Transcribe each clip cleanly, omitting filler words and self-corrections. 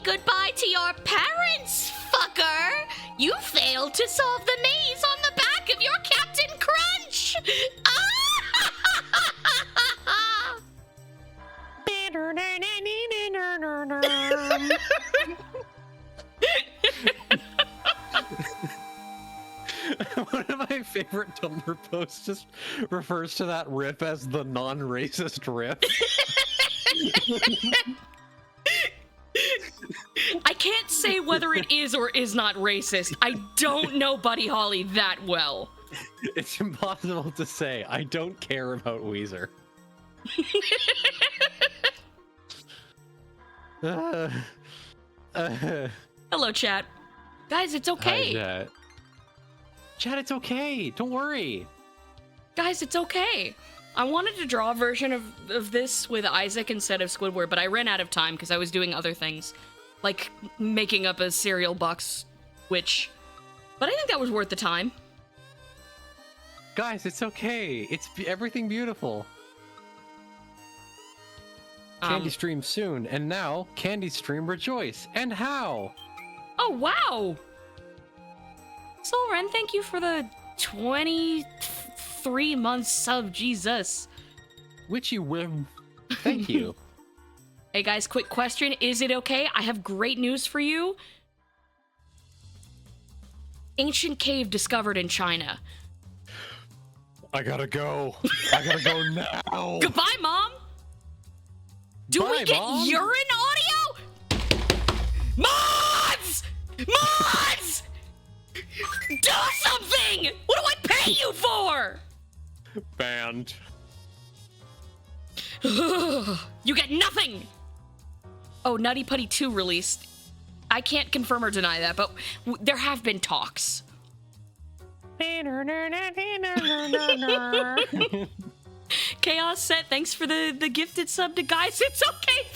goodbye to your parents, fucker! You failed to solve the maze on the back of your Captain Crunch! One of my favorite Tumblr posts just refers to that riff as the non-racist riff. I can't say whether it is or is not racist. I don't know Buddy Holly that well. It's impossible to say. I don't care about Weezer. Hello, chat. Guys, it's okay. Hi, Chat, it's okay. Don't worry. Guys, it's okay. I wanted to draw a version of this with Isaac instead of Squidward, but I ran out of time because I was doing other things, like making up a cereal box, but I think that was worth the time. Guys, it's okay. It's everything beautiful. Candy Stream soon, and now Candy Stream Rejoice. And how? Oh, wow. Soul Ren, thank you for the 23 months sub, Jesus. Witchy Whim. Thank you. Hey guys, quick question. Is it okay? I have great news for you. Ancient cave discovered in China. I gotta go. I gotta go now. Goodbye, Mom. Do Bye, we get Mom. urine audio? Mods! Mods! Do something! What do I pay you for? Banned. You get nothing! Oh, Nutty Putty 2 released. I can't confirm or deny that, but there have been talks. Chaos Set, thanks for the gifted sub to Guys It's Okay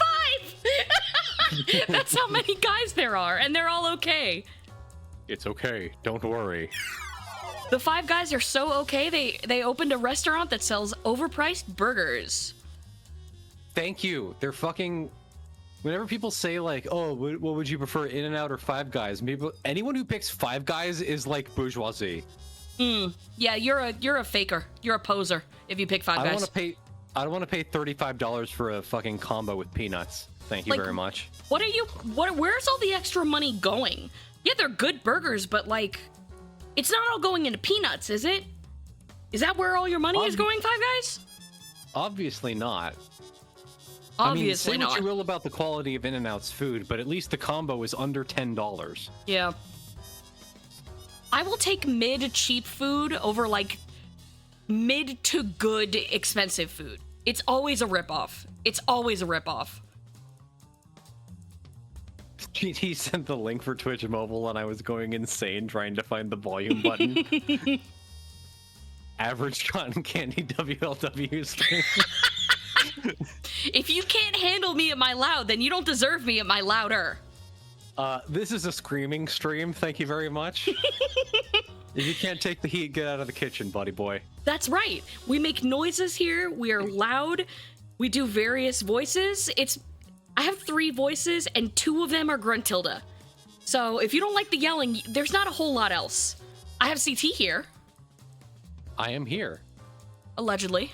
5! That's how many guys there are, and they're all okay. It's okay. Don't worry. The 5 guys are so okay, they opened a restaurant that sells overpriced burgers. Thank you. They're fucking... Whenever people say like, oh, what would you prefer, In-N-Out or Five Guys? Anyone who picks Five Guys is like bourgeoisie. Yeah, you're a faker. You're a poser if you pick Five Guys. I don't want to pay $35 for a fucking combo with peanuts. Thank you very much. Where's all the extra money going? Yeah, they're good burgers, but like, it's not all going into peanuts, is it? Is that where all your money is going, Five Guys? Obviously not. Obviously say not. what you will about the quality of In-N-Out's food, but at least the combo is under $10. Yeah. I will take mid-cheap food over, like, mid-to-good expensive food. It's always a ripoff. It's always a ripoff. He sent the link for Twitch Mobile, and I was going insane trying to find the volume button. Average cotton candy WLW stream. If you can't handle me at my loud, then you don't deserve me at my louder. This is a screaming stream. Thank you very much. If you can't take the heat, get out of the kitchen, buddy boy. That's right. We make noises here. We are loud. We do various voices. I have 3 voices, and 2 of them are Gruntilda. So if you don't like the yelling, there's not a whole lot else. I have CT here. I am here. Allegedly.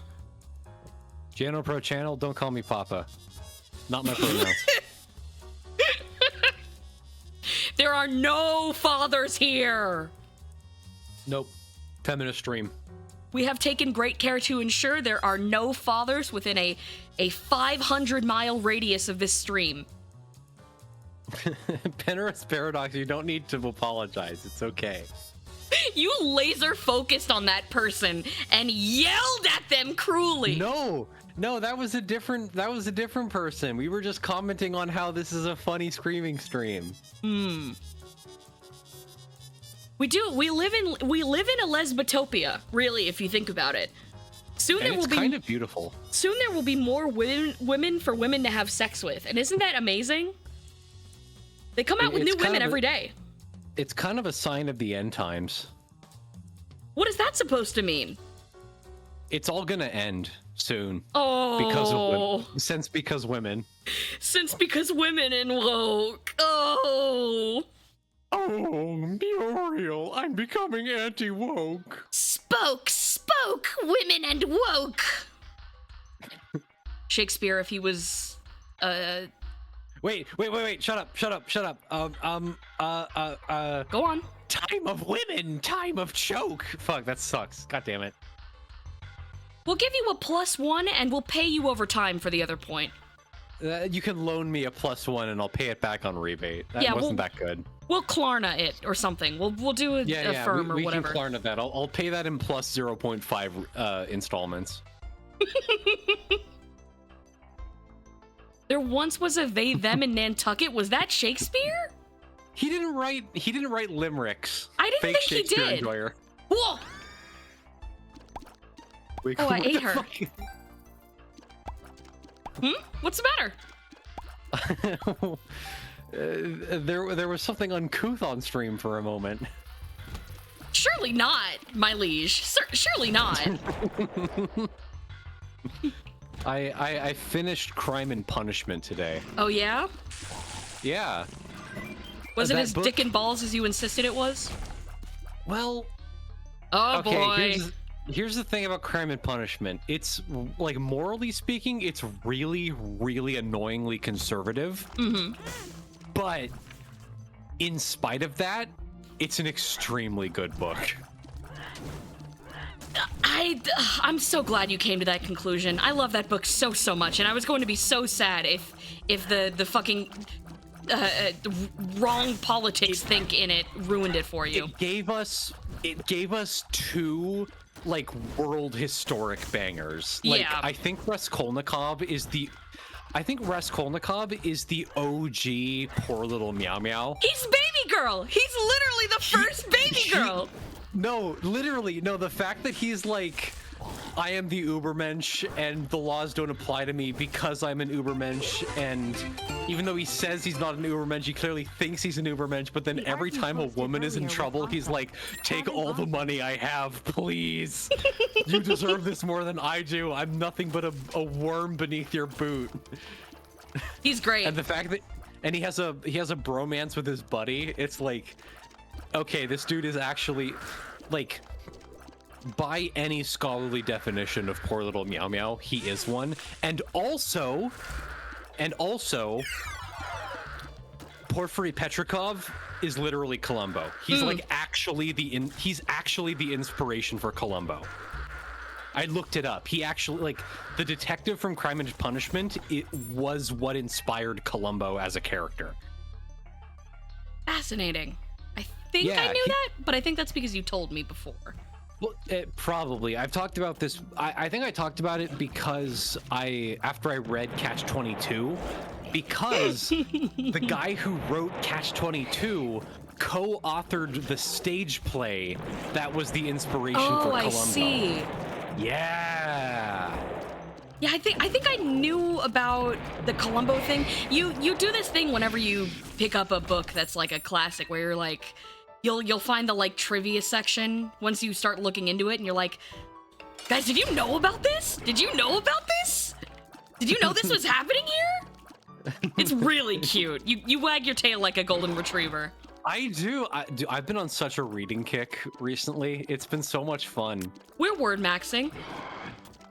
Jano Pro Channel, don't call me Papa. Not my pronouns. There are no fathers here. Nope. Feminist stream. We have taken great care to ensure there are no fathers within a 500-mile radius of this stream. Penrith Paradox, you don't need to apologize. It's okay. You laser focused on that person and yelled at them cruelly. No, that was a different person. We were just commenting on how this is a funny screaming stream. We do. We live in a lesbotopia, really, if you think about it. Soon there will be kind of beautiful. Soon there will be more women for women to have sex with, and isn't that amazing? They come out with new women every day. It's kind of a sign of the end times. What is that supposed to mean? It's all gonna end. soon. Oh, Because of women. Because women. Since because women in woke. Oh. Oh, Muriel, I'm becoming anti-woke. Spoke, women and woke. Shakespeare, if he was, Wait, shut up. Go on. Time of women, time of choke. Fuck, that sucks. God damn it. We'll give you a +1 and we'll pay you over time for the other point. You can loan me a +1 and I'll pay it back on rebate. That wasn't that good. We'll Klarna it or something. We'll do a firm or whatever. We can Klarna that. I'll pay that in plus 0.5 installments. There once was a they them in Nantucket. Was that Shakespeare? He didn't write limericks. I didn't Fake think he Shakespeare did. Enjoyer. Whoa! Wait, Oh, I what ate the her. fuck? What's the matter? There was something uncouth on stream for a moment. Surely not, my liege. Surely not. I finished Crime and Punishment today. Oh yeah? Yeah. Was it That as book- dick and balls as you insisted it was? Well, Oh okay, boy. here's the thing about Crime and Punishment. It's, like, morally speaking, it's really, really annoyingly conservative. Mm-hmm. But in spite of that, it's an extremely good book. I'm so glad you came to that conclusion. I love that book so much, and I was going to be so sad if the fucking wrong politics think in it ruined it for you. It gave us two, like, world historic bangers. Like, Yeah. I think Raskolnikov is the OG Poor Little Meow Meow. He's baby girl. He's literally the first baby girl. No, literally, no, the fact that he's like, I am the Ubermensch and the laws don't apply to me because I'm an Ubermensch, and even though he says he's not an Ubermensch, he clearly thinks he's an Ubermensch, but then every time a woman is in trouble, he's like, take all the money I have, please. You deserve this more than I do. I'm nothing but a worm beneath your boot. He's great. And the fact that, and he has a bromance with his buddy, it's like, okay, this dude is actually, like, by any scholarly definition of Poor Little Meow Meow, he is one. And also, Porfiry Petrikov is literally Columbo. He's like he's actually the inspiration for Columbo. I looked it up. He actually, like, the detective from Crime and Punishment, it was what inspired Columbo as a character. Fascinating. I think I knew that, but I think that's because you told me before. Well, probably. I've talked about this. I think I talked about it because after I read Catch-22, because the guy who wrote Catch-22 co-authored the stage play that was the inspiration for Columbo. I see. Yeah. Yeah, I think I knew about the Columbo thing. You do this thing whenever you pick up a book that's like a classic, where you're like, you'll find the like trivia section once you start looking into it, and you're like, guys, did you know about this? Did you know about this? Did you know this was happening here? It's really cute. You wag your tail like a golden retriever. I do. I've been on such a reading kick recently. It's been so much fun. We're word maxing.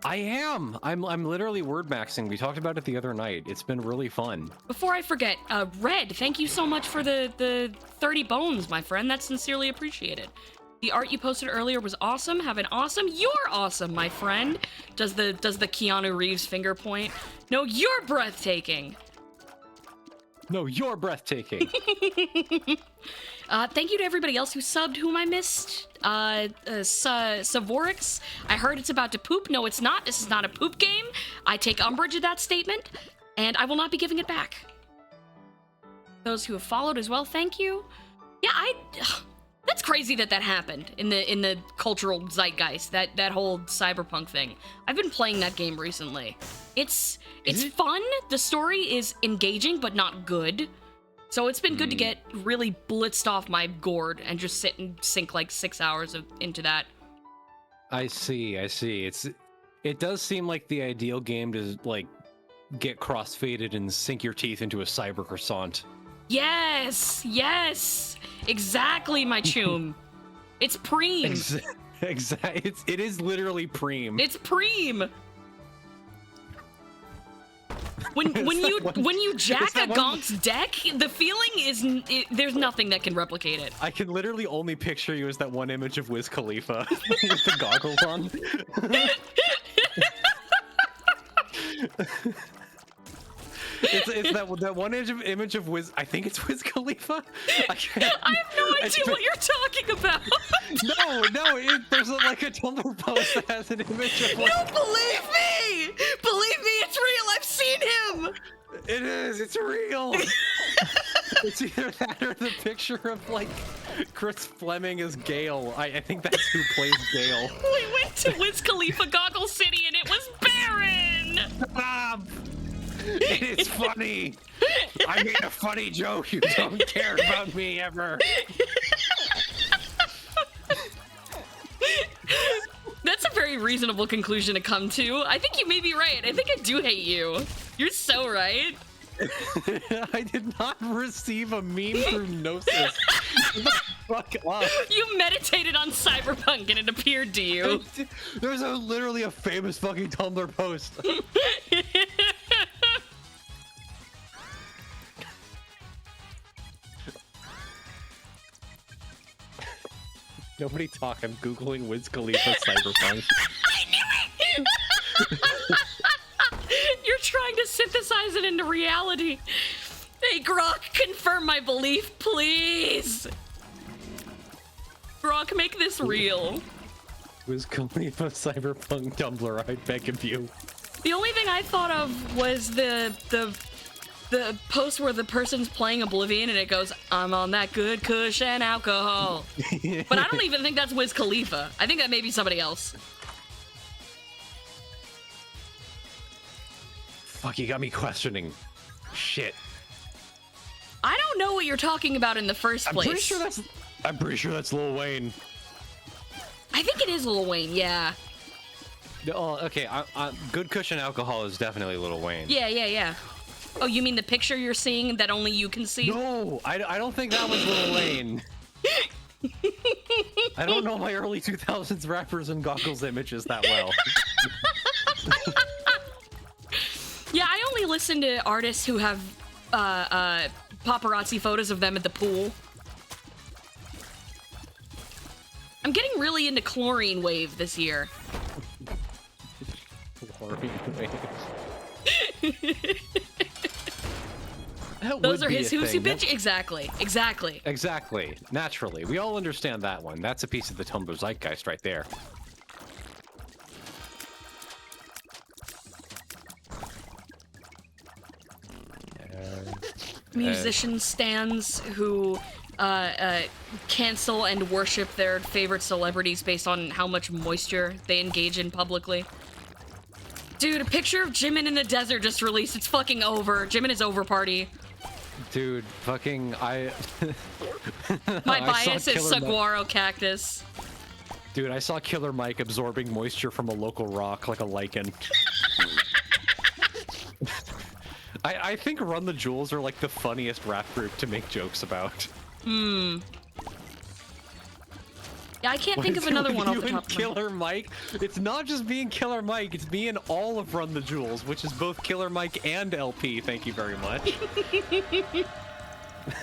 I am. I'm literally word maxing. We talked about it the other night. It's been really fun. Before I forget, Red, thank you so much for the 30 bones, my friend. That's sincerely appreciated. The art you posted earlier was awesome. Have an awesome. You're awesome, my friend. Does the Keanu Reeves finger point? No, you're breathtaking. No, you're breathtaking. Thank you to everybody else who subbed, whom I missed. Savorix, I heard it's about to poop. No, it's not. This is not a poop game. I take umbrage at that statement, and I will not be giving it back. Those who have followed as well, thank you. Yeah, that's crazy that happened in the cultural zeitgeist, that whole cyberpunk thing. I've been playing that game recently. It's fun. The story is engaging, but not good. So it's been good to get really blitzed off my gourd and just sit and sink like 6 hours into that. I see. It's It does seem like the ideal game to like get crossfaded and sink your teeth into a cyber croissant. Yes, yes, exactly, my chum. It's preem. Exactly. It is literally preem. It's preem. When you jack a Gonk's deck, the feeling is there's nothing that can replicate it. I can literally only picture you as that one image of Wiz Khalifa with the goggles on. It's that one image of Wiz. I think it's Wiz Khalifa. I have no idea what you're talking about. No. There's like a Tumblr post that has an image of. Like, no, believe me, it's real. I've seen him. It is. It's real. It's either that or the picture of like Chris Fleming as Gale. I think that's who plays Gale. We went to Wiz Khalifa Goggle City and it was Baron. Stop. It is funny. I made a funny joke. You don't care about me ever. That's a very reasonable conclusion to come to. I think you may be right. I think I do hate you. You're so right. I did not receive a meme through Gnosis. Fuck off. You meditated on Cyberpunk and it appeared to you. There's literally a famous fucking Tumblr post. Nobody talk. I'm googling Wiz Khalifa Cyberpunk. I knew it! You're trying to synthesize it into reality. Hey, Grok, confirm my belief, please. Grok, make this real. Wiz Khalifa Cyberpunk Tumblr, I beg of you. The only thing I thought of was the post where the person's playing Oblivion and it goes, I'm on that good kush and alcohol. But I don't even think that's Wiz Khalifa. I think that may be somebody else. Fuck, you got me questioning. Shit. I don't know what you're talking about in the first place. I'm pretty sure that's Lil Wayne. I think it is Lil Wayne, yeah. Oh, okay. Good Cushion Alcohol is definitely Lil Wayne. Yeah. Oh, you mean the picture you're seeing that only you can see? No, I don't think that was Lil Wayne. I don't know my early 2000s rappers and goggles images that well. Yeah, I only listen to artists who have paparazzi photos of them at the pool. I'm getting really into Chlorine Wave this year. Chlorine Wave. Those are his Who's bitch? Exactly. Naturally. We all understand that one. That's a piece of the Tumblr zeitgeist right there. Musician stands who cancel and worship their favorite celebrities based on how much moisture they engage in publicly. Dude, a picture of Jimin in the desert just released. It's fucking over. Jimin is over party. Dude, fucking My bias is saguaro cactus. Dude, I saw Killer Mike absorbing moisture from a local rock like a lichen. I think Run the Jewels are like the funniest rap group to make jokes about. Yeah, I can't think of another one off the top of my head. Killer Mike. It's not just being Killer Mike, it's being all of Run the Jewels, which is both Killer Mike and LP. Thank you very much.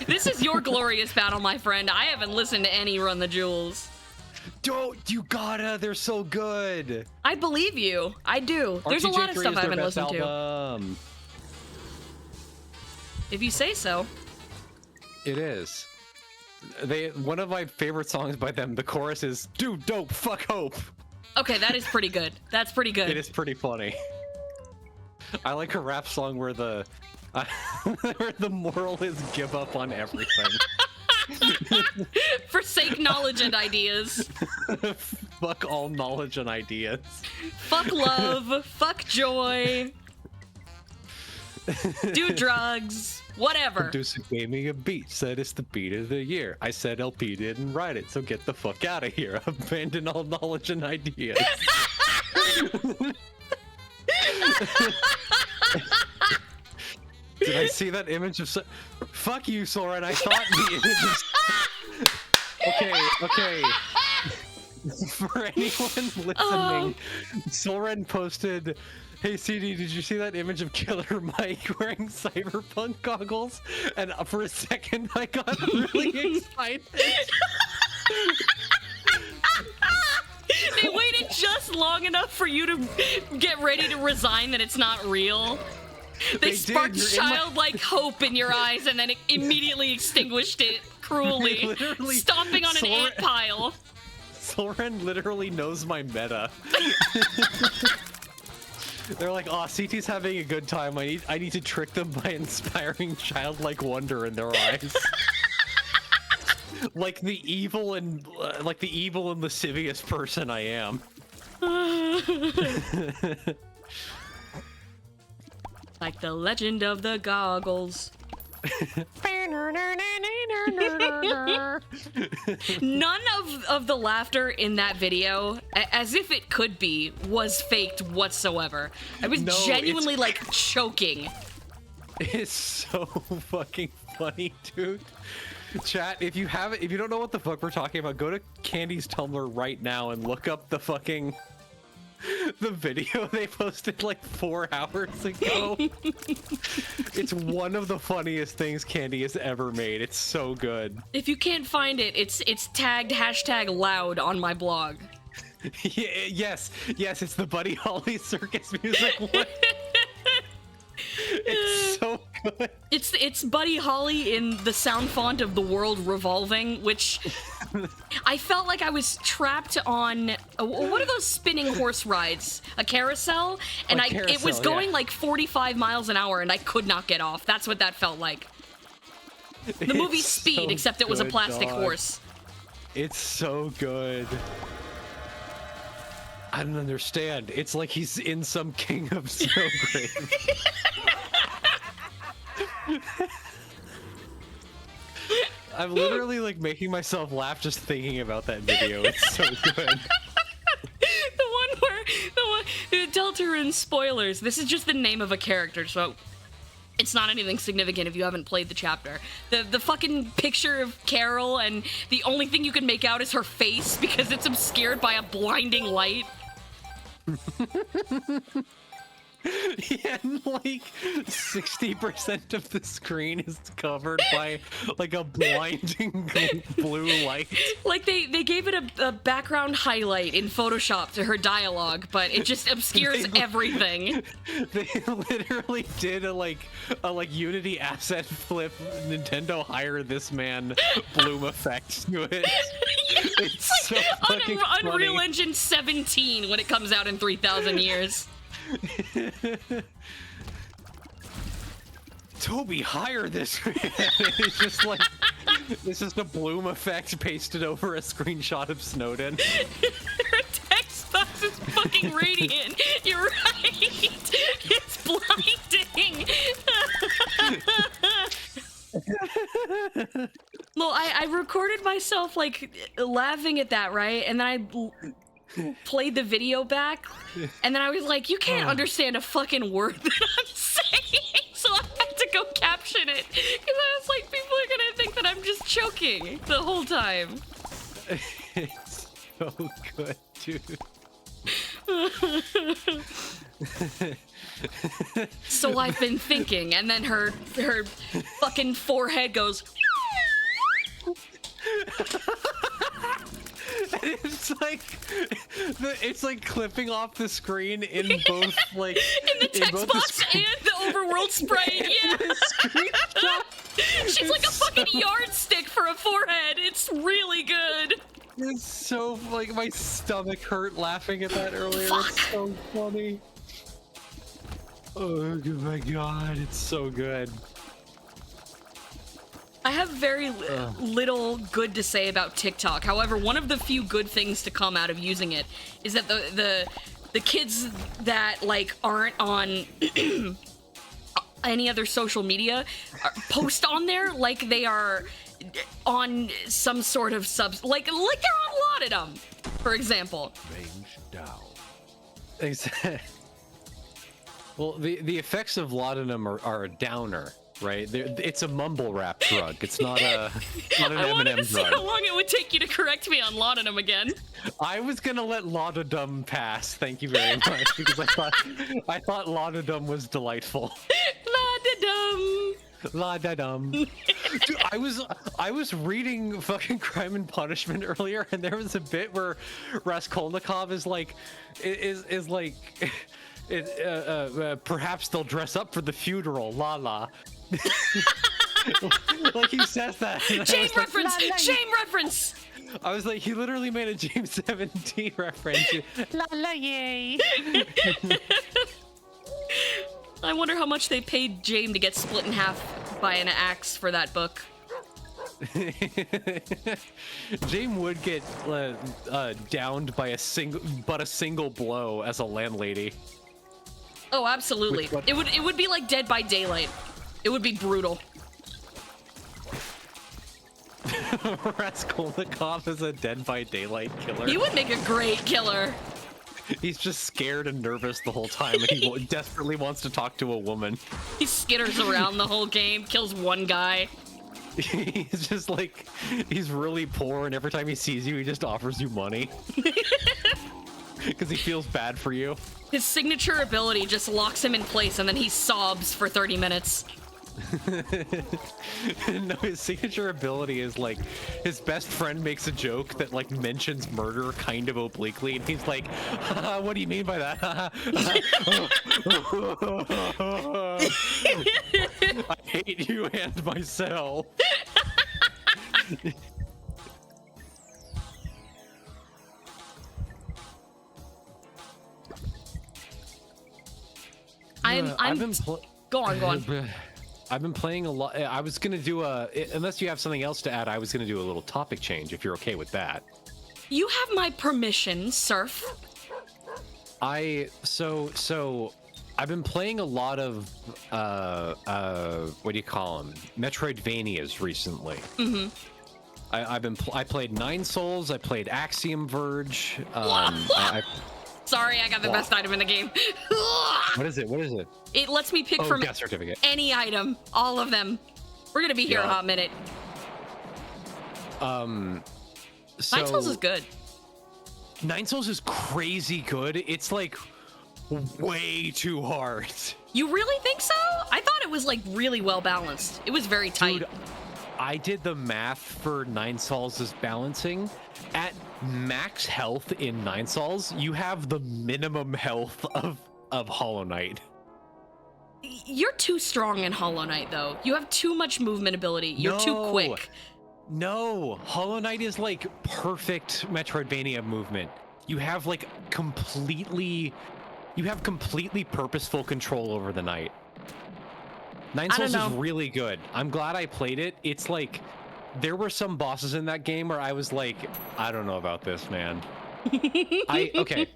This is your glorious battle, my friend. I haven't listened to any Run the Jewels. You gotta, they're so good. I believe you. I do. There's a lot of stuff I haven't listened to. If you say so. It is. One of my favorite songs by them, the chorus is, "Dude, dope, fuck hope." Okay, that is pretty good. That's pretty good. It is pretty funny. I like a rap song where the moral is give up on everything. Forsake knowledge and ideas. Fuck all knowledge and ideas. Fuck love. Fuck joy. Do drugs. Whatever. Producer gave me a beat, said it's the beat of the year. I said LP didn't write it, so get the fuck out of here. Abandon all knowledge and ideas. Did I see that image of? Fuck you, Soren. I thought the image. Okay. For anyone listening, Soren posted, "Hey CD, did you see that image of Killer Mike wearing cyberpunk goggles?" And for a second, I got really excited. They waited just long enough for you to get ready to resign that it's not real. They sparked childlike hope in your eyes and then it immediately extinguished it cruelly, stomping on an ant pile. Soren literally knows my meta. They're like, "Oh, CT's having a good time. I need to trick them by inspiring childlike wonder in their eyes." like the evil and lascivious person I am. Like the legend of the goggles. None of the laughter in that video, as if it could be, was faked whatsoever. I was genuinely like choking. It's so fucking funny, dude. Chat, if you don't know what the fuck we're talking about, go to Candy's Tumblr right now and look up the video they posted like 4 hours ago. It's one of the funniest things Candy has ever made. It's so good. If you can't find it, it's tagged #loud on my blog. Yes, it's the Buddy Holly circus music one. It's so good. It's Buddy Holly in the sound font of the world revolving, which I felt like I was trapped on what are those spinning horse rides? A carousel, and it was going like 45 miles an hour, and I could not get off. That's what that felt like. The movie Speed, except it was a plastic horse. It's so good. I don't understand. It's like he's in some King of Snow grave. I'm literally like making myself laugh just thinking about that video. It's so good. Deltarune spoilers. This is just the name of a character, so it's not anything significant if you haven't played the chapter. The fucking picture of Carol, and the only thing you can make out is her face because it's obscured by a blinding light. Yeah, and like 60% of the screen is covered by like a blinding blue light. Like they gave it a background highlight in Photoshop to her dialogue, but it just obscures everything. They literally did a Unity asset flip. Nintendo hire this man bloom effect to it. It's like so fucking funny. Unreal Engine 17 when it comes out in 3,000 years. Toby, hire this man. It's just like it's just a bloom effect pasted over a screenshot of Snowden. Her text box is fucking radiant. You're right. It's blinding. Well, I recorded myself like laughing at that, right? And then I played the video back, and then I was like, you can't understand a fucking word that I'm saying, so I had to go caption it, because I was like, people are gonna think that I'm just choking the whole time. It's so good, dude. So I've been thinking, and then her fucking forehead goes. And it's like clipping off the screen in both like in the text box and the overworld sprite. Yeah. She's like a fucking yardstick for a forehead. It's really good. It's so like my stomach hurt laughing at that earlier. Fuck. It's so funny. Oh my god, it's so good. I have very little good to say about TikTok. However, one of the few good things to come out of using it is that the kids that like aren't on any other social media post on there like they are on some sort of like they're on Laudidum, for example. Range down. Exactly. Well, the effects of laudanum are a downer, right? It's a mumble rap drug. It's not not an I wanted to M&M see how drug. long it would take you to correct me on laudanum again. I was gonna let laudadum pass. Thank you very much because I thought laudadum was delightful. La-da-dum. La-da-dum. Dude, I was reading fucking Crime and Punishment earlier, and there was a bit where Raskolnikov is like, perhaps they'll dress up for the funeral, la la. Like he says that. and I Shame was like, reference! "La, la." Shame reference! I was like, he literally made a James 17 reference. La la yay. I wonder how much they paid James to get split in half by an axe for that book. Jane would get downed by a single blow as a landlady. Oh, absolutely. What- It would be like Dead by Daylight. It would be brutal. Raskolnikov is a Dead by Daylight killer. He would make a great killer. He's just scared and nervous the whole time, and he desperately wants to talk to a woman. He skitters around the whole game, kills one guy. He's just like, he's really poor, and every time he sees you, he just offers you money. Because he feels bad for you. His signature ability just locks him in place, and then he sobs for 30 minutes. No, his signature ability is like, his best friend makes a joke that like mentions murder kind of obliquely, and he's like, what do you mean by that? I hate you and myself. I'm go on. I've been playing a lot. I was gonna do unless you have something else to add, I was gonna do a little topic change if you're okay with that. You have my permission, Surf. So I've been playing a lot of what do you call them? Metroidvanias recently. Mm-hmm. I played Nine Souls. I played Axiom Verge. Sorry, I got the best item in the game. What is it? It lets me pick from death certificate. any item, all of them. We're gonna be here a hot minute. So Nine Souls is good. Nine Souls is crazy good. It's like way too hard. You really think so? I thought it was like really well balanced. It was very tight. Dude, I did the math for Nine Souls' balancing. At max health in Nine Souls, you have the minimum health of Hollow Knight. You're too strong in Hollow Knight, though. You have too much movement ability. You're too quick. No, Hollow Knight is like perfect Metroidvania movement. You have like completely purposeful control over the knight. Nine Souls is really good. I'm glad I played it. It's like, there were some bosses in that game where I was like, I don't know about this, man. Okay.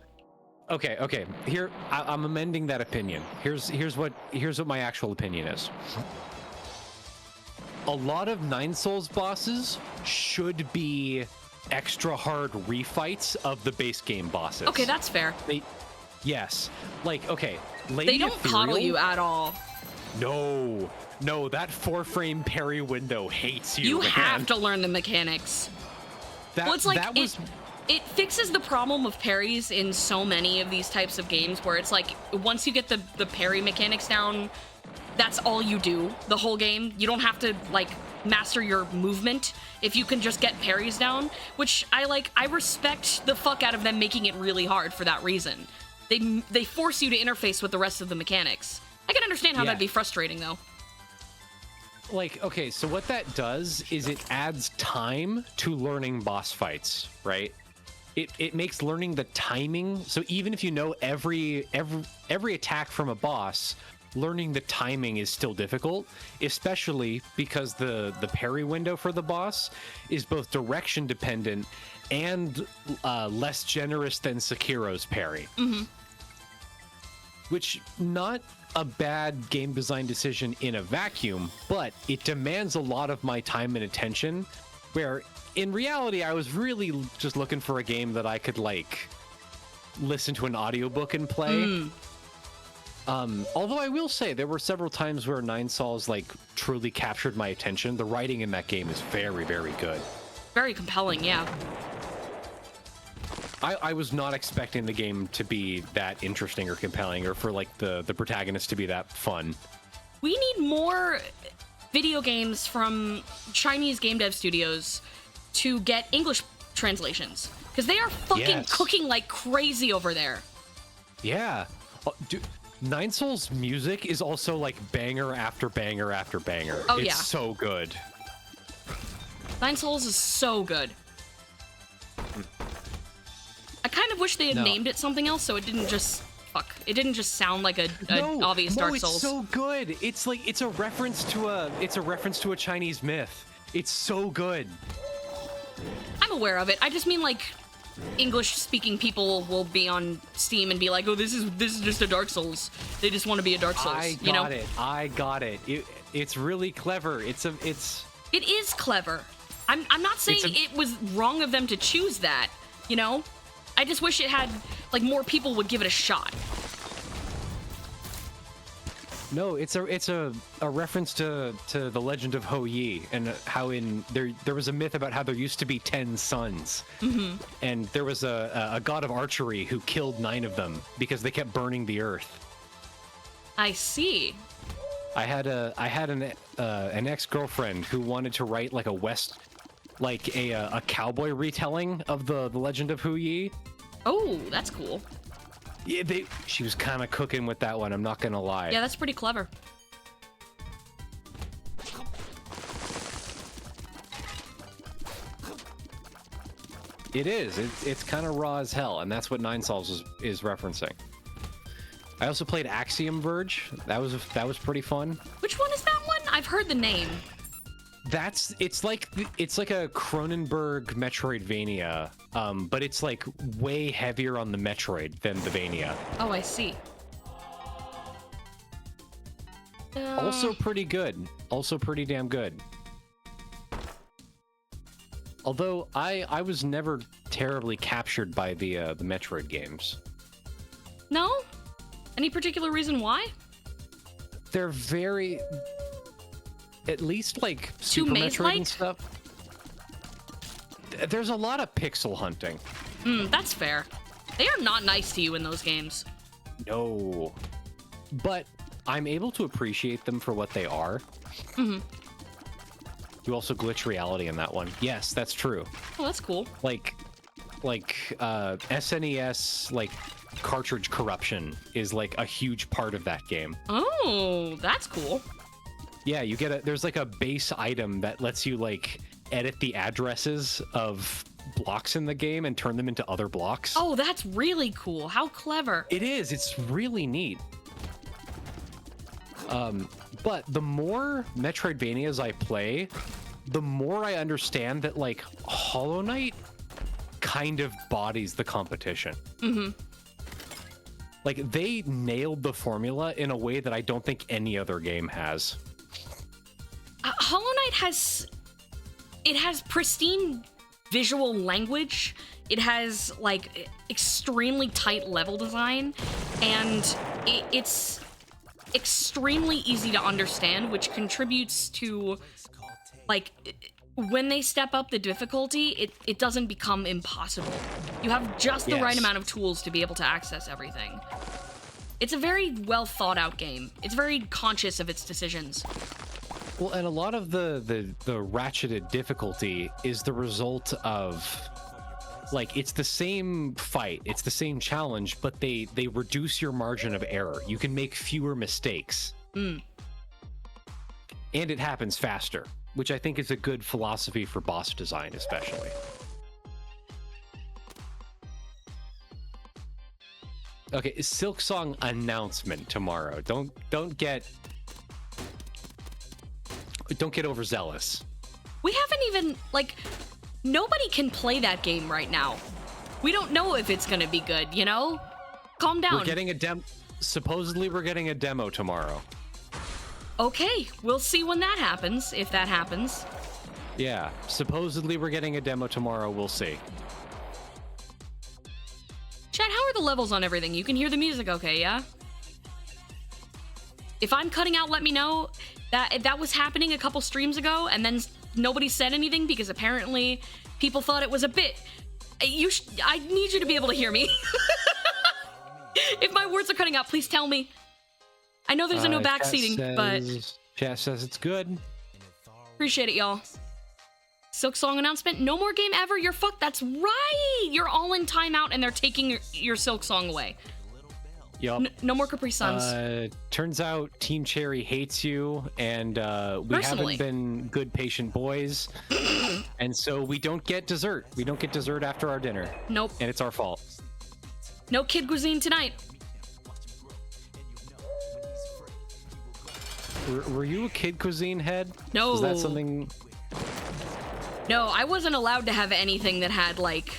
Here, I'm amending that opinion. Here's what my actual opinion is. A lot of Nine Souls bosses should be extra hard refights of the base game bosses. Okay, that's fair. Yes. Like, okay, Lady They don't Ethereal, coddle you at all. No, that 4-frame parry window hates you. You man. have to learn the mechanics. Well, it's like, it fixes the problem of parries in so many of these types of games where it's like, once you get the parry mechanics down, that's all you do the whole game. You don't have to, like, master your movement if you can just get parries down, which I respect the fuck out of them making it really hard for that reason. They force you to interface with the rest of the mechanics. I can understand how that'd be frustrating, though. Like, okay, so what that does is it adds time to learning boss fights, right? It makes learning the timing, so even if you know every attack from a boss, learning the timing is still difficult, especially because the parry window for the boss is both direction dependent and less generous than Sekiro's parry. Mm-hmm. Which, not a bad game design decision in a vacuum, but it demands a lot of my time and attention, where in reality I was really just looking for a game that I could like listen to an audiobook and play. Although I will say there were several times where Nine Sols like truly captured my attention. The writing in that game is very, very good. Very compelling, yeah. I was not expecting the game to be that interesting or compelling, or for like the protagonist to be that fun. We need more video games from Chinese game dev studios to get English translations, because they are fucking cooking like crazy over there. Yeah. Dude, Nine Sols music is also like banger after banger after banger. Oh, it's yeah. so good. Nine Sols is so good. I kind of wish they had named it something else so it didn't just it didn't just sound like an obvious Dark Souls. It's so good. It's like it's a reference to a Chinese myth. It's so good. I'm aware of it. I just mean like English-speaking people will be on Steam and be like, "Oh, this is just a Dark Souls." They just want to be a Dark Souls. I got it. It's really clever. It is clever. I'm not saying it was wrong of them to choose that. You know, I just wish it had like more people would give it a shot. No, it's a reference to the legend of Ho Yi, and how there was a myth about how there used to be 10 sons, and there was a god of archery who killed 9 of them because they kept burning the earth. I see. I had an ex-girlfriend who wanted to write like a cowboy retelling of the legend of Ho Yi. Oh, that's cool. Yeah, she was kind of cooking with that one, I'm not gonna lie. Yeah, that's pretty clever. It is. It's kind of raw as hell, and that's what Nine Sols is referencing. I also played Axiom Verge. That was pretty fun. Which one is that one? I've heard the name. It's like a Cronenberg Metroidvania, but it's like way heavier on the Metroid than the Vania. Oh, I see. Also pretty good. Also pretty damn good. Although I was never terribly captured by the Metroid games. No? Any particular reason why? They're very, at least like Too Super maze-like? Metroid and stuff. There's a lot of pixel hunting. That's fair. They are not nice to you in those games. No. But I'm able to appreciate them for what they are. You also glitch reality in that one. Yes, that's true. Oh, that's cool. Like SNES like cartridge corruption is like a huge part of that game. Oh, that's cool. Yeah, you get there's like a base item that lets you like edit the addresses of blocks in the game and turn them into other blocks. Oh, that's really cool. How clever. It is. It's really neat. But the more Metroidvanias I play, the more I understand that like Hollow Knight kind of bodies the competition. Like they nailed the formula in a way that I don't think any other game has. Hollow Knight has pristine visual language. It has like extremely tight level design, and it's extremely easy to understand, which contributes to like when they step up the difficulty, it doesn't become impossible. You have just the right amount of tools to be able to access everything. It's a very well thought out game. It's very conscious of its decisions. Well, and a lot of the ratcheted difficulty is the result of like it's the same fight, it's the same challenge, but they reduce your margin of error. You can make fewer mistakes. And it happens faster, which I think is a good philosophy for boss design, especially. Okay, Silksong announcement tomorrow. Don't get overzealous. We haven't even like nobody can play that game right now. We don't know if it's gonna be good, you know? Calm down. We're getting supposedly we're getting a demo tomorrow. Okay, we'll see when that happens, if that happens. Yeah, supposedly we're getting a demo tomorrow, we'll see. Chat, how are the levels on everything? You can hear the music okay, yeah? If I'm cutting out, let me know. That was happening a couple streams ago, and then nobody said anything because apparently people thought it was a bit. I need you to be able to hear me. If my words are cutting out, please tell me. I know there's no backseating, but chat says it's good. Appreciate it, y'all. Silk Song announcement. No more game ever. You're fucked. That's right. You're all in timeout, and they're taking your Silk Song away. Yup. No more Capri Suns. Turns out Team Cherry hates you, and we Personally. haven't been good patient boys, and so we don't get dessert. We don't get dessert after our dinner. Nope. And it's our fault. No kid cuisine tonight. Were you a kid cuisine head? No. Is that something? No, I wasn't allowed to have anything that had, like...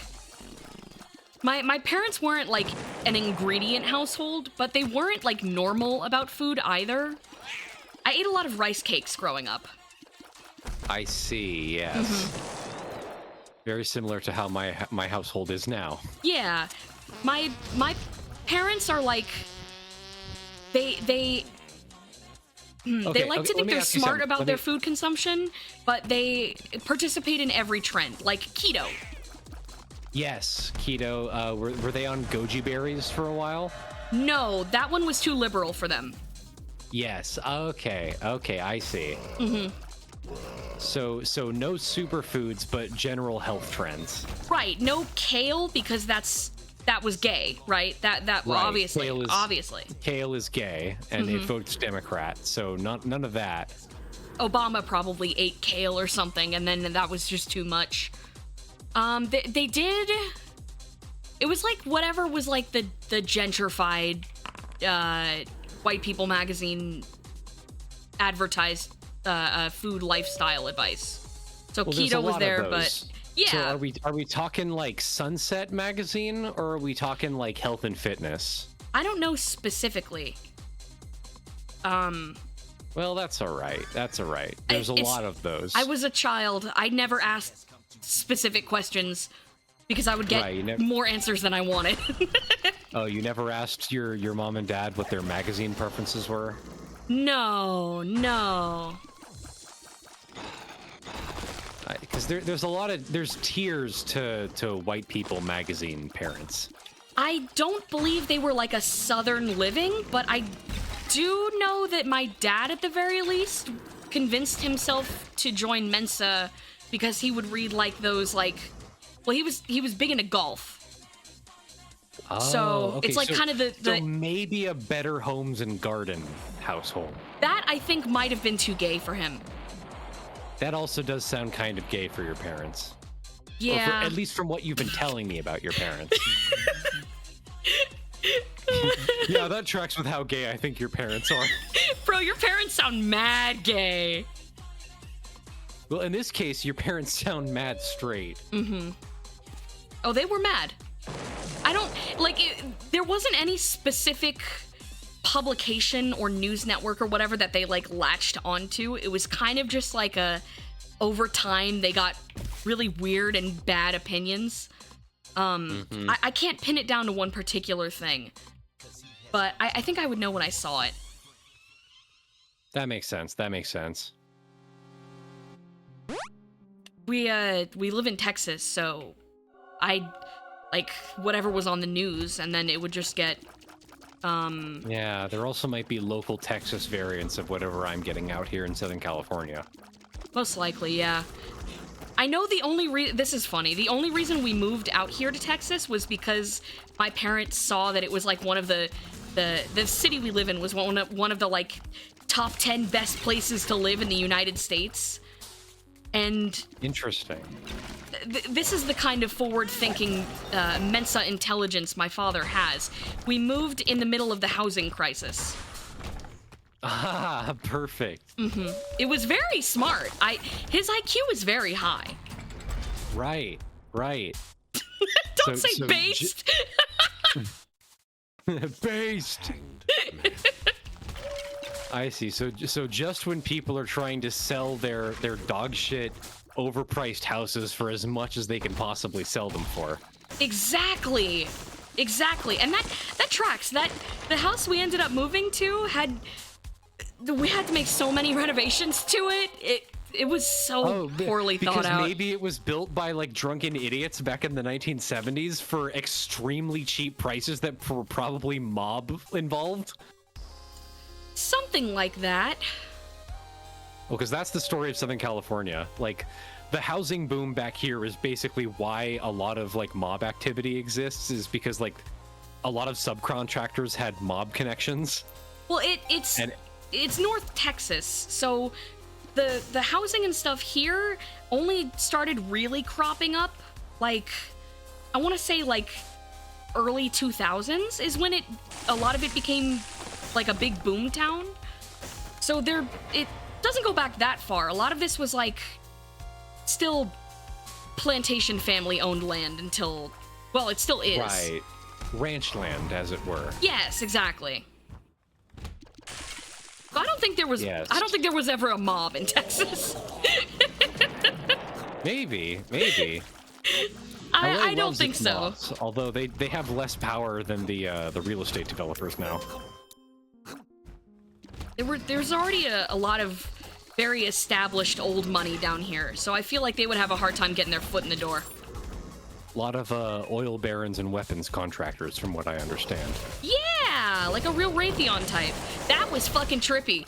My parents weren't, like, an ingredient household, but they weren't, like, normal about food either. I ate a lot of rice cakes growing up. I see, yes. Very similar to how my household is now. Yeah. My parents are, like... They like to think they're smart about their food consumption, but they participate in every trend, like keto. Yes, keto. Were they on goji berries for a while? No, that one was too liberal for them. Yes. Okay, I see. So no superfoods, but general health trends. Right. No kale because that was gay, right? That well, Right. obviously. Kale is gay, and it votes Democrat, so none of that. Obama probably ate kale or something, and then that was just too much. They did. It was like whatever was like the gentrified white people magazine advertised food lifestyle advice. So Well, there's a keto was lot of there, those. but yeah. So are we talking like Sunset magazine, or are we talking like health and fitness? I don't know specifically. Well, that's all right. That's all right. There's a lot of those. I was a child. I never asked specific questions because I would get more answers than I wanted. Oh, you never asked your mom and dad what their magazine preferences were? No. Because there's tiers to white people magazine parents. I don't believe they were like a Southern Living, but I do know that my dad, at the very least, convinced himself to join Mensa because he would read like those well, he was big into golf. Oh, so okay, it's like kind of the so maybe a Better Homes and Garden household. that I think might have been too gay for him. That also does sound kind of gay for your parents. Yeah. At least from what you've been telling me about your parents. Yeah, that tracks with how gay I think your parents are. Bro, your parents sound mad gay. Well, in this case, your parents sound mad straight. Oh, they were mad. I don't there wasn't any specific publication or news network or whatever that they latched onto. It was kind of just like over time they got really weird and bad opinions. I can't pin it down to one particular thing, but I think I would know when I saw it. That makes sense. We live in Texas, so I whatever was on the news, and then it would just get Yeah, there also might be local Texas variants of whatever I'm getting out here in Southern California. Most likely, yeah. I know the only this is funny. The only reason we moved out here to Texas was because my parents saw that it was one of the city we live in was one of the top 10 best places to live in the United States. And Interesting. this is the kind of forward-thinking Mensa intelligence my father has. We moved in the middle of the housing crisis. Ah, perfect. It was very smart. His IQ is very high. Right. Don't say based. Based. I see. So just when people are trying to sell their dog shit, overpriced houses for as much as they can possibly sell them for. Exactly. And that tracks. That the house we ended up moving to had we had to make so many renovations to it. It was so poorly thought out. Because maybe it was built by like drunken idiots back in the 1970s for extremely cheap prices that were probably mob involved. Something like that. Well, because that's the story of Southern California. Like, the housing boom back here is basically why a lot of like mob activity exists, is because like a lot of subcontractors had mob connections. Well, it's North Texas, so the housing and stuff here only started really cropping up, like, I want to say like early 2000s is when a lot of it became like a big boom town. So it doesn't go back that far. A lot of this was like still plantation family owned land until, well, it still is. Right. Ranch land, as it were. Yes, exactly. I don't think there was ever a mob in Texas. Maybe. I LA don't loves think its so. mobs, although they have less power than the real estate developers now. There's already a lot of very established old money down here, so I feel like they would have a hard time getting their foot in the door. A lot of oil barons and weapons contractors, from what I understand. Yeah, like a real Raytheon type. That was fucking trippy.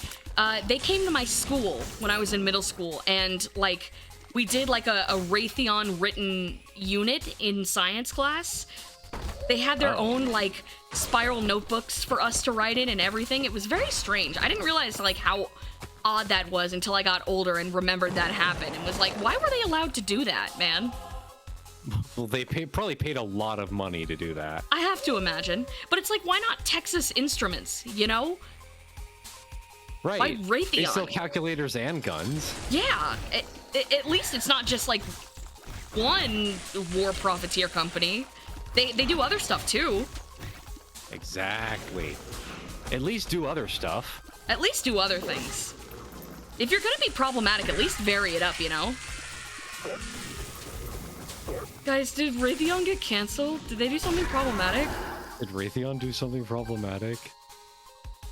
They came to my school when I was in middle school, and like we did like a Raytheon written unit in science class. They had their own like spiral notebooks for us to write in and everything. It was very strange. I didn't realize like how odd that was until I got older and remembered that happened and was like, why were they allowed to do that, man? Well, they probably paid a lot of money to do that. I have to imagine. But it's like, why not Texas Instruments, you know? Right. Why Raytheon? They sell calculators and guns. Yeah. At least it's not just like one war profiteer company. They do other stuff too. Exactly. At least do other stuff. At least do other things. If you're gonna be problematic, at least vary it up, you know? Guys, did Raytheon get canceled? Did they do something problematic? Did Raytheon do something problematic?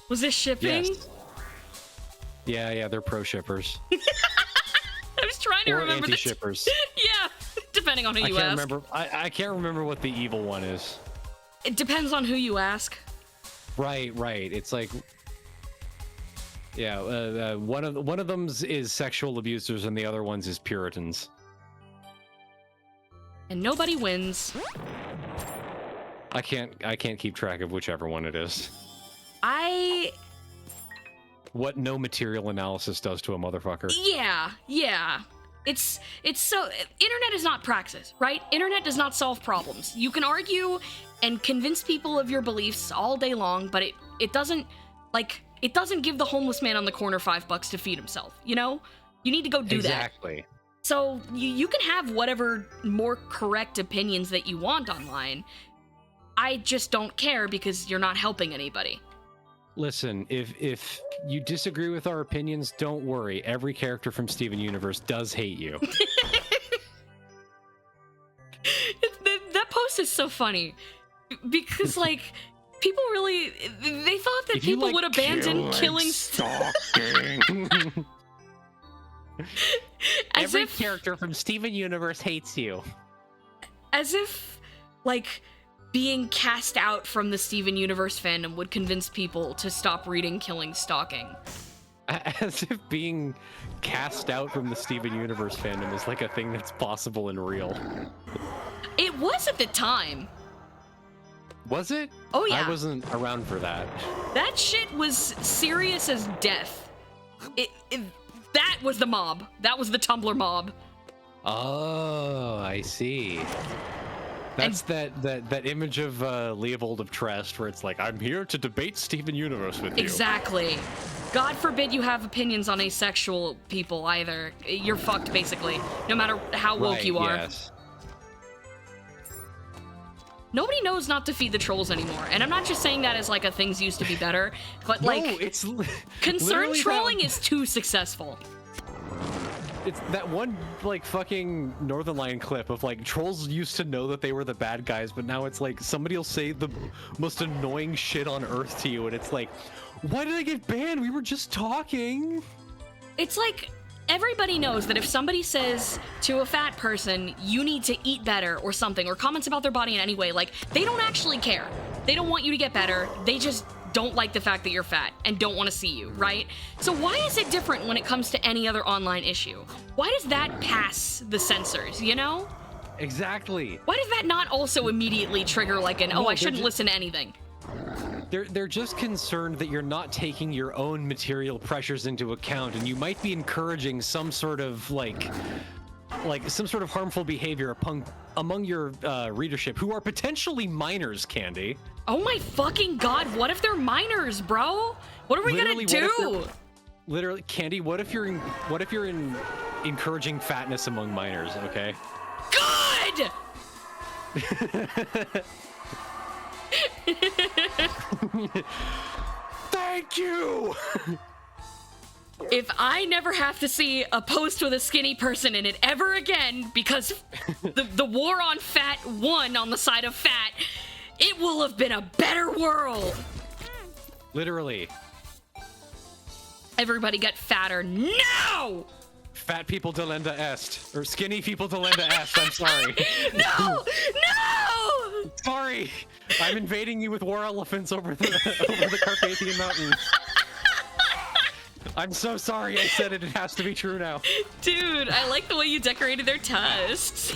Was this shipping? Yes. Yeah, they're pro shippers. I was trying to remember the anti-shippers. Yeah, depending on who you ask. I can't remember what the evil one is. It depends on who you ask. Right. It's like, yeah, one of them is sexual abusers and the other one's is Puritans. And nobody wins. I can't keep track of whichever one it is. What no material analysis does to a motherfucker. Yeah. It's so, internet is not praxis, right? Internet does not solve problems. You can argue and convince people of your beliefs all day long, but it doesn't give the homeless man on the corner $5 to feed himself, you know? You need to go do that. Exactly. So you can have whatever more correct opinions that you want online. I just don't care because you're not helping anybody. Listen, if you disagree with our opinions, don't worry. Every character from Steven Universe does hate you. That post is so funny because like people really they thought that people would abandon killing stalking. Every if, character from Steven Universe hates you. As if, like, being cast out from the Steven Universe fandom would convince people to stop reading Killing Stalking. As if being cast out from the Steven Universe fandom is like a thing that's possible and real. It was at the time. Was it? Oh yeah. I wasn't around for that. That shit was serious as death. That was the mob. That was the Tumblr mob. Oh, I see. That's that image of Leopold of Trest where it's like, I'm here to debate Steven Universe with you. Exactly. God forbid you have opinions on asexual people either. You're fucked, basically. No matter how woke you are. Yes. Nobody knows not to feed the trolls anymore. And I'm not just saying that as like a things used to be better, but like, no, it's concerned trolling is too successful. it's that one like fucking Northern Lion clip of like trolls used to know that they were the bad guys, but now it's like somebody will say the most annoying shit on earth to you, and it's like, why did I get banned? We were just talking. It's like everybody knows that if somebody says to a fat person, you need to eat better or something, or comments about their body in any way, like, they don't actually care. They don't want you to get better. They just don't like the fact that you're fat and don't want to see you, right? So why is it different when it comes to any other online issue? Why does that pass the censors, you know? Exactly. Why does that not also immediately trigger like an, oh, I shouldn't listen to anything? They're just concerned that you're not taking your own material pressures into account, and you might be encouraging some sort of like some sort of harmful behavior among your readership who are potentially minors, Candy. Oh my fucking god, what if they're minors, bro? What are we gonna do? Literally, Candy, what if you're encouraging fatness among minors, okay? Good! Thank you! If I never have to see a post with a skinny person in it ever again because the war on fat won on the side of fat, it will have been a better world. Literally. Everybody get fatter. No! Fat people delenda est. Or skinny people delenda est, I'm sorry. No! No! Sorry! I'm invading you with war elephants over the Carpathian Mountains. I'm so sorry I said it. It has to be true now. Dude, I like the way you decorated their tusks.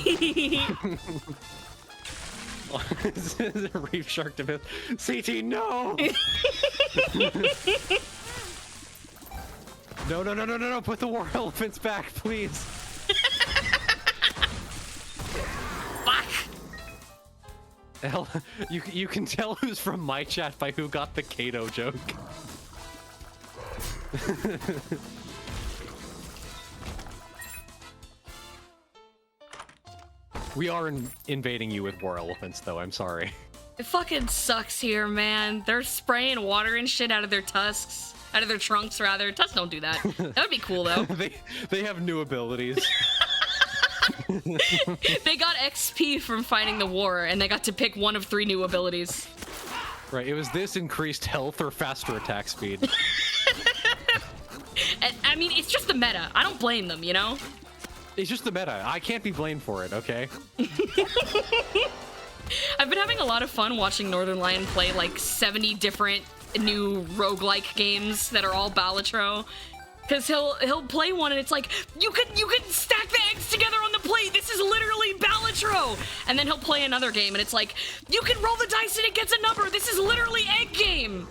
Reef shark to CT, no! No, put the war elephants back, please. Fuck! Hell, you can tell who's from my chat by who got the Kato joke. We are invading you with war elephants, though. I'm sorry. It fucking sucks here, man. They're spraying water and shit out of their tusks. Out of their trunks, rather. Tusks don't do that. That would be cool, though. they have new abilities. They got XP from fighting the war, and they got to pick one of 3 new abilities. Right, it was this increased health or faster attack speed. And, I mean, it's just the meta. I don't blame them, you know? It's just the meta. I can't be blamed for it, okay? I've been having a lot of fun watching Northern Lion play like 70 different new roguelike games that are all Balatro. Cause he'll play one and it's like, you can stack the eggs together on the plate. This is literally Balatro. And then he'll play another game and it's like, you can roll the dice and it gets a number. This is literally Egg Game.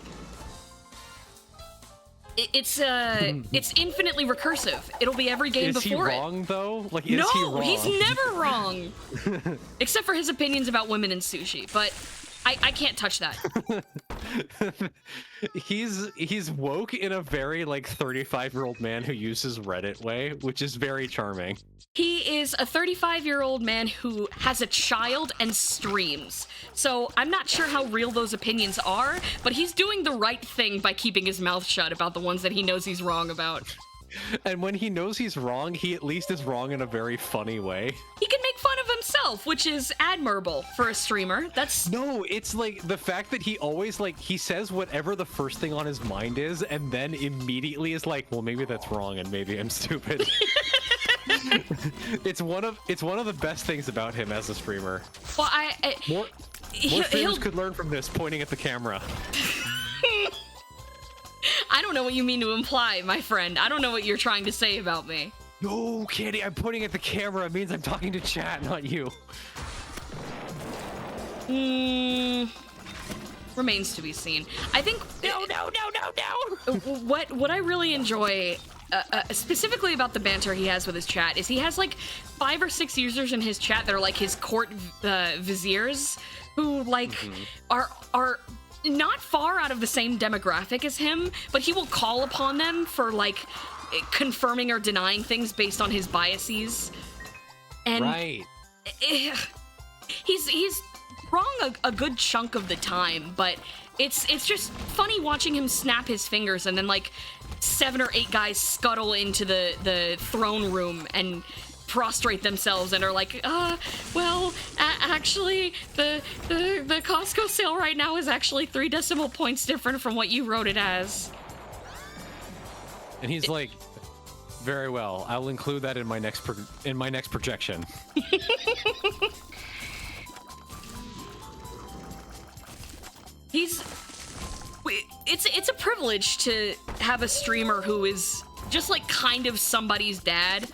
It's infinitely recursive. It'll be every game before it. Is he wrong though? Like, is no, he wrong? He's never wrong. Except for his opinions about women and sushi, but I can't touch that. He's woke in a very like 35-year-old man who uses Reddit way, which is very charming. He is a 35-year-old man who has a child and streams. So I'm not sure how real those opinions are, but he's doing the right thing by keeping his mouth shut about the ones that he knows he's wrong about. And when he knows he's wrong, he at least is wrong in a very funny way. He can make fun of himself, which is admirable for a streamer. That's... No, it's like the fact that he always like, he says whatever the first thing on his mind is, and then immediately is like, well, maybe that's wrong and maybe I'm stupid. It's one of the best things about him as a streamer. Well, more streamers could learn from this, pointing at the camera. I don't know what you mean to imply, my friend. I don't know what you're trying to say about me. No, Candy, I'm pointing at the camera. It means I'm talking to chat, not you. Remains to be seen. I think... No. What I really enjoy, specifically about the banter he has with his chat, is he has like 5 or 6 users in his chat that are like his court viziers, who like are not far out of the same demographic as him, but he will call upon them for like confirming or denying things based on his biases. And right. He's wrong a good chunk of the time, but It's just funny watching him snap his fingers and then like 7 or 8 guys scuttle into the throne room and prostrate themselves and are like, actually, the Costco sale right now is actually 3 decimal points different from what you wrote it as. And he's like, very well. I'll include that in my next projection. It's a privilege to have a streamer who is just like kind of somebody's dad.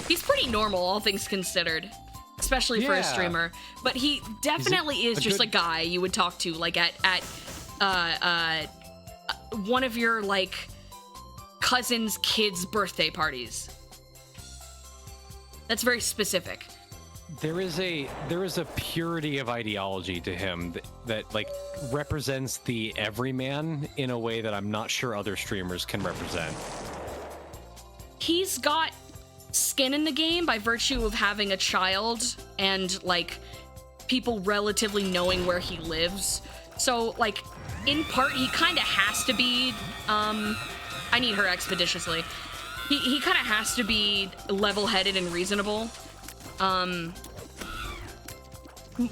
He's pretty normal, all things considered, especially for a streamer. But he definitely is just a guy you would talk to, like at one of your like cousin's kids' birthday parties. That's very specific. There is a purity of ideology to him that like represents the everyman in a way that I'm not sure other streamers can represent. He's got skin in the game by virtue of having a child and like people relatively knowing where he lives. So like in part he kind of has to be I need her expeditiously. He kind of has to be level-headed and reasonable.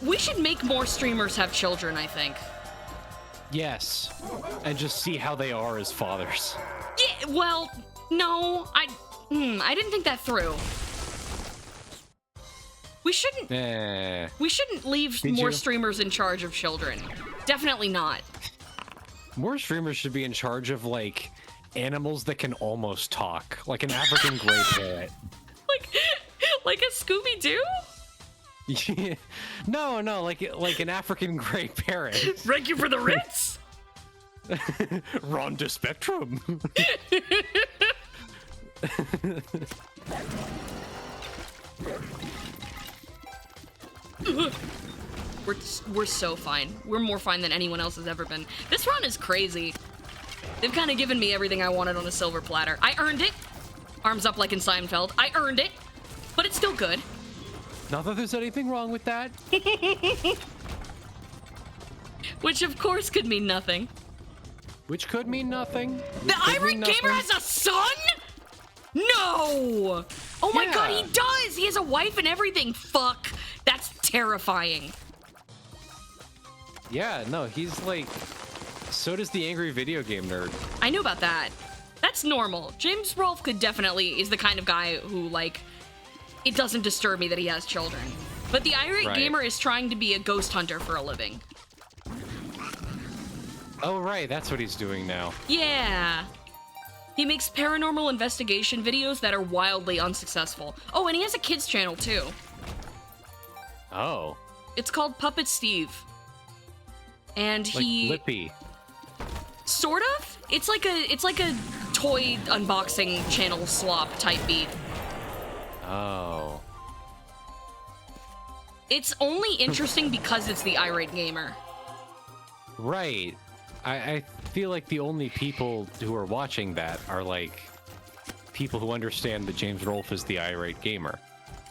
We should make more streamers have children, I think. Yes, and just see how they are as fathers. Yeah, well, no, I didn't think that through. We shouldn't leave more streamers in charge of children. Definitely not. More streamers should be in charge of like animals that can almost talk, like an African gray parrot. Like a Scooby-Doo? Yeah. No, like an African gray parrot. Thank you for the Ritz. Rhonda Spectrum. We're so fine. We're more fine than anyone else has ever been. This run is crazy. They've kind of given me everything I wanted on a silver platter. I earned it. Arms up like in Seinfeld. I earned it. But it's still good. Not that there's anything wrong with that. Which of course could mean nothing. Which could mean nothing. The Irate Gamer has a son? No! Oh my god, he does! He has a wife and everything. Fuck. That's terrifying. Yeah, no, he's like... So does the Angry Video Game Nerd. I knew about that. That's normal. James Rolfe is the kind of guy who, like... It doesn't disturb me that he has children. But the Irate Gamer is trying to be a ghost hunter for a living. Oh, right. That's what he's doing now. Yeah. He makes paranormal investigation videos that are wildly unsuccessful. Oh, and he has a kids channel, too. Oh. It's called Puppet Steve. And he... Like Blippi. Sort of? It's like a toy unboxing channel swap type beat. Oh. It's only interesting because it's the Irate Gamer. Right. I feel like the only people who are watching that are like people who understand that James Rolfe is the Irate Gamer.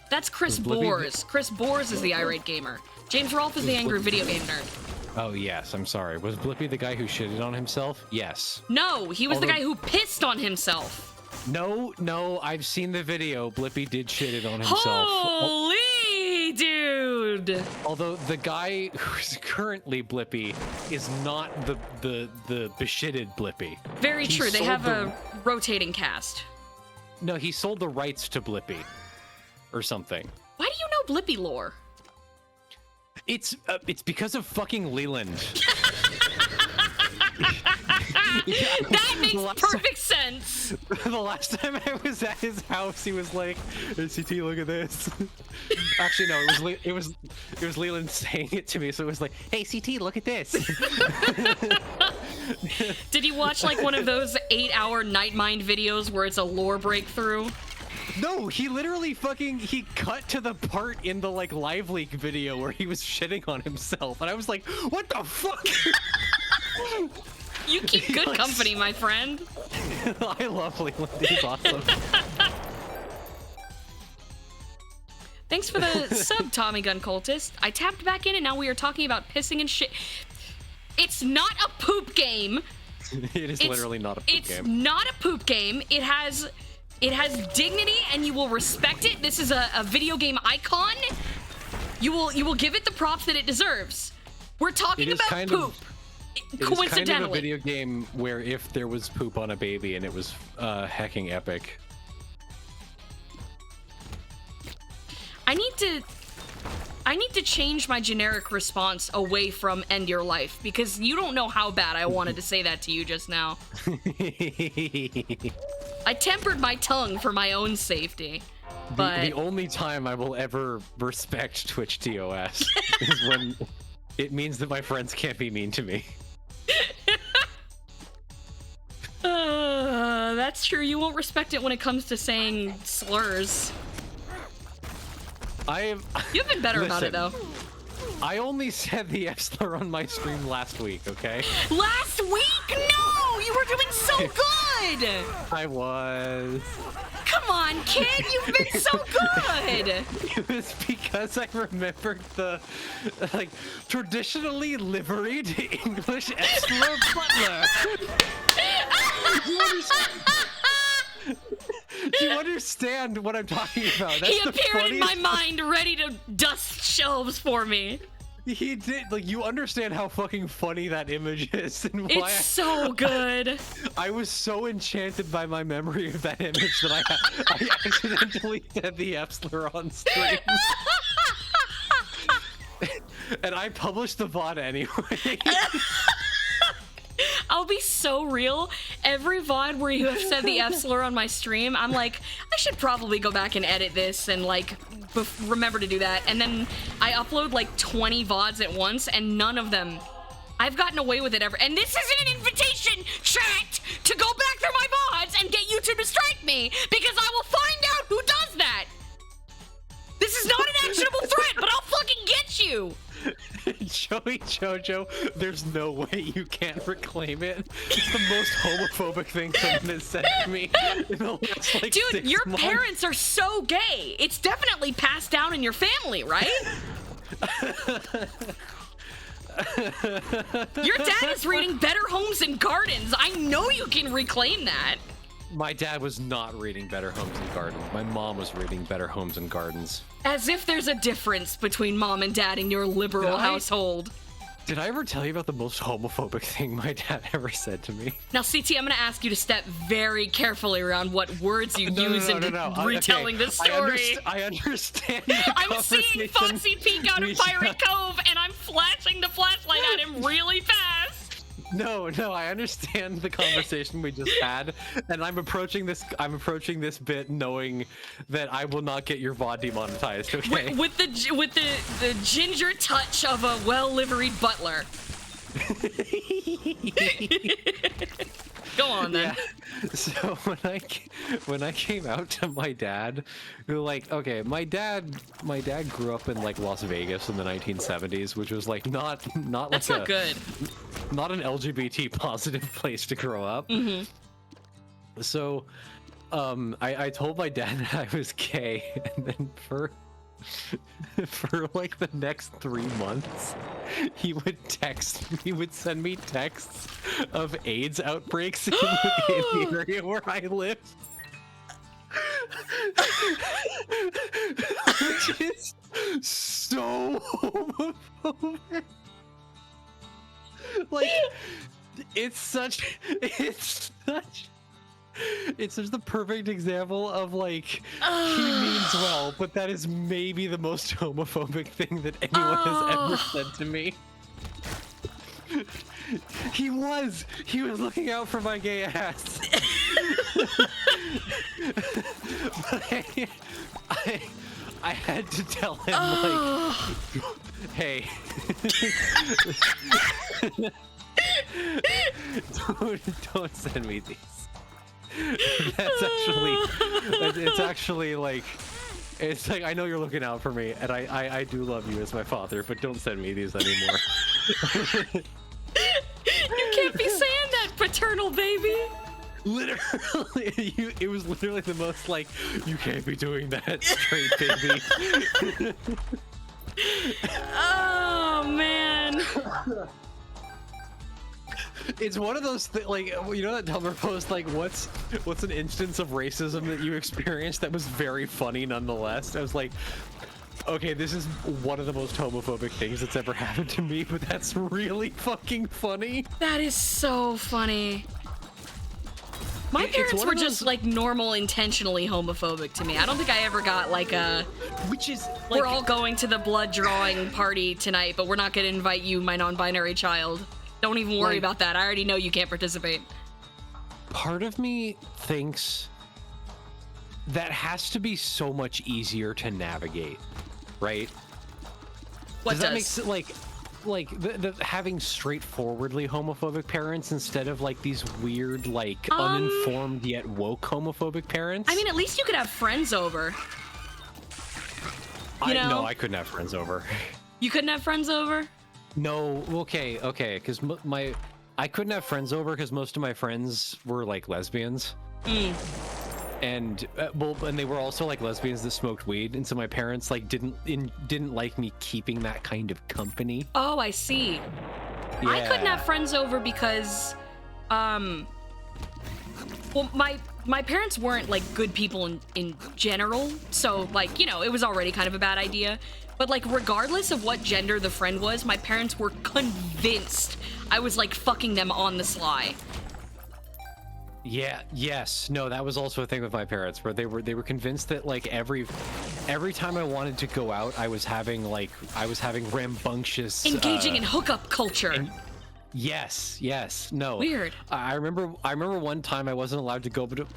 That's Chris Bors. Chris Bors is the Irate Gamer. James Rolfe is the Angry Video Game Nerd. Oh, yes, I'm sorry. Was Blippi the guy who shitted on himself? Yes. No, he was the guy who pissed on himself. No, I've seen the video. Blippi did shit it on himself. Holy dude! Although the guy who's currently Blippi is not the beshitted Blippi. Very true. They have a rotating cast. No, he sold the rights to Blippi. Or something. Why do you know Blippi lore? It's because of fucking Leland. That makes perfect sense. The last time I was at his house, he was like, "Hey, CT, look at this." Actually, no, it was Leland saying it to me, so it was like, "Hey, CT, look at this." Did you watch like one of those 8-hour Nightmind videos where it's a lore breakthrough? No, he literally he cut to the part in the like live leak video where he was shitting on himself, and I was like, what the fuck? You keep good company, my friend. I love Leland. He's awesome. Thanks for the sub, Tommy Gun Cultist. I tapped back in and now we are talking about pissing and shit. It's not a poop game. It is literally not a poop It's game. not a poop game. It has dignity, and you will respect it. This is a video game icon. You will give it the props that it deserves. We're talking It is about kind poop. of- It is Coincidentally, kind of a video game where if there was poop on a baby and it was hecking epic. I need to change my generic response away from end your life, because you don't know how bad I wanted to say that to you just now. I tempered my tongue for my own safety. But The only time I will ever respect Twitch TOS is when it means that my friends can't be mean to me. that's true. You won't respect it when it comes to saying slurs. You've been better about it, though. I only said the F slur on my stream last week, okay? Last week? No! You were doing so good! I was. Come on, kid! You've been so good! It was because I remembered the, like, traditionally liveried English F slur butler. Do you understand what I'm talking about? That's He the appeared in my funniest- mind ready to dust shelves for me. He did. Like, you understand how fucking funny that image is and why It's so good. I was so enchanted by my memory of that image that I accidentally said the F slur on stream. And I published the VOD anyway. I'll be so real. Every VOD where you have said the F slur on my stream, I'm like, I should probably go back and edit this and like remember to do that. And then I upload like 20 VODs at once, and none of them, I've gotten away with it ever. And this isn't an invitation, chat, to go back through my VODs and get YouTube to strike me, because I will find out who does that. This is not an actionable threat, but I'll fucking get you. Joey Jojo, there's no way you can't reclaim it. It's the most homophobic thing someone has said to me in the last, like, Dude, 6 your months. parents are so gay. It's definitely passed down in your family, right? Your dad is reading Better Homes and Gardens. I know you can reclaim that. My dad was not reading Better Homes and Gardens. My mom was reading Better Homes and Gardens. As if there's a difference between mom and dad in your liberal Did I? household. Did I ever tell you about the most homophobic thing my dad ever said to me? Now, CT, I'm going to ask you to step very carefully around what words you use in retelling this story. I understand. The I'm seeing conversation Foxy peek out of we Pirate had. Cove, and I'm flashing the flashlight at him really fast. No, I understand the conversation we just had, and I'm approaching this bit knowing that I will not get your VOD demonetized, okay? With the ginger touch of a well-liveried butler. Go on then. Yeah. So when I came out to my dad, who, like, okay, my dad grew up in like Las Vegas in the 1970s, which was like not That's like not good. not an LGBT positive place to grow up. Mm-hmm. So I told my dad that I was gay, and then for like the next 3 months, he would send me texts of AIDS outbreaks in the area where I live. Which is so homophobic. Like, it's such the perfect example of, like, he means well, but that is maybe the most homophobic thing that anyone has ever said to me. He was looking out for my gay ass. But I had to tell him, like, hey, don't send me these. It's actually like, it's like, I know you're looking out for me, and I do love you as my father, but don't send me these anymore. You can't be saying that, paternal baby. Literally, it was literally the most, like, you can't be doing that, straight baby. Oh man. It's one of those like, you know that Tumblr post, like what's an instance of racism that you experienced that was very funny nonetheless. I was like, okay, this is one of the most homophobic things that's ever happened to me, but that's really fucking funny. That is so funny. My parents were just like normal, intentionally homophobic to me. I don't think I ever got like a, which is we're all going to the blood drawing party tonight, but we're not going to invite you, my non-binary child. Don't even worry about that. I already know you can't participate. Part of me thinks that has to be so much easier to navigate, right? What does that make sense? Like the having straightforwardly homophobic parents instead of like these weird, like uninformed yet woke homophobic parents? I mean, at least you could have friends over. No, I couldn't have friends over. You couldn't have friends over? No, okay, because I couldn't have friends over because most of my friends were like lesbians. And and they were also like lesbians that smoked weed, and so my parents like didn't like me keeping that kind of company. Oh, I see. Yeah. I couldn't have friends over because, well, my parents weren't like good people in general, so like, you know, it was already kind of a bad idea. But like, regardless of what gender the friend was, my parents were convinced I was like fucking them on the sly. Yeah, yes. No, that was also a thing with my parents, where they were convinced that like every time I wanted to go out, I was having rambunctious engaging in hookup culture. Yes. No. Weird. I remember one time I wasn't allowed to go, but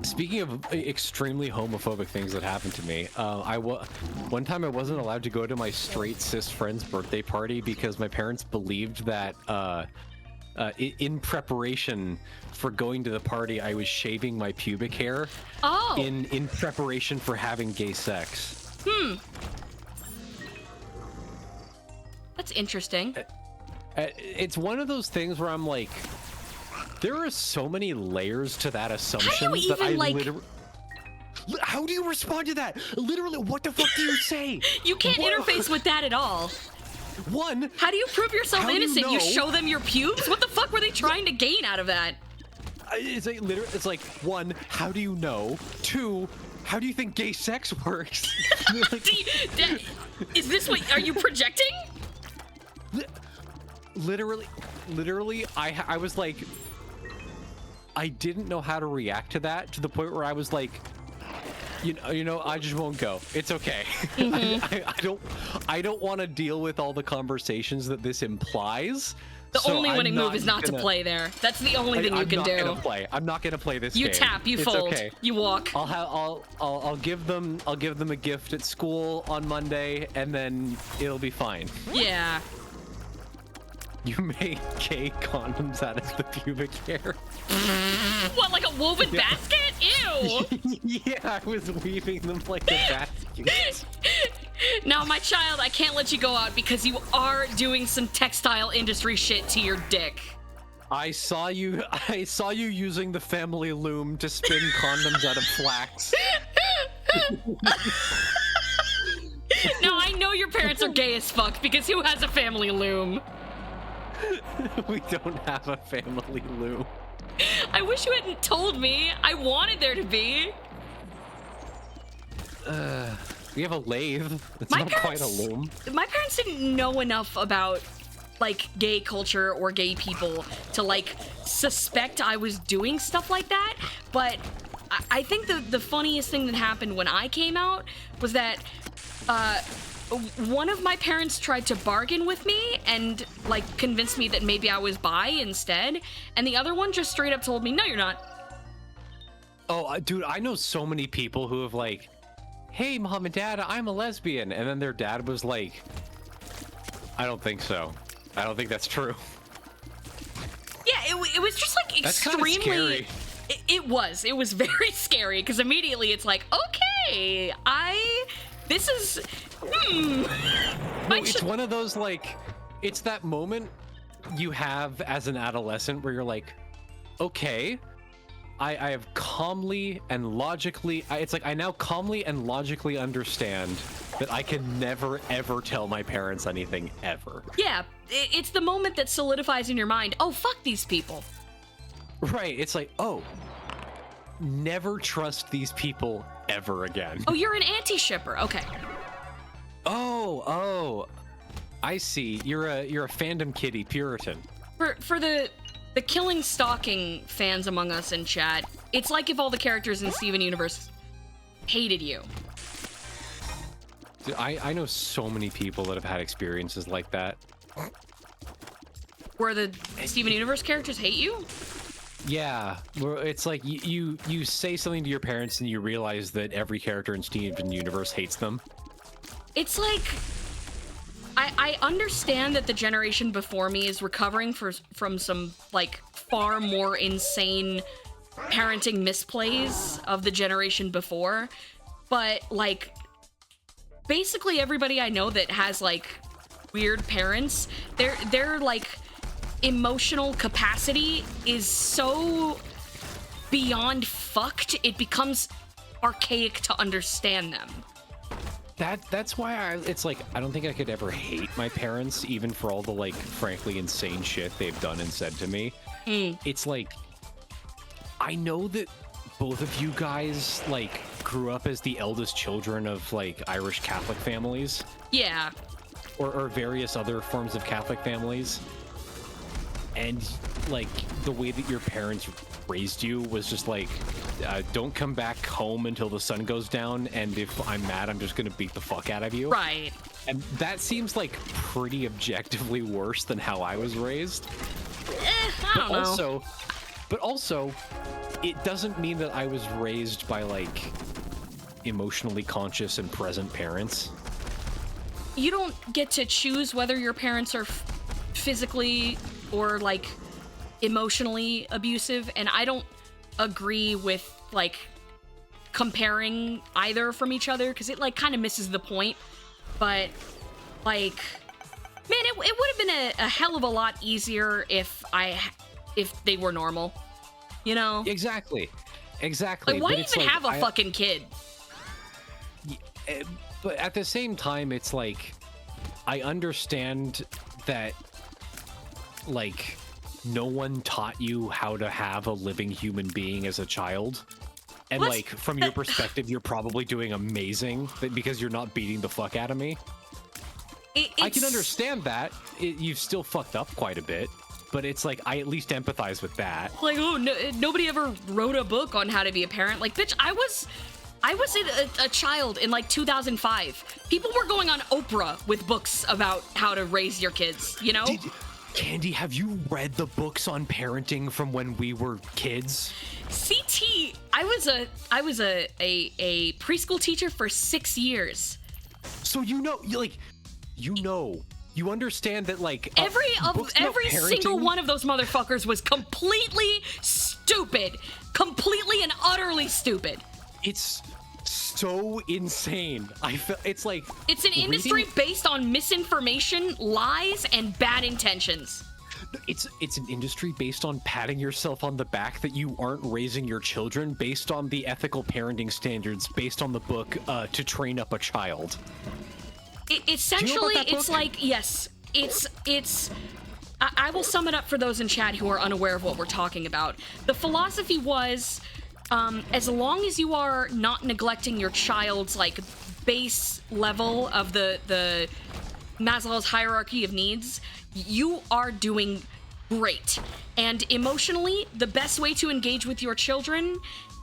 speaking of extremely homophobic things that happened to me, one time I wasn't allowed to go to my straight cis friend's birthday party because my parents believed that in preparation for going to the party, I was shaving my pubic hair. Oh. In preparation for having gay sex. That's interesting. It's one of those things where I'm like, there are so many layers to that assumption that I literally. How do you respond to that? Literally, what the fuck do you say? You can't interface with that at all. One. How do you prove yourself innocent? You know? show them your pubes? What the fuck were they trying to gain out of that? It's like, one, how do you know? Two, how do you think gay sex works? Is this what, are you projecting? Literally, I was like, I didn't know how to react to that, to the point where I was like, you know, I just won't go. It's okay. I don't want to deal with all the conversations that this implies. The only winning move is not to play there. That's the only thing you can do. I'm not gonna play this game. You tap, you fold, you walk. I'll give them a gift at school on Monday, and then it'll be fine. Yeah. You make gay condoms out of the pubic hair. What, like a woven basket? Ew! Yeah, I was weaving them like a basket. Now, my child, I can't let you go out because you are doing some textile industry shit to your dick. I saw you using the family loom to spin condoms out of flax. Now, I know your parents are gay as fuck because who has a family loom? We don't have a family loom. I wish you hadn't told me. I wanted there to be. We have a lathe. It's not quite a loom. My parents didn't know enough about like gay culture or gay people to like suspect I was doing stuff like that. But I think the funniest thing that happened when I came out was that one of my parents tried to bargain with me and like convince me that maybe I was bi instead, and the other one just straight up told me, no, you're not. Oh, dude, I know so many people who have like, hey, mom and dad, I'm a lesbian, and then their dad was like, I don't think so. I don't think that's true. Yeah, it was just like extremely. That's kind of scary. It was very scary because immediately it's like, okay, this is. No, it's one of those like, it's that moment you have as an adolescent where you're like, okay, I have calmly and logically, it's like I now calmly and logically understand that I can never ever tell my parents anything ever. Yeah, it's the moment that solidifies in your mind, oh, fuck these people. Right, it's like, oh, never trust these people ever again. Oh, you're an anti-shipper. Okay. Oh, I see. You're a fandom kitty Puritan. For the killing stalking fans among us in chat, it's like if all the characters in Steven Universe hated you. Dude, I know so many people that have had experiences like that. Where the Steven Universe characters hate you? Yeah, where it's like you say something to your parents and you realize that every character in Steven Universe hates them. It's like, I understand that the generation before me is recovering from some, like, far more insane parenting misplays of the generation before, but, like, basically everybody I know that has, like, weird parents, they're like, emotional capacity is so beyond fucked, it becomes archaic to understand them. That's why it's like, I don't think I could ever hate my parents, even for all the, like, frankly insane shit they've done and said to me. It's like, I know that both of you guys, like, grew up as the eldest children of, like, Irish Catholic families. Yeah. Or various other forms of Catholic families. And, like, the way that your parents raised you was just like, don't come back home until the sun goes down, and if I'm mad, I'm just gonna beat the fuck out of you. Right. And that seems like pretty objectively worse than how I was raised. I don't know. But also, it doesn't mean that I was raised by, like, emotionally conscious and present parents. You don't get to choose whether your parents are physically or, like, emotionally abusive, and I don't agree with, like, comparing either from each other, because it, like, kind of misses the point. But, like, man, it would have been a hell of a lot easier if they were normal, you know? Exactly. Like, why even have a fucking kid? But at the same time, it's like, I understand that, like, no one taught you how to have a living human being as a child. And, What? like, from your perspective, you're probably doing amazing because you're not beating the fuck out of me. I can understand that. You've still fucked up quite a bit, but it's like, I at least empathize with that. Like, oh, no, nobody ever wrote a book on how to be a parent. Like, bitch, I was a child in, like, 2005. People were going on Oprah with books about how to raise your kids, you know? Candy, have you read the books on parenting from when we were kids? CT, I was a preschool teacher for 6 years. So you understand that, like, Every books about single parenting- one of those motherfuckers was completely stupid. Completely and utterly stupid. It's so insane. I feel it's like It's an industry based on misinformation, lies, and bad intentions. It's an industry based on patting yourself on the back that you aren't raising your children based on the ethical parenting standards based on the book To Train Up a Child. Essentially, it's book? like, yes, it's. I will sum it up for those in chat who are unaware of what we're talking about. The philosophy was, as long as you are not neglecting your child's, like, base level of the Maslow's hierarchy of needs, you are doing great. And emotionally, the best way to engage with your children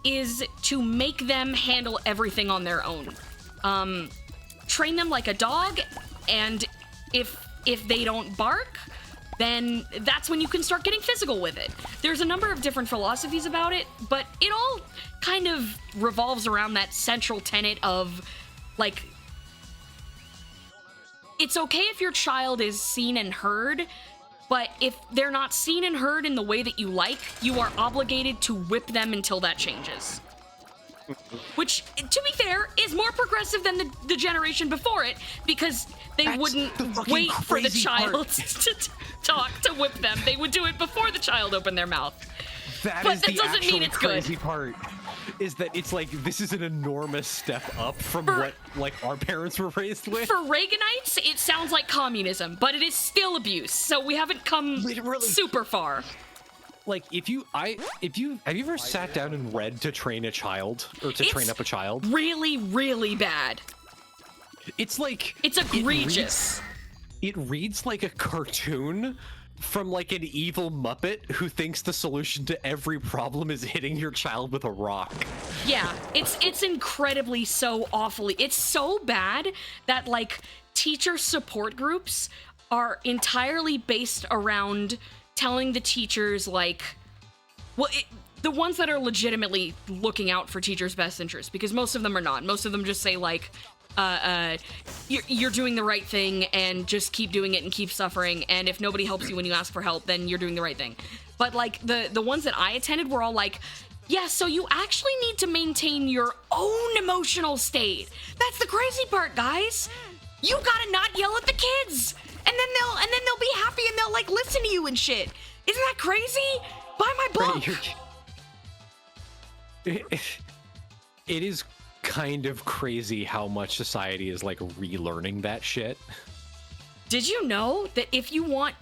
is to make them handle everything on their own. Train them like a dog, and if they don't bark, then that's when you can start getting physical with it. There's a number of different philosophies about it, but it all kind of revolves around that central tenet of, like, it's okay if your child is seen and heard, but if they're not seen and heard in the way that you like, you are obligated to whip them until that changes. Which, to be fair, is more progressive than the generation before it, because they wouldn't wait for the child to talk to whip them. They would do it before the child opened their mouth. That But is that the doesn't mean actually it's good. crazy part. Is that it's like this is an enormous step up from For- what like our parents were raised with. For Reaganites, it sounds like communism, but it is still abuse. So we haven't come Literally. super far. Like have you ever sat down and read To Train a Child or To Train It's Up a Child? Really, really bad. It's like It's egregious. It reads like a cartoon from like an evil Muppet who thinks the solution to every problem is hitting your child with a rock. Yeah, it's incredibly so awfully. It's so bad that like teacher support groups are entirely based around telling the teachers like, the ones that are legitimately looking out for teachers' best interests, because most of them are not. Most of them just say like, you're doing the right thing and just keep doing it and keep suffering, and if nobody helps you when you ask for help, then you're doing the right thing. But like the ones that I attended were all like, yeah, so you actually need to maintain your own emotional state. That's the crazy part, guys. You gotta not yell at the kids, and then they'll be happy and they'll like listen to you and shit. Isn't that crazy? Buy my book. It is kind of crazy how much society is like relearning that shit. Did you know that if you want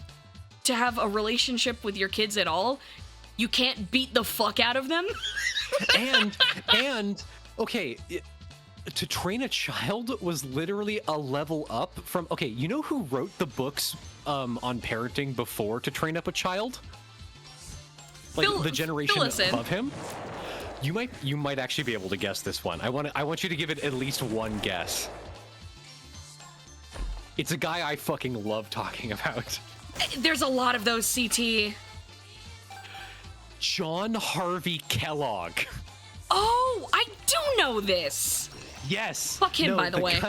to have a relationship with your kids at all, you can't beat the fuck out of them? and okay, To Train a Child was literally a level up from, okay, you know who wrote the books on parenting before To Train Up a Child? Like the generation above him? You might actually be able to guess this one. I want you to give it at least one guess. It's a guy I fucking love talking about. There's a lot of those, CT. John Harvey Kellogg. Oh, I do know this. Yes. Fuck him, by the way.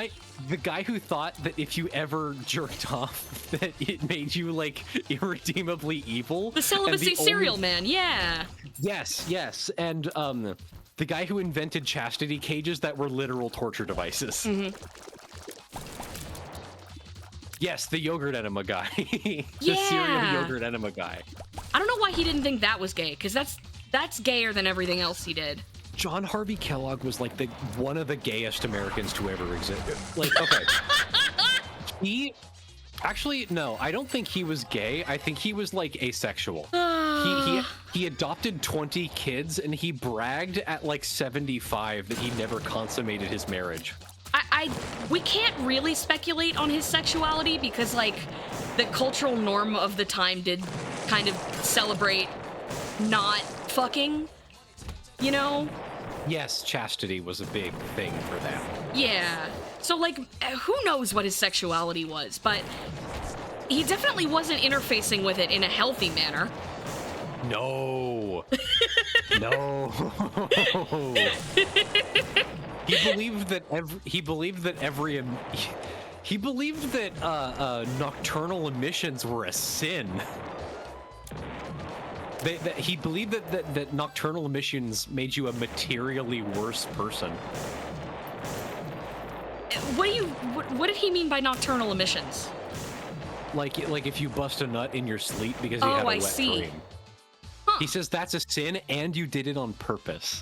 The guy who thought that if you ever jerked off, that it made you like irredeemably evil. The celibacy serial man, yeah. Yes, and the guy who invented chastity cages that were literal torture devices. Mm-hmm. Yes, the yogurt enema guy. The Yeah. cereal yogurt enema guy. I don't know why he didn't think that was gay, because that's gayer than everything else he did. John Harvey Kellogg was like one of the gayest Americans to ever exist. Like, okay. Actually, no, I don't think he was gay. I think he was like asexual. He adopted 20 kids and he bragged at like 75 that he never consummated his marriage. We can't really speculate on his sexuality because like the cultural norm of the time did kind of celebrate not fucking, you know? Yes, chastity was a big thing for them. Yeah. So, like, who knows what his sexuality was, but he definitely wasn't interfacing with it in a healthy manner. No. No. He believed that nocturnal emissions were a sin. He believed that nocturnal emissions made you a materially worse person. What did he mean by nocturnal emissions? Like if you bust a nut in your sleep because you had a wet dream. Huh. He says that's a sin and you did it on purpose.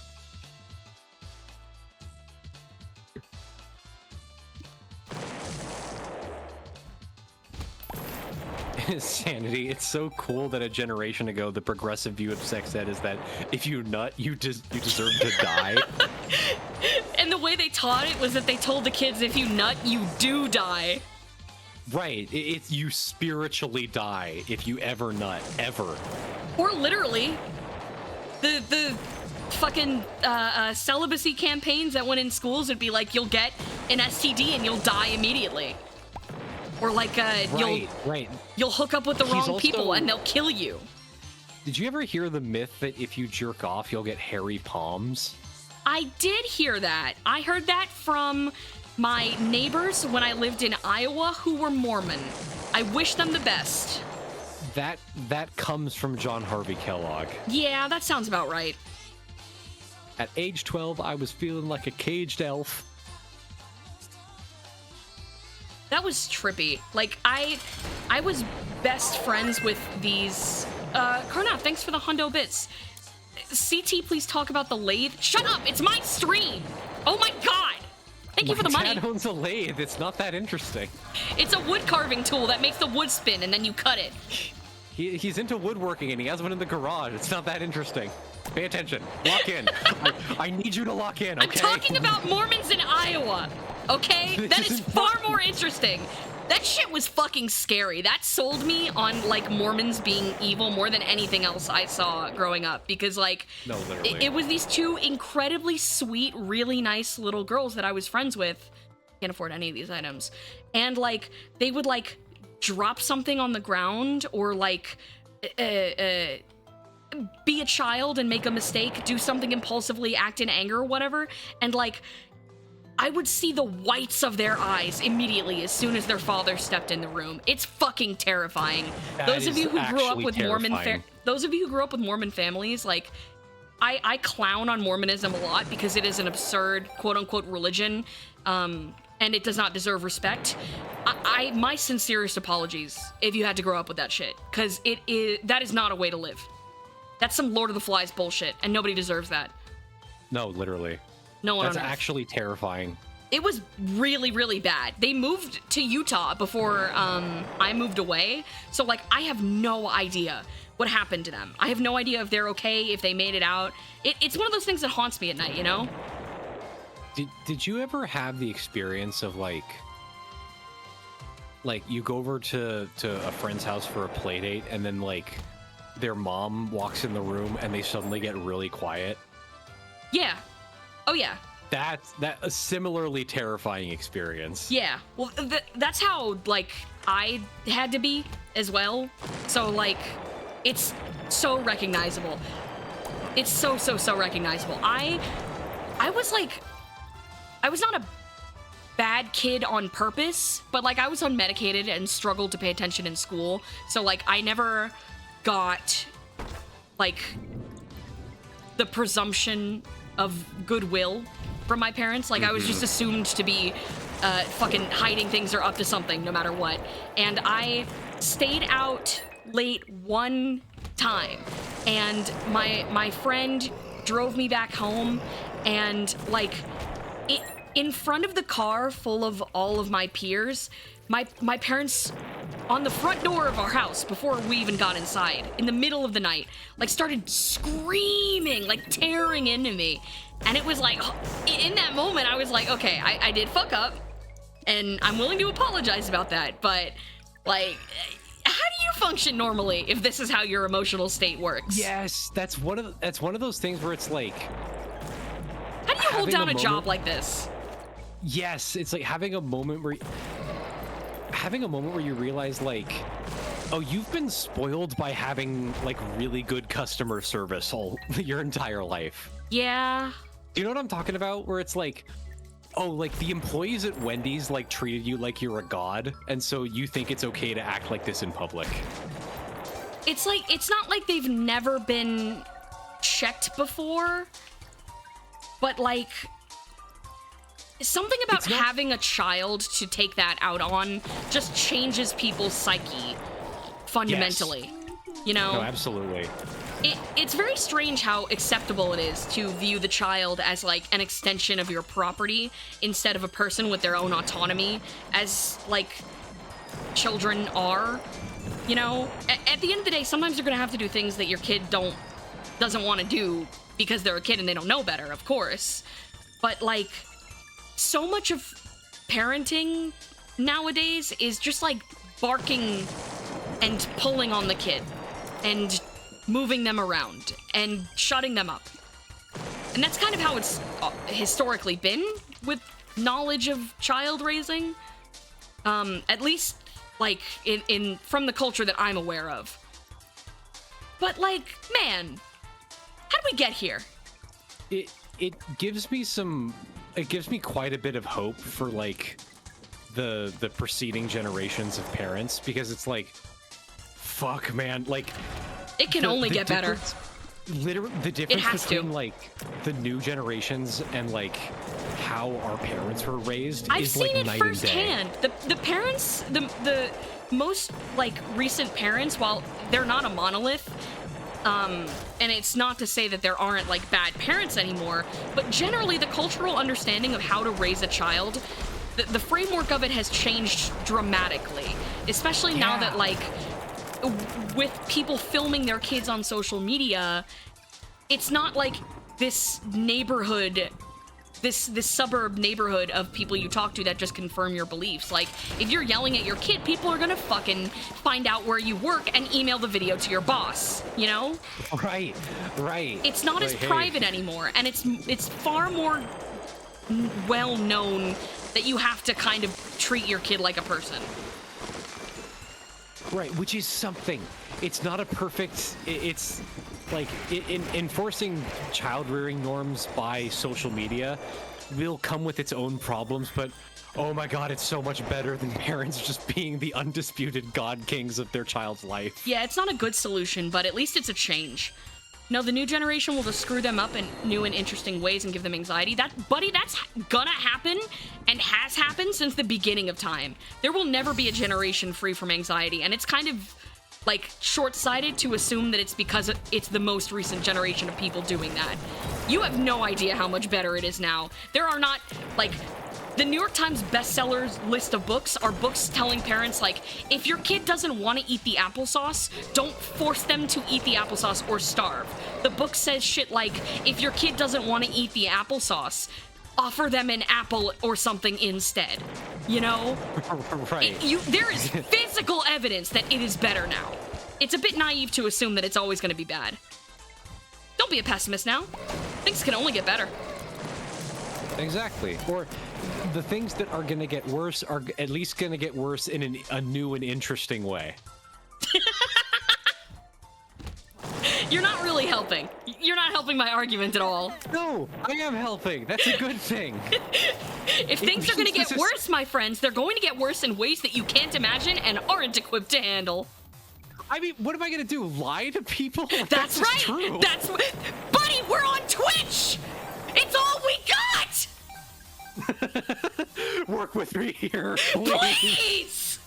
Sanity. It's so cool that a generation ago the progressive view of sex ed is that if you nut, you deserve to die. And the way they taught it was that they told the kids if you nut, you do die. Right. It's you spiritually die if you ever nut, ever. Or literally, the fucking celibacy campaigns that went in schools would be like, you'll get an STD and you'll die immediately. Or like you'll hook up with the wrong people and they'll kill you. Did you ever hear the myth that if you jerk off, you'll get hairy palms? I did hear that. I heard that from my neighbors when I lived in Iowa who were Mormon. I wish them the best. That comes from John Harvey Kellogg. Yeah, that sounds about right. At age 12, I was feeling like a caged elf. That was trippy. Like, I was best friends with these... Karnath, thanks for the hundo bits. CT, please talk about the lathe. Shut up! It's my stream! Oh my god! Thank you for the money. My dad owns a lathe. It's not that interesting. It's a wood carving tool that makes the wood spin and then you cut it. He's into woodworking and he has one in the garage. It's not that interesting. Pay attention. Lock in. I need you to lock in, okay? I'm talking about Mormons in Iowa, okay? That is far more interesting. That shit was fucking scary. That sold me on, like, Mormons being evil more than anything else I saw growing up. Because, like, No, literally. it was these two incredibly sweet, really nice little girls that I was friends with. Can't afford any of these items. And, like, they would, like, drop something on the ground or, like, be a child and make a mistake, do something impulsively, act in anger or whatever. And, like, I would see the whites of their eyes immediately as soon as their father stepped in the room. It's fucking terrifying. Those of you who grew up with Mormon families, like, I clown on Mormonism a lot because it is an absurd quote-unquote religion, and it does not deserve respect. My sincerest apologies if you had to grow up with that shit, because that is not a way to live. That's some Lord of the Flies bullshit, and nobody deserves that. No, literally. No one. That's actually terrifying. It was really, really bad. They moved to Utah before I moved away, so like I have no idea what happened to them. I have no idea if they're okay, if they made it out. It's one of those things that haunts me at night, you know? Did you ever have the experience of like you go over to a friend's house for a play date and then like their mom walks in the room and they suddenly get really quiet? Yeah. Oh yeah. That's a similarly terrifying experience. Yeah. Well, that's how like I had to be as well. So like it's so recognizable. It's so recognizable. I was like, I was not a bad kid on purpose, but like I was unmedicated and struggled to pay attention in school. So like I never got like the presumption of goodwill from my parents. Like I was just assumed to be fucking hiding things or up to something no matter what. And I stayed out late one time and my friend drove me back home, and like in front of the car full of all of my peers, my parents on the front door of our house before we even got inside in the middle of the night like started screaming, like tearing into me. And it was like in that moment I was like, okay, I did fuck up and I'm willing to apologize about that, but like how do you function normally if this is how your emotional state works? Yes, that's one of those things where it's like, how do you hold down a job like this? Yes, it's like having a moment where you realize like, oh, you've been spoiled by having like really good customer service all your entire life. Yeah. Do you know what I'm talking about? Where it's like, oh, like the employees at Wendy's like treated you like you're a god, and so you think it's okay to act like this in public. It's like, it's not like they've never been checked before, but like something about having a child to take that out on just changes people's psyche fundamentally. Yes. You know? No, absolutely. It's very strange how acceptable it is to view the child as like an extension of your property instead of a person with their own autonomy, as like children are. You know, at the end of the day, sometimes you're gonna have to do things that your kid doesn't want to do because they're a kid and they don't know better, of course. But like, so much of parenting nowadays is just like barking and pulling on the kid and moving them around and shutting them up. And that's kind of how it's historically been with knowledge of child raising. At least like in from the culture that I'm aware of. But like, man, how did we get here? It gives me quite a bit of hope for like the preceding generations of parents, because it's like, fuck, man, like it can only get better. Literally, the difference between like the new generations and like how our parents were raised I've is seen like it night firsthand. and day. The parents, the most like recent parents, while they're not a monolith, And it's not to say that there aren't like bad parents anymore, but generally the cultural understanding of how to raise a child, the framework of it has changed dramatically, especially now that like with people filming their kids on social media, it's not like this neighborhood, this suburb neighborhood of people you talk to that just confirm your beliefs. Like, if you're yelling at your kid, people are gonna fucking find out where you work and email the video to your boss, you know? Right. It's not as private anymore, and it's far more well known that you have to kind of treat your kid like a person. Right, which is something. It's not a perfect. It's like in enforcing child rearing norms by social media will come with its own problems, but oh my god, it's so much better than parents just being the undisputed god kings of their child's life. Yeah, it's not a good solution, but at least it's a change. No, the new generation will just screw them up in new and interesting ways and give them anxiety. That's gonna happen and has happened since the beginning of time. There will never be a generation free from anxiety, and it's kind of like short-sighted to assume that it's because it's the most recent generation of people doing that. You have no idea how much better it is now. There are not, like, the New York Times bestsellers list of books are books telling parents, like, if your kid doesn't want to eat the applesauce, don't force them to eat the applesauce or starve. The book says shit like, if your kid doesn't want to eat the applesauce, offer them an apple or something instead. You know? Right. There is physical evidence that it is better now. It's a bit naive to assume that it's always going to be bad. Don't be a pessimist now. Things can only get better. Exactly. Or the things that are going to get worse are at least going to get worse in a new and interesting way. You're not really helping. You're not helping my argument at all. No, I am helping. That's a good thing. If things are going to get worse, my friends, they're going to get worse in ways that you can't imagine and aren't equipped to handle. I mean, what am I going to do? Lie to people? That's right. True. Buddy, we're on Twitch. It's all we got. Work with me here, please.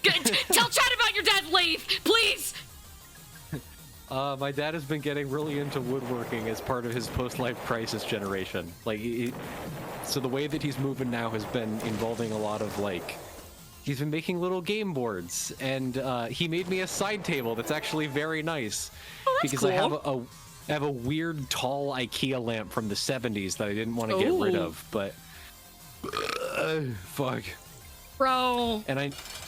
Tell Chad about your dad's lathe, please. My dad has been getting really into woodworking as part of his post-life crisis generation. Like, so the way that he's moving now has been involving a lot of, like, he's been making little game boards, and he made me a side table that's actually very nice. Oh, that's because cool. I have a weird tall IKEA lamp from the 70s that I didn't want to get rid of, but fuck. Bro. And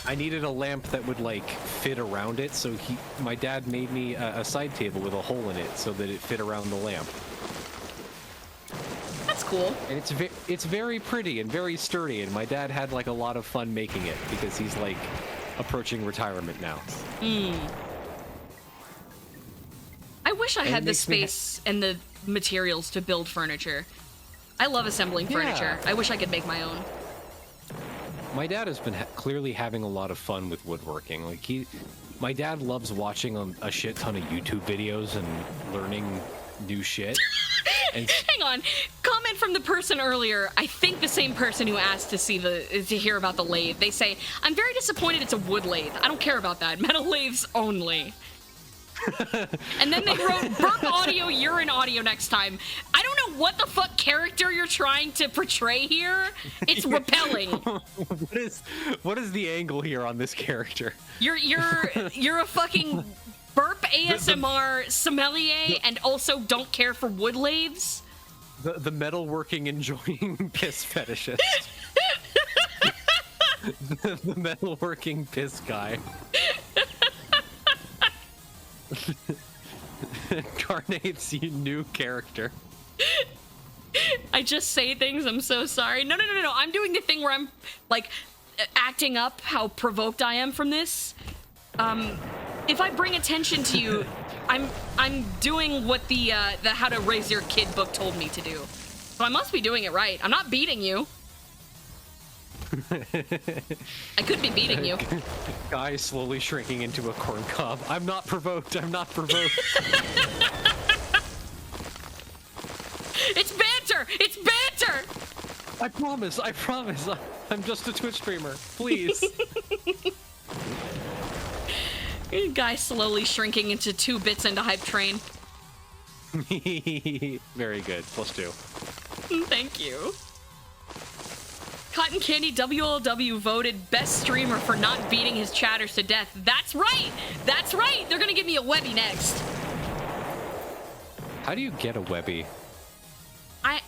I needed a lamp that would like fit around it, so my dad made me a side table with a hole in it so that it fit around the lamp. That's cool. And it's very pretty and very sturdy, and my dad had like a lot of fun making it because he's like approaching retirement now. I wish I had the space and the materials to build furniture. I love assembling furniture. I wish I could make my own. My dad has been clearly having a lot of fun with woodworking. Like my dad loves watching a shit ton of YouTube videos and learning new shit. And hang on, comment from the person earlier. I think the same person who asked to hear about the lathe. They say, "I'm very disappointed it's a wood lathe. I don't care about that. Metal lathes only." And then they wrote burp audio, urine audio next time. I don't know what the fuck character you're trying to portray here. It's repelling. What is the angle here on this character? You're a fucking burp ASMR sommelier and also don't care for wood lathes? The metalworking enjoying piss fetishist. The metalworking piss guy. Carnate's new character. I just say things. I'm so sorry. No. I'm doing the thing where I'm like acting up how provoked I am from this. If I bring attention to you, I'm doing what the How to Raise Your Kid book told me to do. So I must be doing it right. I'm not beating you. I could be beating you. Guy slowly shrinking into a corn cob. I'm not provoked. I'm not provoked. It's banter. It's banter. I promise. I'm just a Twitch streamer. Please. Guy slowly shrinking into 2 bits into Hype Train. Very good. +2. Thank you. Cotton Candy WLW voted best streamer for not beating his chatters to death. That's right! That's right! They're gonna give me a Webby next. How do you get a Webby? I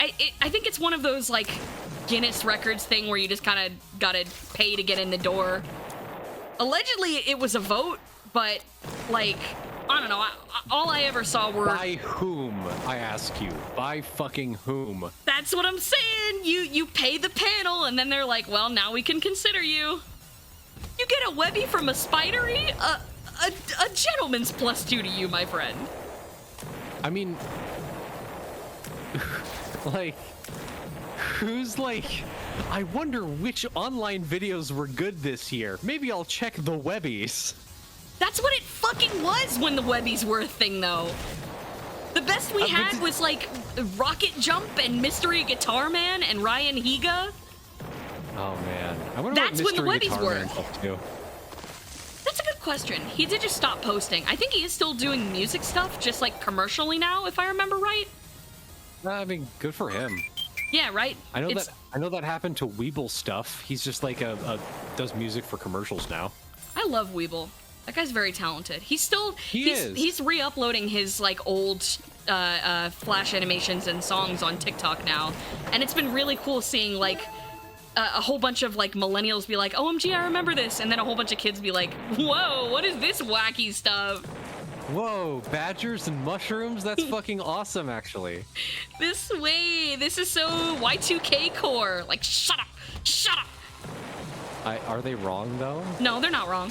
think it's one of those, like, Guinness Records thing where you just kind of gotta pay to get in the door. Allegedly, it was a vote, but, like, I don't know. All I ever saw were... By whom, I ask you? By fucking whom? That's what I'm saying. You pay the panel, and then they're like, well, now we can consider you. You get a Webby from a Spidery? A gentleman's +2 to you, my friend. I mean... like... Who's like... I wonder which online videos were good this year. Maybe I'll check the Webbies. That's what it fucking was when the Webbies were a thing, though. The best we had was, like, Rocket Jump and Mystery Guitar Man and Ryan Higa. Oh, man. I wonder That's what when the Mystery Webbies Guitar were. Man's up to. That's a good question. He did just stop posting. I think he is still doing music stuff, just, like, commercially now, if I remember right. I mean, good for him. Yeah, right? I know that happened to Weeble stuff. He's just like does music for commercials now. I love Weeble. That guy's very talented. He's He's re-uploading his like old Flash animations and songs on TikTok now, and it's been really cool seeing like a whole bunch of like millennials be like, "OMG, I remember this," and then a whole bunch of kids be like, "Whoa, what is this wacky stuff?" Whoa, badgers and mushrooms? That's fucking awesome, actually. This is so Y2K core. Like, shut up, shut up. Are they wrong though? No, they're not wrong.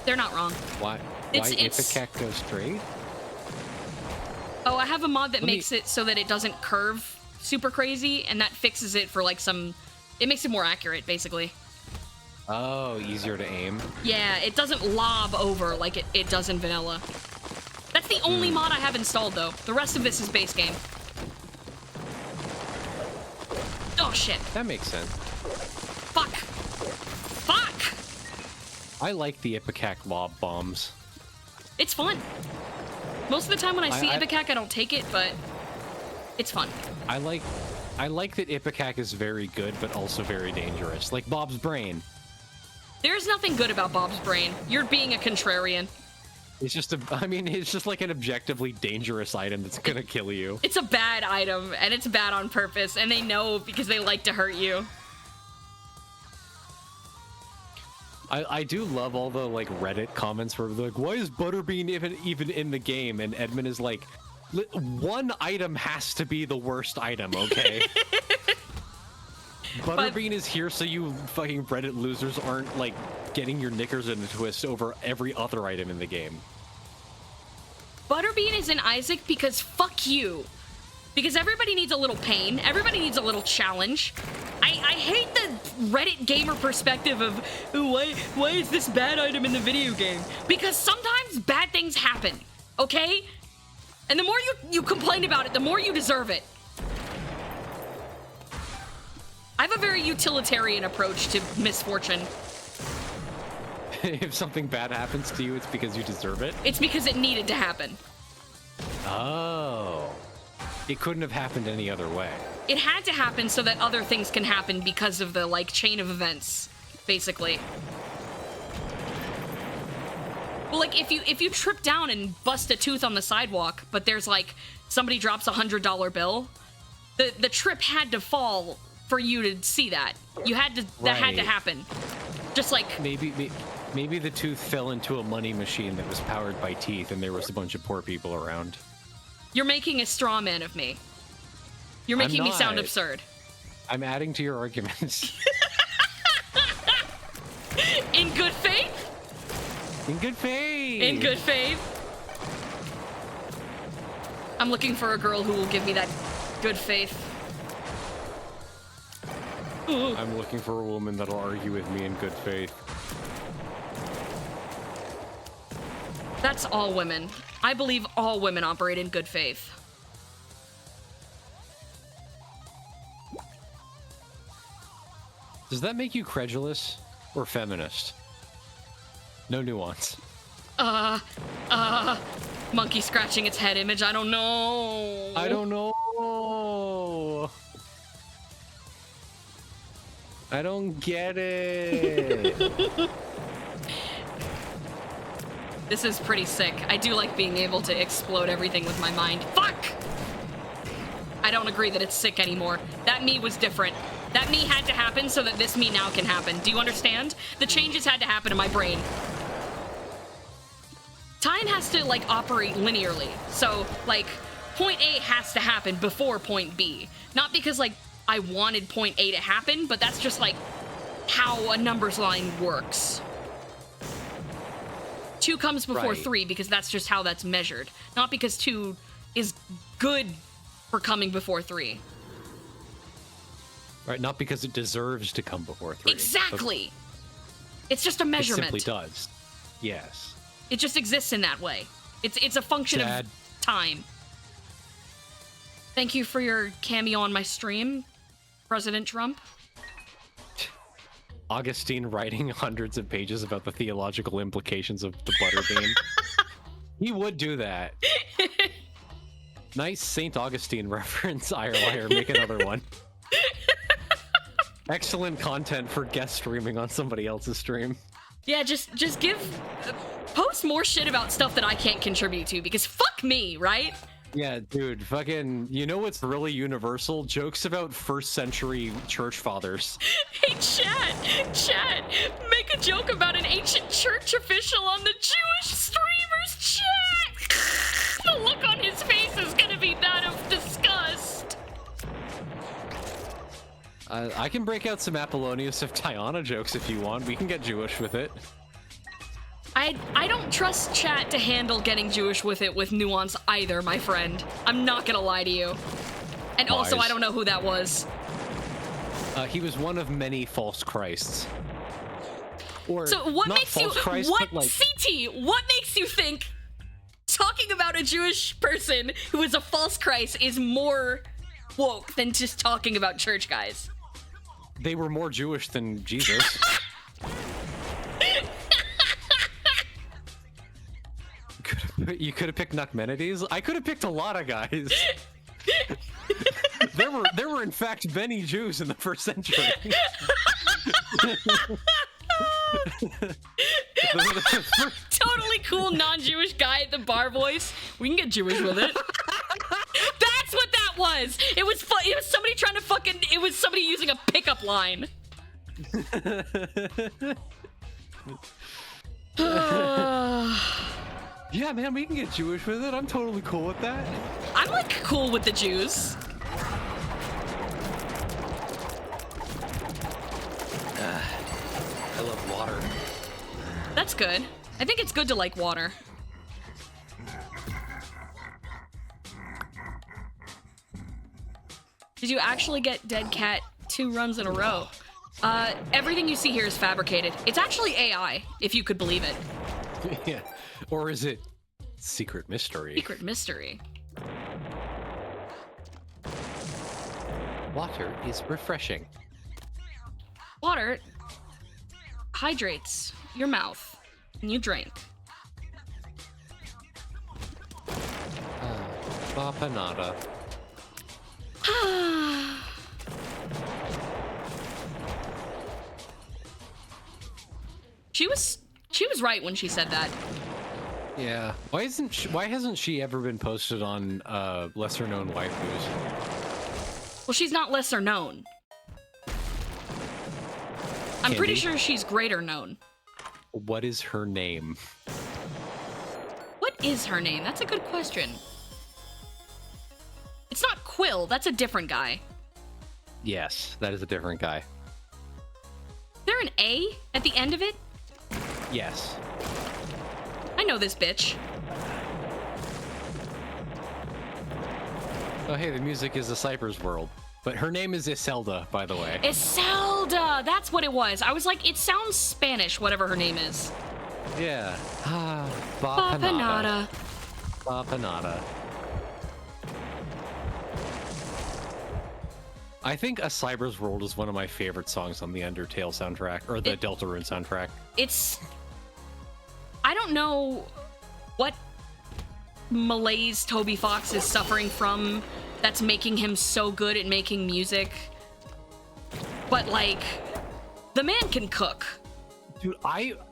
They're not wrong. Why Ipecac go straight? Oh, I have a mod that makes it so that it doesn't curve super crazy, and that fixes it for like it makes it more accurate, basically. Oh, easier to aim. Yeah, it doesn't lob over like it does in vanilla. That's the only mod I have installed, though. The rest of this is base game. Oh, shit. That makes sense. Fuck. Fuck! I like the Ipecac lob bombs. It's fun. Most of the time when I see Ipecac, I don't take it, but it's fun. I like that Ipecac is very good, but also very dangerous. Like Bob's Brain. There's nothing good about Bob's Brain. You're being a contrarian. It's just it's just like an objectively dangerous item that's gonna kill you. It's a bad item, and it's bad on purpose, and they know because they like to hurt you. I do love all the like Reddit comments where they're like, why is Butterbean even in the game? And Edmund is like, one item has to be the worst item, okay? Butterbean is here so you fucking Reddit losers aren't like getting your knickers in a twist over every other item in the game. Butterbean is in Isaac because fuck you. Because everybody needs a little pain. Everybody needs a little challenge. I hate the Reddit gamer perspective of, why is this bad item in the video game? Because sometimes bad things happen, okay? And the more you complain about it, the more you deserve it. I have a very utilitarian approach to misfortune. If something bad happens to you, it's because you deserve it? It's because it needed to happen. Oh. It couldn't have happened any other way. It had to happen so that other things can happen because of the, like, chain of events, basically. Well, like, if you trip down and bust a tooth on the sidewalk, but there's, like, somebody drops a $100 bill, the trip had to fall for you to see that. That had to happen. Just like... Maybe the tooth fell into a money machine that was powered by teeth and there was a bunch of poor people around. You're making a straw man of me. You're making me sound absurd. I'm adding to your arguments. In good faith? In good faith! In good faith? I'm looking for a girl who will give me that good faith. Ooh. I'm looking for a woman that'll argue with me in good faith. That's all women. I believe all women operate in good faith. Does that make you credulous or feminist? No nuance. Monkey scratching its head image. I don't know. I don't know. I don't get it. This is pretty sick. I do like being able to explode everything with my mind. Fuck! I don't agree that it's sick anymore. That me was different. That me had to happen so that this me now can happen. Do you understand? The changes had to happen in my brain. Time has to, like, operate linearly. So, like, point A has to happen before point B. Not because, like, I wanted point A to happen, but that's just, like, how a numbers line works. 2 comes before Right. 3 because that's just how that's measured. Not because 2 is good for coming before 3. Right, not because it deserves to come before 3. Exactly! It's just a It measurement. simply does. Yes. It just exists in that way. It's a function Dad. of time. Thank you for your cameo on my stream, President Trump. Augustine writing hundreds of pages about the theological implications of the butterbean. He would do that. Nice St. Augustine reference, Irelier. Make another one. Excellent content for guest streaming on somebody else's stream. Yeah, just post more shit about stuff that I can't contribute to, because fuck me, right? Yeah, dude, fucking, you know what's really universal? Jokes about first century church fathers. Hey, chat, make a joke about an ancient church official on the Jewish streamers chat. The look on his face is gonna be that of disgust. I can break out some Apollonius of Tyana jokes if you want. We can get Jewish with it. I don't trust chat to handle getting Jewish with it with nuance either, my friend. I'm not gonna lie to you. And also, Wise. I don't know who that was. He was one of many false Christs. Or So what not makes you false Christ, what but like CT? What makes you think talking about a Jewish person who is a false Christ is more woke than just talking about church guys? they were more Jewish than Jesus. You could have picked Nachmanides. I could have picked a lot of guys. there were in fact many Jews in the first century. Totally cool non-Jewish guy at the bar voice. We can get Jewish with it. That's what that was. It was somebody trying to fucking. It was somebody using a pickup line. Yeah, man, we can get Jewish with it. I'm totally cool with that. I'm like cool with the Jews. I love water. That's good. I think it's good to like water. Did you actually get Dead Cat 2 runs in a row? Everything you see here is fabricated. It's actually AI, if you could believe it. Yeah. Or is it secret mystery? Secret mystery. Water is refreshing. Water hydrates your mouth and you drink. Bapanada. She was right when she said that. Yeah. Why hasn't she ever been posted on lesser known waifus? Well, she's not lesser known. I'm pretty Candy? sure she's greater known. What is her name? What is her name? That's a good question. It's not Quill. That's a different guy. Yes, that is a different guy. Is there an A at the end of it? Yes. I know this bitch. Oh, hey, the music is a Cypher's World. But her name is Iselda, by the way. Iselda! That's what it was. I was like, it sounds Spanish, whatever her name is. Yeah. Ah, Bapanada. Bapanada. I think A Cyber's World is one of my favorite songs on the Undertale soundtrack, or the Deltarune soundtrack. It's I don't know what malaise Toby Fox is suffering from that's making him so good at making music. But like, the man can cook. Dude,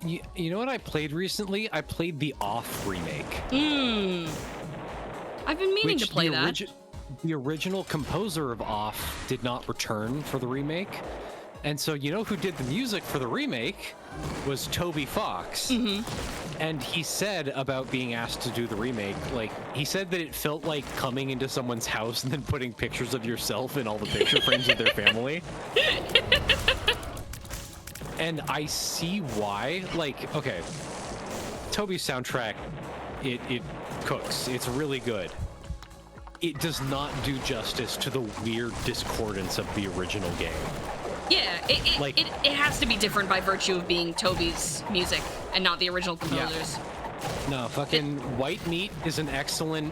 you know what I played recently? I played the Off remake. I've been meaning to play that. The original composer of Off did not return for the remake. And so you know who did the music for the remake was Toby Fox. And he said about being asked to do the remake, like, he said that it felt like coming into someone's house and then putting pictures of yourself in all the picture frames of their family. And I see why. Like, okay, Toby's soundtrack, it cooks. It's really good. It does not do justice to the weird discordance of the original game. Yeah, it has to be different by virtue of being Toby's music and not the original composers. Yeah. No, fucking White Meat is an excellent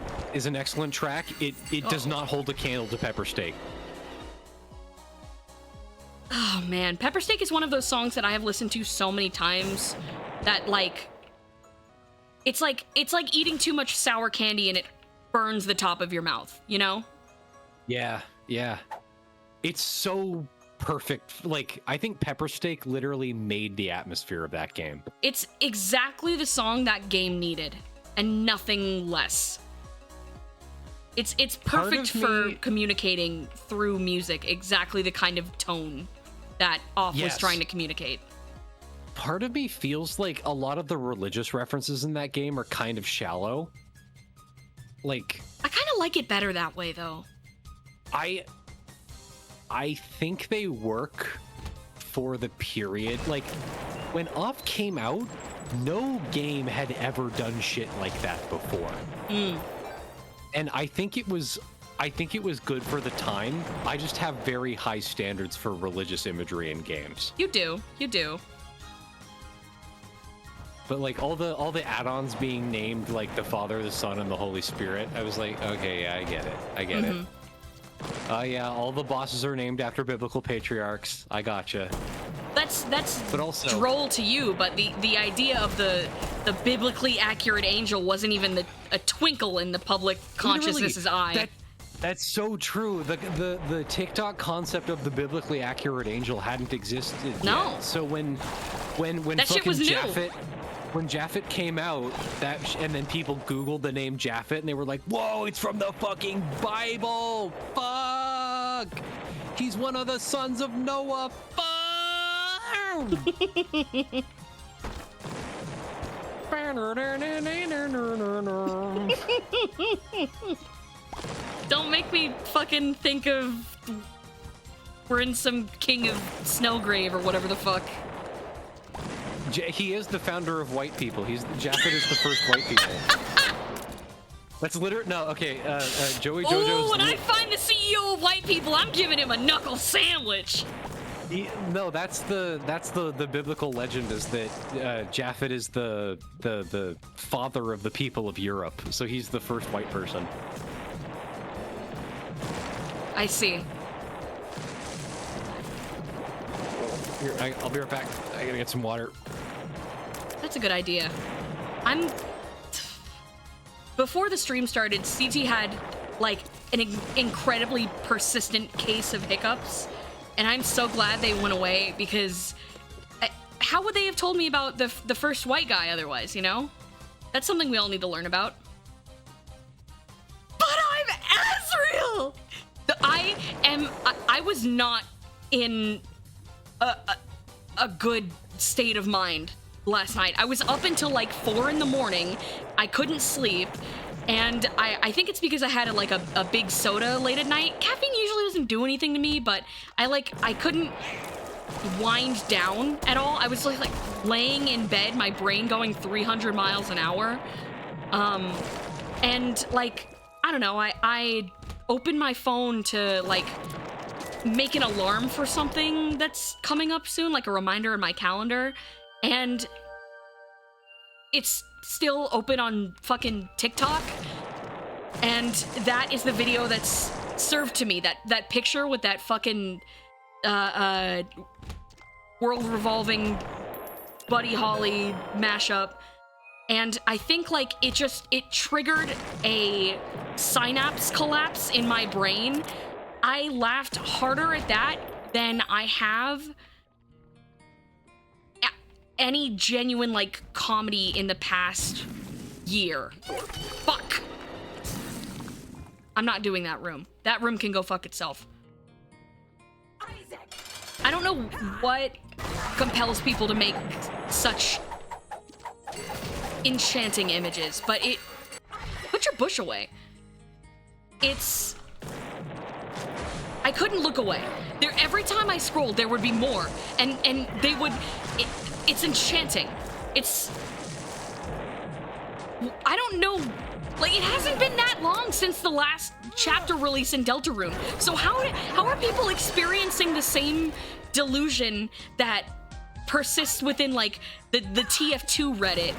track. It does not hold a candle to Pepper Steak. Oh man, Pepper Steak is one of those songs that I have listened to so many times that like it's like eating too much sour candy and it burns the top of your mouth, you know? Yeah. It's so perfect. Like, I think Pepper Steak literally made the atmosphere of that game. It's exactly the song that game needed, and nothing less. It's perfect for communicating through music, exactly the kind of tone that Off was trying to communicate. Part of me feels like a lot of the religious references in that game are kind of shallow. Like, I kind of like it better that way, though. I think they work for the period. Like, when Off came out, no game had ever done shit like that before. And I think it was good for the time. I just have very high standards for religious imagery in games. You do. But like all the add-ons being named like the Father, the Son, and the Holy Spirit, I was like, okay, yeah, I get it. Yeah, all the bosses are named after biblical patriarchs. I gotcha. That's but also droll to you, but the idea of the biblically accurate angel wasn't even a twinkle in the public consciousness's eye. That's so true. The TikTok concept of the biblically accurate angel hadn't existed yet. So when that shit was new. When Japhet came out, and then people Googled the name Japhet, and they were like, "Whoa, it's from the fucking Bible! Fuck! He's one of the sons of Noah! Fuck!" Don't make me fucking think of we're in some King of Snowgrave or whatever the fuck. He is the founder of white people. Japhet is the first white people. That's literally no. Okay, Joey Jojo's. Oh, when I find the CEO of white people, I'm giving him a knuckle sandwich. No, that's the biblical legend is that Japhet is the father of the people of Europe. So he's the first white person. I see. Here, I'll be right back. I gotta get some water. That's a good idea. Before the stream started, CT had like an incredibly persistent case of hiccups, and I'm so glad they went away because how would they have told me about the first white guy otherwise, you know? That's something we all need to learn about. But I'm Azrael! I was not in a good state of mind last night. I was up until like 4 a.m. I couldn't sleep, and I think it's because I had a big soda late at night. Caffeine usually doesn't do anything to me, but I couldn't wind down at all. I was like laying in bed, my brain going 300 miles an hour. And like, I don't know, I opened my phone to like make an alarm for something that's coming up soon, like a reminder in my calendar, and it's still open on fucking TikTok, and that is the video that's served to me, that picture with that fucking world revolving Buddy Holly mashup. And I think like it triggered a synapse collapse in my brain. I laughed harder at that than I have any genuine like comedy in the past year. Fuck. I'm not doing that room. That room can go fuck itself. I don't know what compels people to make such enchanting images, but it... Put your bush away. It's... I couldn't look away. Every time I scrolled, there would be more, and they would... It's enchanting. It's... I don't know... Like, it hasn't been that long since the last chapter release in Deltarune. So how are people experiencing the same delusion that persists within, like, the TF2 Reddit?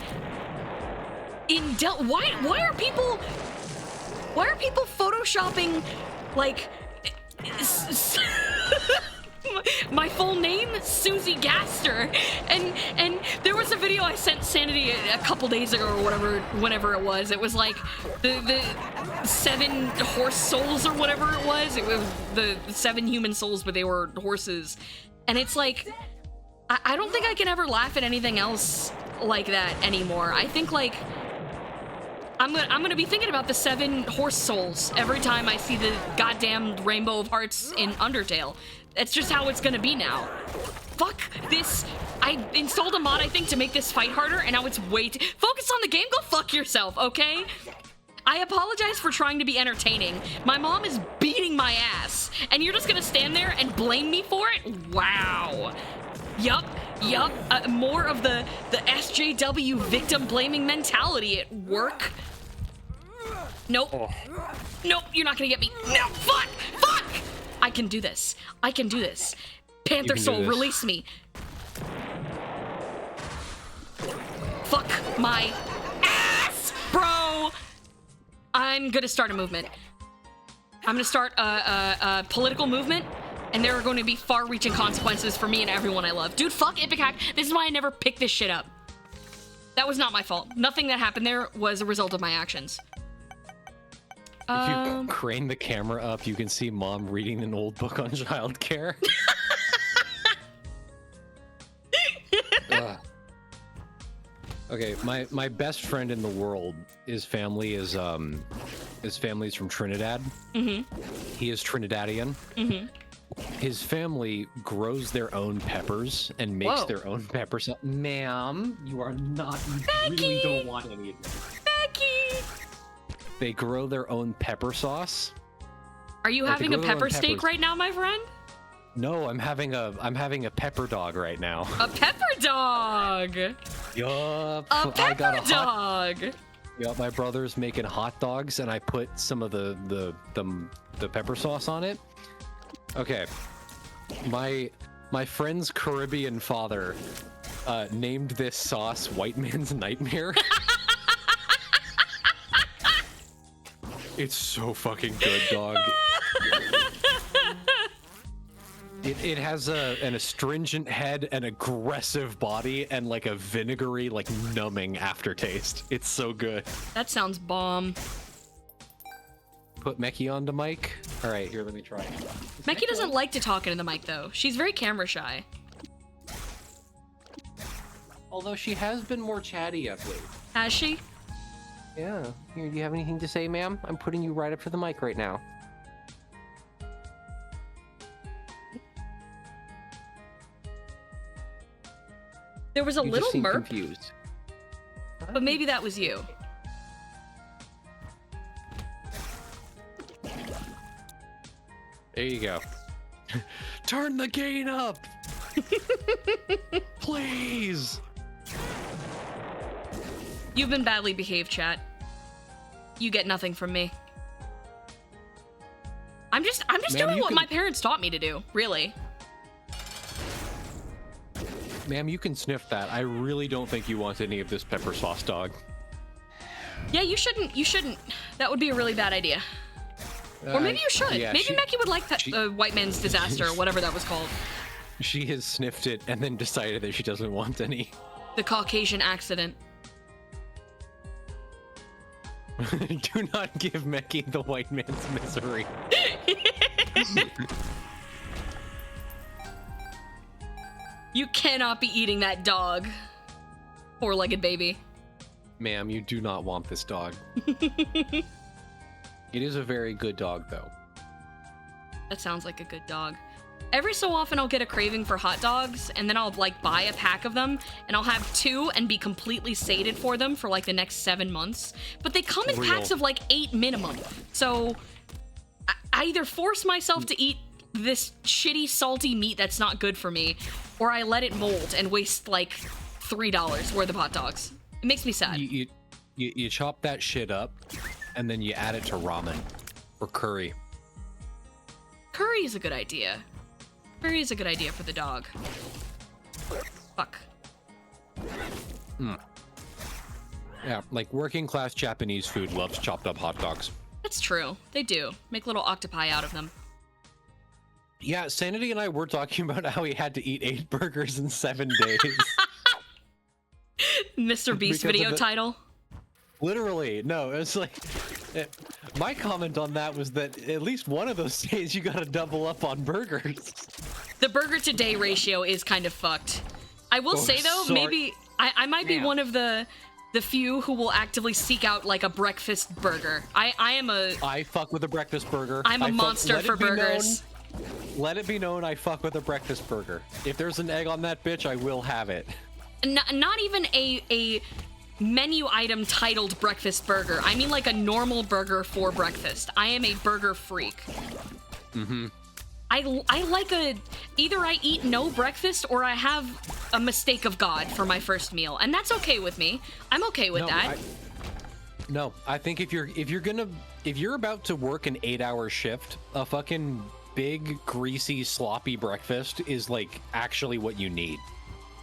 Why are people photoshopping, like... my full name, Susie Gaster, and there was a video I sent Sanity a couple days ago or whenever it was. It was like the 7 horse souls or whatever it was. It was the 7 human souls, but they were horses, and it's like I don't think I can ever laugh at anything else like that anymore. I think like I'm gonna be thinking about the 7 horse souls every time I see the goddamn Rainbow of Hearts in Undertale. That's just how it's gonna be now. Fuck this. I installed a mod, I think, to make this fight harder, and now it's way too... Focus on the game, go fuck yourself, okay? I apologize for trying to be entertaining. My mom is beating my ass, and you're just gonna stand there and blame me for it? Wow. Yup. More of the SJW victim blaming mentality at work. Nope. Oh. Nope, you're not gonna get me. No, fuck! I can do this. Panther Soul, release me. Fuck my ass, bro! I'm gonna start a movement. I'm gonna start a political movement, and there are going to be far-reaching consequences for me and everyone I love. Dude, fuck Epic Hack. This is why I never picked this shit up. That was not my fault. Nothing that happened there was a result of my actions. If you crane the camera up, you can see Mom reading an old book on childcare. Okay, my best friend in the world, his family's from Trinidad. Mm-hmm. He is Trinidadian. Mm-hmm. His family grows their own peppers and makes their own peppers. Ma'am, you are not. You really don't want any of this. Becky! They grow their own pepper sauce. Are you having a pepper steak right now, my friend? No, I'm having a pepper dog right now. A pepper dog. Yup. A pepper dog. Yup. My brother's making hot dogs, and I put some of the pepper sauce on it. Okay. My friend's Caribbean father named this sauce White Man's Nightmare. It's so fucking good, dog. It has an astringent head, an aggressive body, and like a vinegary, like numbing aftertaste. It's so good. That sounds bomb. Put Meki on the mic. All right, here, let me try. Meki doesn't like to talk into the mic, though. She's very camera shy. Although she has been more chatty of late. Has she? Yeah. Here, do you have anything to say, ma'am? I'm putting you right up to the mic right now. There was a You little just seem merp, confused. but maybe that was you. There you go. Turn the gain up! Please! You've been badly behaved, chat. You get nothing from me. I'm just doing what my parents taught me to do, really. Ma'am, you can sniff that. I really don't think you want any of this pepper sauce, dog. Yeah, you shouldn't. That would be a really bad idea. Or maybe you should. Yeah, maybe Meki would like White Man's Disaster, or whatever that was called. She has sniffed it and then decided that she doesn't want any. The Caucasian accident. Do not give Meki the white man's misery. You cannot be eating that dog. Four-legged baby. Ma'am, you do not want this dog. It is a very good dog, though. That sounds like a good dog. Every so often I'll get a craving for hot dogs, and then I'll like buy a pack of them, and I'll have 2 and be completely sated for them for like the next 7 months. But they come in packs of like 8 minimum. So I either force myself to eat this shitty salty meat that's not good for me, or I let it mold and waste like $3 worth of hot dogs. It makes me sad. You chop that shit up, and then you add it to ramen or curry. Curry is a good idea. Curry is a good idea for the dog. Fuck. Yeah, like working class Japanese food loves chopped up hot dogs. That's true. They do. Make little octopi out of them. Yeah, Sanity and I were talking about how he had to eat 8 burgers in 7 days. Mr. Beast Because video of the- title. Literally, no, it's like... my comment on that was that at least one of those days you gotta double up on burgers. The burger to day ratio is kind of fucked. I will say though, sorry. maybe I might be Damn. one of the few who will actively seek out like a breakfast burger. I fuck with a breakfast burger. I'm a monster for burgers. Let it be known I fuck with a breakfast burger. If there's an egg on that bitch, I will have it. Not even a menu item titled breakfast burger. I mean like a normal burger for breakfast. I am a burger freak. Mm-hmm. I like either I eat no breakfast or I have a mistake of God for my first meal, and that's okay with me. I'm okay with that. I think if you're about to work an 8-hour shift, a fucking big, greasy, sloppy breakfast is like actually what you need.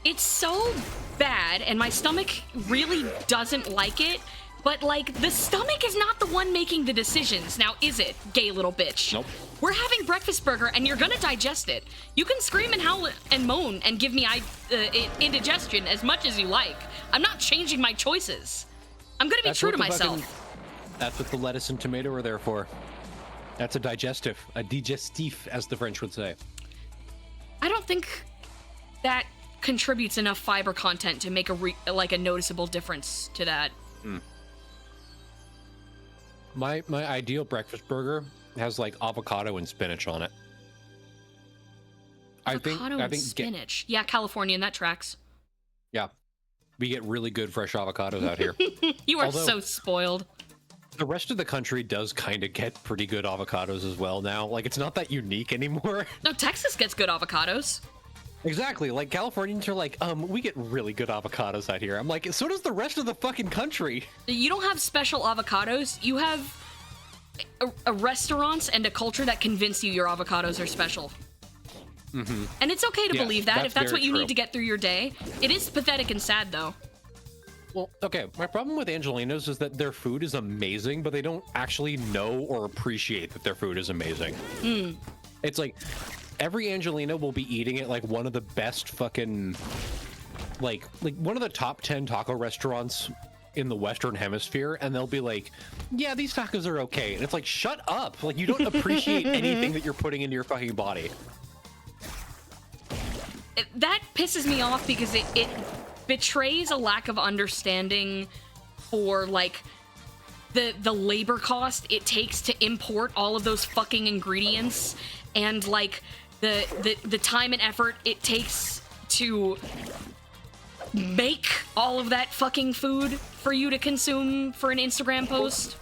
It's so bad, and my stomach really doesn't like it, but like the stomach is not the one making the decisions. Now, is it, gay little bitch? Nope. We're having breakfast burger, and you're gonna digest it. You can scream and howl and moan and give me indigestion as much as you like. I'm not changing my choices. I'm gonna be true to myself. That's what the lettuce and tomato are there for. That's a digestif, as the French would say. I don't think that contributes enough fiber content to make a noticeable difference to that. My ideal breakfast burger has like avocado and spinach on it. Avocado and spinach. Yeah, Californian, that tracks. Yeah, we get really good fresh avocados out here. You are so spoiled. The rest of the country does kind of get pretty good avocados as well now. Like, it's not that unique anymore. No, Texas gets good avocados. Exactly. Like, Californians are like, we get really good avocados out here. I'm like, so does the rest of the fucking country. You don't have special avocados. You have a restaurants and a culture that convince you your avocados are special. Mm-hmm. And it's okay to believe that if that's what you true. need to get through your day. It is pathetic and sad, though. Well, okay, my problem with Angelinos is that their food is amazing, but they don't actually know or appreciate that their food is amazing. It's like, every Angelino will be eating at like one of the best fucking, like one of the top 10 taco restaurants in the Western Hemisphere, and they'll be like, yeah, these tacos are okay. And it's like, shut up. Like, you don't appreciate anything that you're putting into your fucking body. That pisses me off because it betrays a lack of understanding for like the labor cost it takes to import all of those fucking ingredients, and like the time and effort it takes to make all of that fucking food for you to consume for an Instagram post.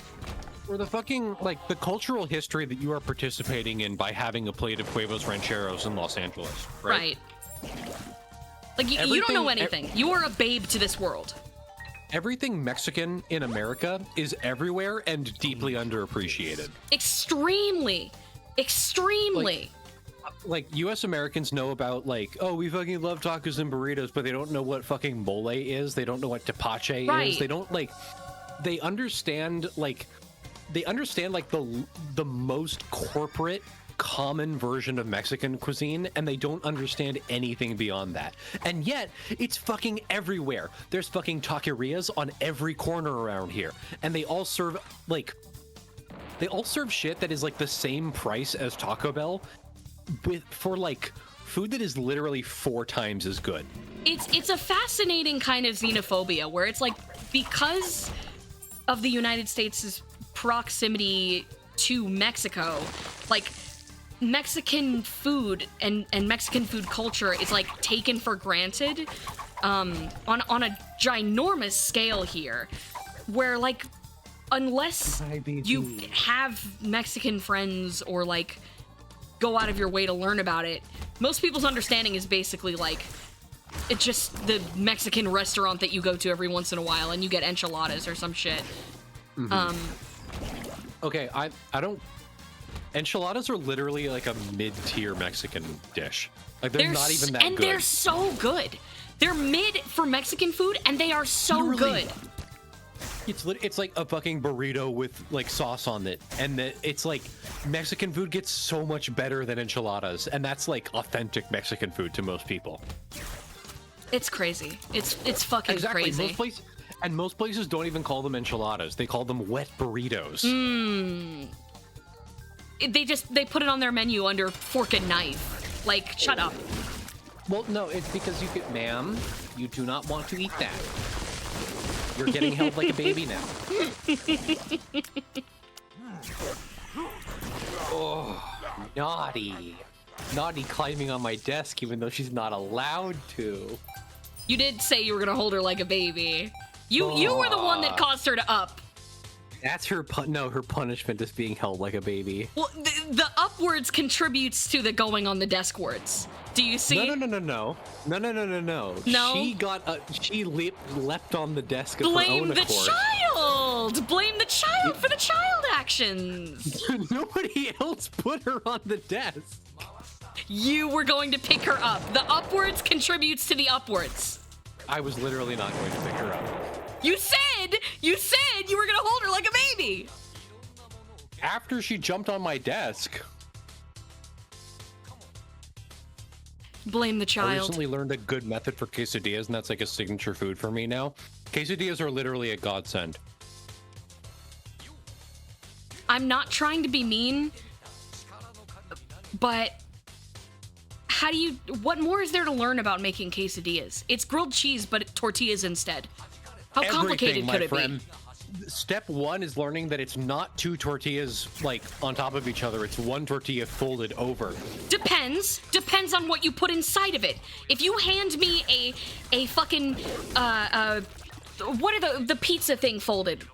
Or the fucking, like, the cultural history that you are participating in by having a plate of huevos rancheros in Los Angeles, right? Like, you don't know anything. You are a babe to this world. Everything Mexican in America is everywhere and deeply underappreciated. Extremely. Like, US Americans know about, like, oh, we fucking love tacos and burritos, but they don't know what fucking mole is. They don't know what tepache is. They don't, like, they understand, like, the most corporate common version of Mexican cuisine, and they don't understand anything beyond that. And yet, it's fucking everywhere. There's fucking taquerias on every corner around here, and they all serve shit that is like the same price as Taco Bell, for like food that is literally 4 times as good. It's a fascinating kind of xenophobia where it's like, because of the United States' proximity to Mexico, like Mexican food and Mexican food culture is like taken for granted on a ginormous scale here, where like unless you have Mexican friends or like go out of your way to learn about it, most people's understanding is basically like it's just the Mexican restaurant that you go to every once in a while and you get enchiladas or some shit. Okay, I don't. Enchiladas are literally like a mid-tier Mexican dish. Like they're not even that and good. They're so good. They're mid for Mexican food, and they are so Literally. good. It's like a fucking burrito with like sauce on it, and it's like Mexican food gets so much better than enchiladas, and that's like authentic Mexican food to most people. It's crazy. It's fucking crazy. Most places don't even call them enchiladas. They call them wet burritos. They put it on their menu under fork and knife. Like, shut up. Well, no, it's because ma'am, you do not want to eat that. You're getting held like a baby now. Oh, naughty. Naughty climbing on my desk even though she's not allowed to. You did say you were gonna hold her like a baby. You were the one that caused her to up. That's her her punishment is being held like a baby. Well, the upwards contributes to the going on the desk words. Do you see? No. No. She leapt on the desk of her own accord. Blame the child! Blame the child for the child actions! Nobody else put her on the desk. You were going to pick her up. The upwards contributes to the upwards. I was literally not going to pick her up. You said you were gonna hold her like a baby. After she jumped on my desk. Blame the child. I recently learned a good method for quesadillas, and that's like a signature food for me now. Quesadillas are literally a godsend. I'm not trying to be mean, but what more is there to learn about making quesadillas? It's grilled cheese, but tortillas instead. How complicated could it be? Step 1 is learning that it's not 2 tortillas like on top of each other. It's 1 tortilla folded over. Depends on what you put inside of it. If you hand me a fucking what are the pizza thing folded?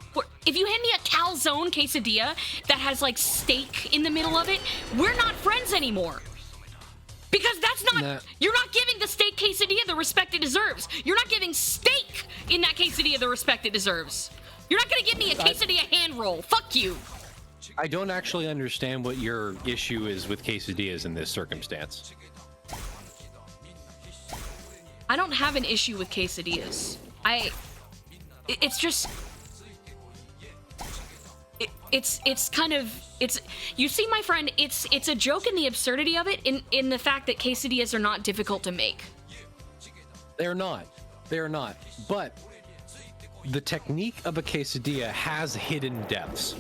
If you hand me a calzone quesadilla that has like steak in the middle of it, we're not friends anymore. Because that's not, you're not giving the steak quesadilla the respect it deserves. You're not giving steak in that quesadilla the respect it deserves. You're not gonna give me a quesadilla hand roll. Fuck you. I don't actually understand what your issue is with quesadillas in this circumstance. I don't have an issue with quesadillas. It's just, it's kind of, you see, my friend, it's a joke in the absurdity of it, in the fact that quesadillas are not difficult to make. They're not, but the technique of a quesadilla has hidden depths.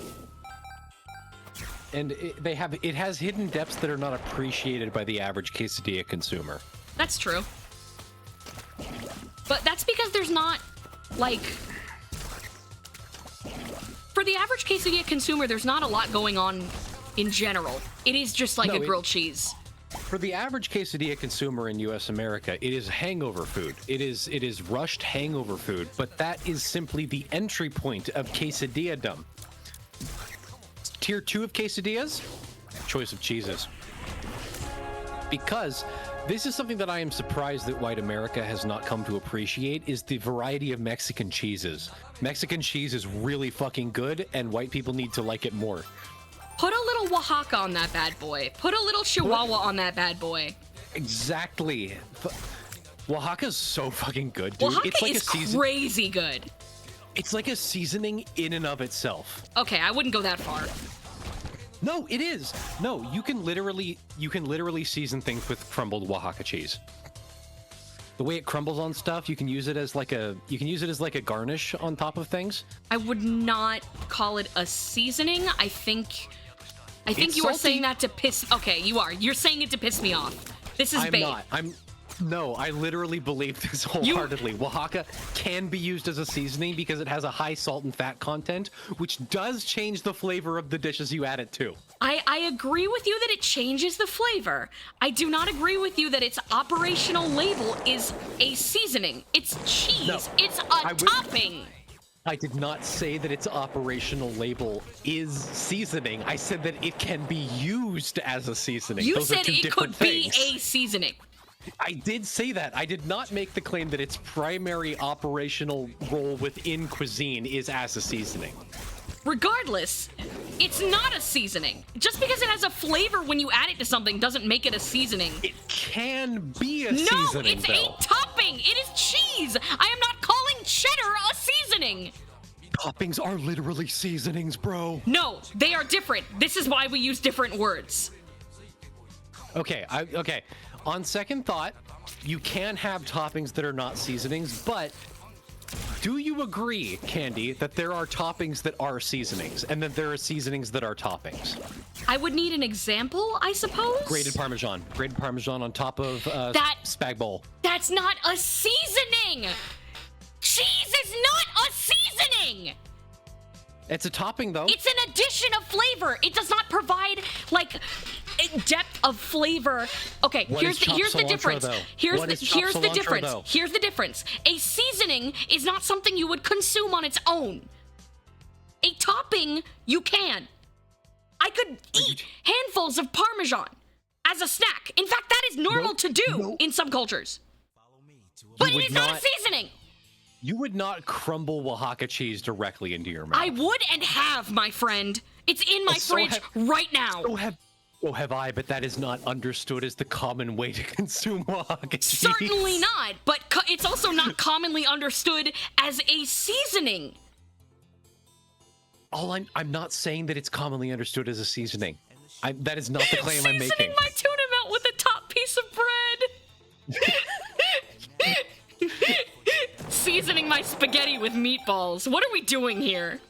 And it has hidden depths that are not appreciated by the average quesadilla consumer. That's true. But that's because there's not, like, for the average quesadilla consumer, there's not a lot going on in general. It is just like a grilled cheese. For the average quesadilla consumer in US America, it is hangover food. It is rushed hangover food, but that is simply the entry point of quesadilla-dom. Tier 2 of quesadillas, choice of cheeses. Because this is something that I am surprised that white America has not come to appreciate, is the variety of Mexican cheeses. Mexican cheese is really fucking good, and white people need to like it more. Put a little Oaxaca on that bad boy. Put a little Chihuahua on that bad boy. Exactly. Oaxaca's so fucking good, dude. Oaxaca is crazy good. It's like a seasoning in and of itself. Okay, I wouldn't go that far. No, it is. No, you can literally season things with crumbled Oaxaca cheese. The way it crumbles on stuff, you can use it as like a garnish on top of things. I would not call it a seasoning. I think It's you are salty. saying that to piss. Okay, you are. You're saying it to piss me off. This is I'm bait. not. No, I literally believe this wholeheartedly. Oaxaca can be used as a seasoning because it has a high salt and fat content, which does change the flavor of the dishes you add it to. I agree with you that it changes the flavor. I do not agree with you that its operational label is a seasoning. It's cheese. No, It's a topping. I did not say that its operational label is seasoning. I said that it can be used as a seasoning. You Those are said two it different could be things. a seasoning. I did say that. I did not make the claim that its primary operational role within cuisine is as a seasoning. Regardless, it's not a seasoning. Just because it has a flavor when you add it to something doesn't make it a seasoning. It can be a No, seasoning, it's though. a topping. It is cheese. I am not calling cheddar a seasoning. Toppings are literally seasonings, bro. No, they are different. This is why we use different words. Okay, okay. On second thought, you can have toppings that are not seasonings, but do you agree, Candy, that there are toppings that are seasonings, and that there are seasonings that are toppings? I would need an example, I suppose. Grated Parmesan on top of That- spag bowl. That's not a seasoning. Cheese is not a seasoning. It's a topping, though. It's an addition of flavor. It does not provide like a depth of flavor. Okay, What here's is the chopped cilantro, difference. though? Here's What the is chopped here's the cilantro, difference. though? Here's the difference. A seasoning is not something you would consume on its own. A topping you can. I could eat handfuls of Parmesan as a snack. In fact, that is normal to do in some cultures. But it would is not a not- seasoning. You would not crumble Oaxaca cheese directly into your mouth. I would and have, my friend. It's in my so fridge right now. So have I, but that is not understood as the common way to consume Oaxaca cheese. Certainly not, but it's also not commonly understood as a seasoning. I'm not saying that it's commonly understood as a seasoning. That is not the claim I'm making. Seasoning my tuna melt with the top piece of bread. Seasoning my spaghetti with meatballs. What are we doing here?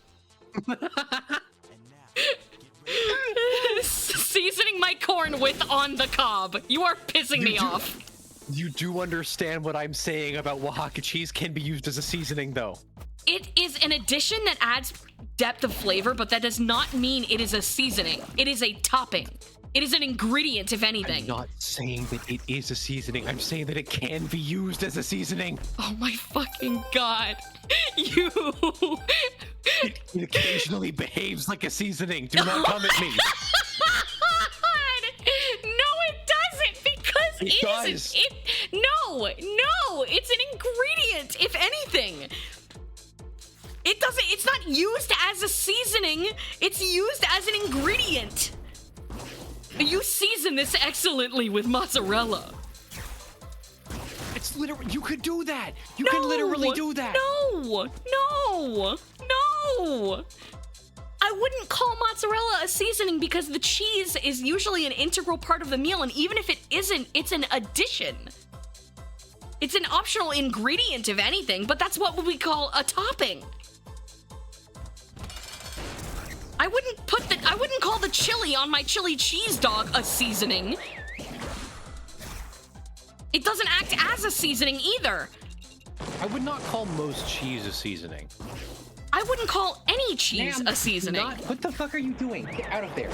Seasoning my corn with on the cob. You are pissing me off. You do understand what I'm saying about Oaxaca cheese can be used as a seasoning, though. It is an addition that adds depth of flavor, but that does not mean it is a seasoning. It is a topping. It is an ingredient, if anything. I'm not saying that it is a seasoning. I'm saying that it can be used as a seasoning. Oh my fucking god. You. It occasionally behaves like a seasoning. Do not come at me. No, it doesn't, because It does. No, it's an ingredient, if anything. It doesn't, it's not used as a seasoning, it's used as an ingredient. You season this excellently with mozzarella. It's literally, you could do that. You can literally do that. No. I wouldn't call mozzarella a seasoning because the cheese is usually an integral part of the meal, and even if it isn't, it's an addition. It's an optional ingredient, if anything, but that's what we call a topping. I wouldn't call the chili on my chili cheese dog a seasoning. It doesn't act as a seasoning either. I would not call most cheese a seasoning. I wouldn't call any cheese a seasoning. What the fuck are you doing? Get out of there.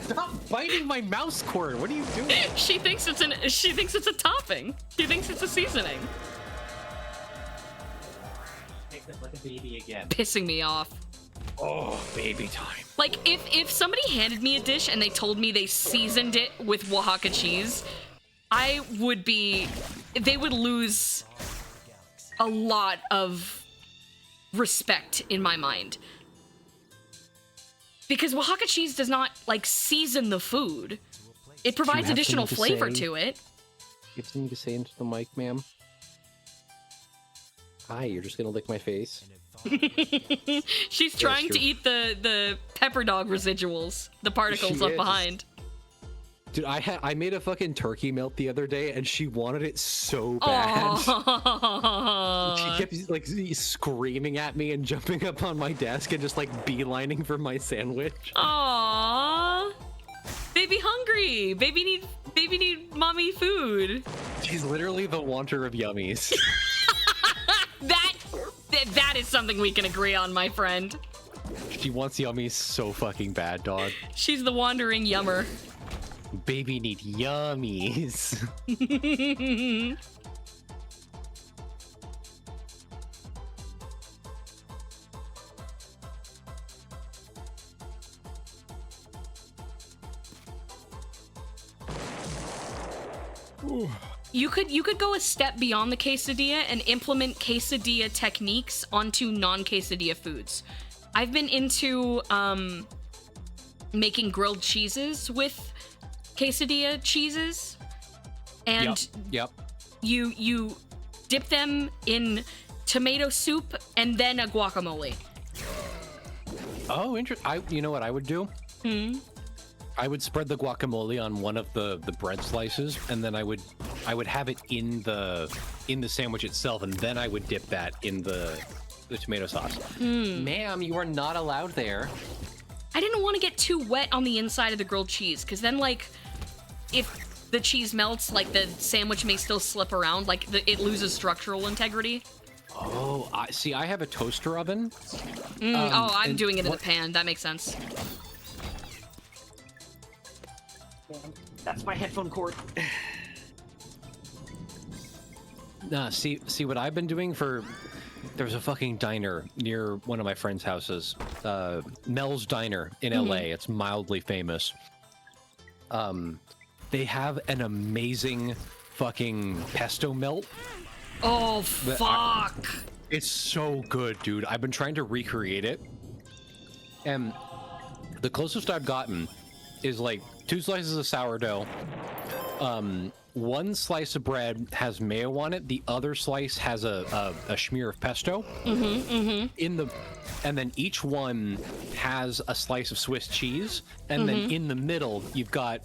Stop biting my mouse cord. What are you doing? She thinks it's a topping. She thinks it's a seasoning. Make this like a baby again. Pissing me off. Oh, baby time. Like, if somebody handed me a dish and they told me they seasoned it with Oaxaca cheese, they would lose a lot of respect in my mind. Because Oaxaca cheese does not, like, season the food. It provides have additional something to flavor say? to it. You have something to say into the mic, ma'am? Hi, you're just gonna lick my face? She's trying to true. eat the pepper dog residuals, the particles She left is. behind. Dude, I made a fucking turkey melt the other day, and she wanted it so bad. She Aww. kept like screaming at me and jumping up on my desk and just like beelining for my sandwich. Aww. Baby hungry. Baby need mommy food. She's literally the wanter of yummies. That is something we can agree on, my friend. She wants yummies so fucking bad, dog. She's the wandering yummer. Baby need yummies. You could go a step beyond the quesadilla and implement quesadilla techniques onto non-quesadilla foods. I've been into making grilled cheeses with quesadilla cheeses, and Yep. you dip them in tomato soup and then a guacamole. Oh, interesting. You know what I would do? I would spread the guacamole on one of the bread slices, and then I would have it in the sandwich itself, and then I would dip that in the tomato sauce. Ma'am, you are not allowed there. I didn't want to get too wet on the inside of the grilled cheese, because then, like, if the cheese melts, like, the sandwich may still slip around, like, it loses structural integrity. Oh, I have a toaster oven. I'm and doing it in what- the pan. That makes sense. That's my headphone cord. Nah, see what I've been doing for. There's a fucking diner near one of my friends' houses, Mel's Diner in LA. It's mildly famous. They have an amazing fucking pesto melt. Oh, But fuck. It's so good, dude. I've been trying to recreate it, and the closest I've gotten is like 2 slices of sourdough. One slice of bread has mayo on it. The other slice has a smear of pesto. And then each one has a slice of Swiss cheese. And then in the middle, you've got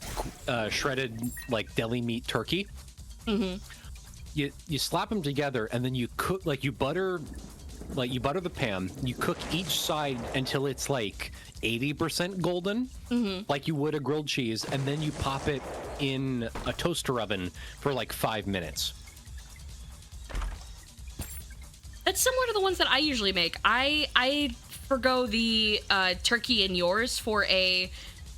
shredded like deli meat turkey. You slap them together, and then you cook you butter the pan. You cook each side until it's like 80% golden, like you would a grilled cheese, and then you pop it in a toaster oven for like 5 minutes. That's similar to the ones that I usually make. I forgo the turkey in yours for a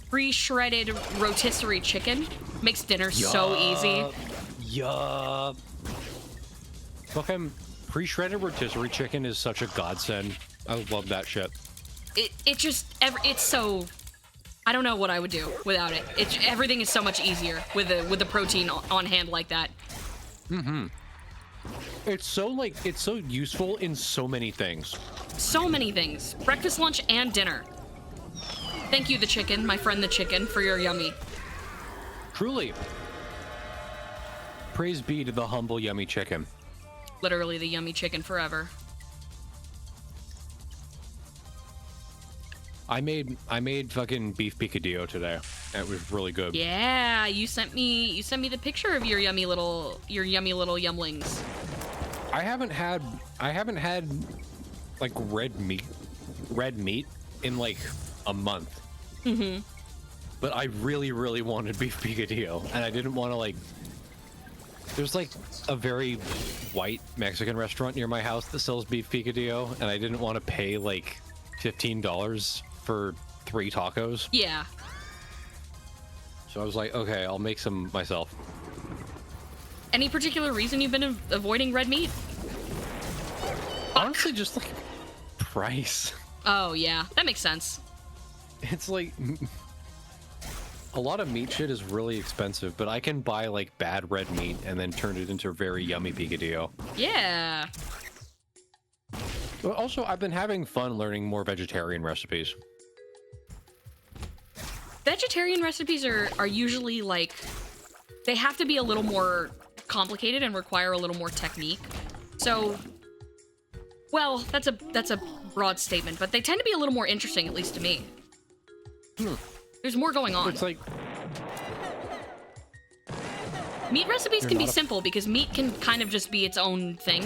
pre-shredded rotisserie chicken. Makes dinner so easy. Yup. Fucking pre-shredded rotisserie chicken is such a godsend. I love that shit. It's so. I don't know what I would do without it. Everything is so much easier with the protein on hand like that. It's so useful in so many things. So many things. Breakfast, lunch, and dinner. Thank you, the chicken, my friend the chicken, for your yummy. Truly. Praise be to the humble yummy chicken. Literally the yummy chicken forever. I made fucking beef picadillo today. It was really good. Yeah, you sent me the picture of your yummy little yumlings. I haven't had like red meat in like a month. But I really, really wanted beef picadillo, and I didn't want to like. There's like a very white Mexican restaurant near my house that sells beef picadillo, and I didn't want to pay like $15 for 3 tacos. Yeah. So I was like, okay, I'll make some myself. Any particular reason you've been avoiding red meat? Honestly, just like price. Oh, yeah. That makes sense. It's like a lot of meat shit is really expensive, but I can buy like bad red meat and then turn it into a very yummy picadillo. Yeah. But also, I've been having fun learning more vegetarian recipes. Vegetarian recipes are usually like, they have to be a little more complicated and require a little more technique. So Well, that's a broad statement, but they tend to be a little more interesting, at least to me. There's more going on. It's like Meat recipes You're can be not a- simple because meat can kind of just be its own thing.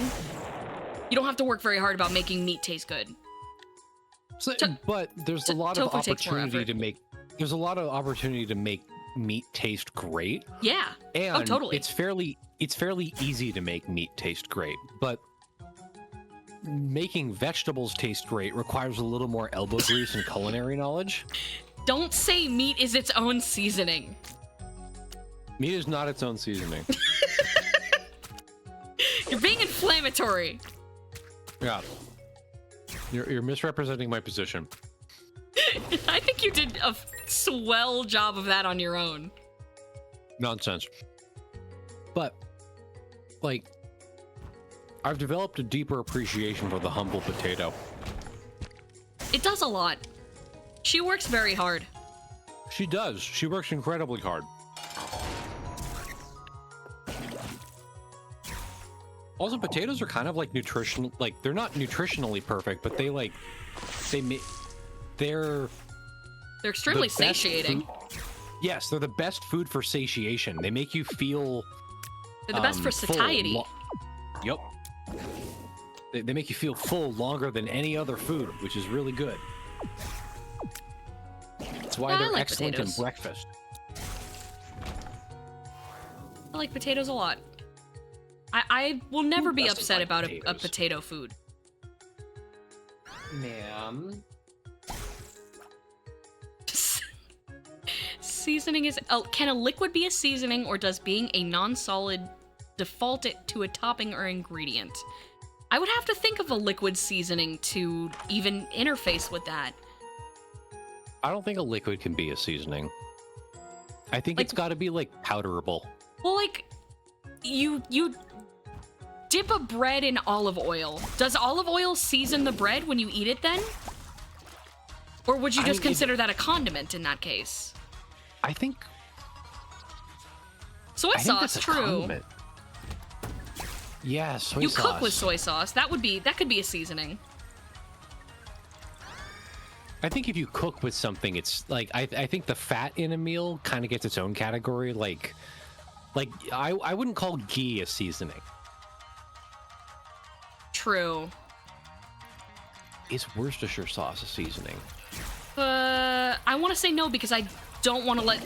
You don't have to work very hard about making meat taste good. but there's a lot of tofu takes more opportunity effort. to make. There's a lot of opportunity to make meat taste great. Yeah. And Oh, totally. it's fairly easy to make meat taste great, but making vegetables taste great requires a little more elbow grease and culinary knowledge. Don't say meat is its own seasoning. Meat is not its own seasoning. You're being inflammatory. Yeah. You're misrepresenting my position. I think you did a swell job of that on your own. Nonsense. But, like, I've developed a deeper appreciation for the humble potato. It does a lot. She works very hard. She does. She works incredibly hard. Also, potatoes are kind of like they're not nutritionally perfect, but they're They're extremely the best satiating. food- Yes, they're the best food for satiation. They make you feel They're the best for full satiety. Yep. They make you feel full longer than any other food, which is really good. That's why Yeah, I they're like excellent potatoes. in breakfast. I like potatoes a lot. I will never be doesn't upset like about a potatoes? potato food. Ma'am. Seasoning is... Oh, can a liquid be a seasoning, or does being a non-solid default it to a topping or ingredient? I would have to think of a liquid seasoning to even interface with that. I don't think a liquid can be a seasoning. I think Like- it's got to be like powderable. Well, like, you dip a bread in olive oil. Does olive oil season the bread when you eat it then? Or would you I just mean, consider that a condiment in that case? I think Soy I think sauce, that's a true. condiment. Yeah, soy You sauce. cook with soy sauce. That could be a seasoning. I think if you cook with something, it's like I think the fat in a meal kind of gets its own category. Like I wouldn't call ghee a seasoning. True. Is Worcestershire sauce a seasoning? I want to say no because I don't want to let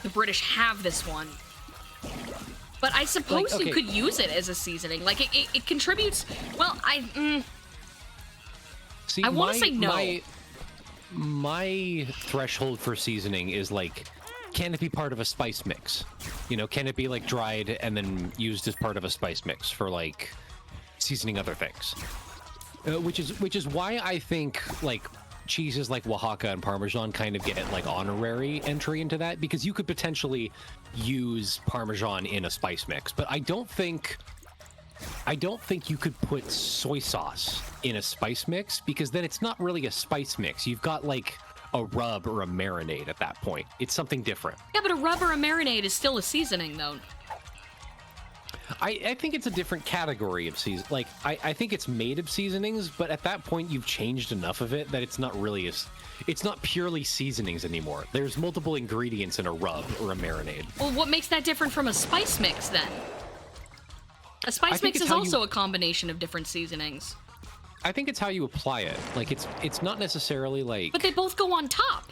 the British have this one. But I suppose okay. you could use it as a seasoning. Like, it contributes... Well, See, I wanna say no. My threshold for seasoning is like, can it be part of a spice mix? You know, can it be like dried and then used as part of a spice mix for like seasoning other things? Which is why I think like cheeses like Oaxaca and Parmesan kind of get like honorary entry into that, because you could potentially use Parmesan in a spice mix, but I don't think you could put soy sauce in a spice mix, because then it's not really a spice mix. You've got like a rub or a marinade at that point. It's something different. Yeah, but a rub or a marinade is still a seasoning, though. I think it's a different category of season. Like I think it's made of seasonings, but at that point you've changed enough of it that it's not really it's not purely seasonings anymore. There's multiple ingredients in a rub or a marinade. Well, what makes that different from a spice mix, then? A spice think mix it's is how also you- a combination of different seasonings. I think it's how you apply it. Like it's not necessarily like. But they both go on top.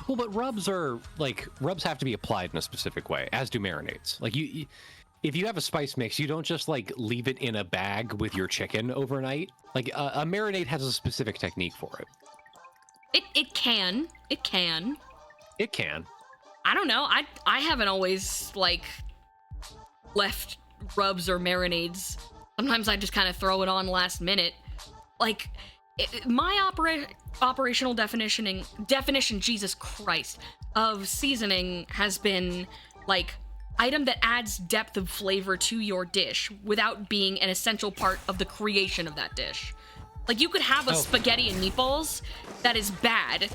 Well, but rubs have to be applied in a specific way, as do marinades. Like if you have a spice mix, you don't just like leave it in a bag with your chicken overnight. Like a marinade has a specific technique for it. It can. It can. I don't know. I haven't always, like, left rubs or marinades. Sometimes I just kind of throw it on last minute. Like, my operational definition, Jesus Christ, of seasoning has been, like, item that adds depth of flavor to your dish without being an essential part of the creation of that dish. Like, you could have a spaghetti and meatballs that is bad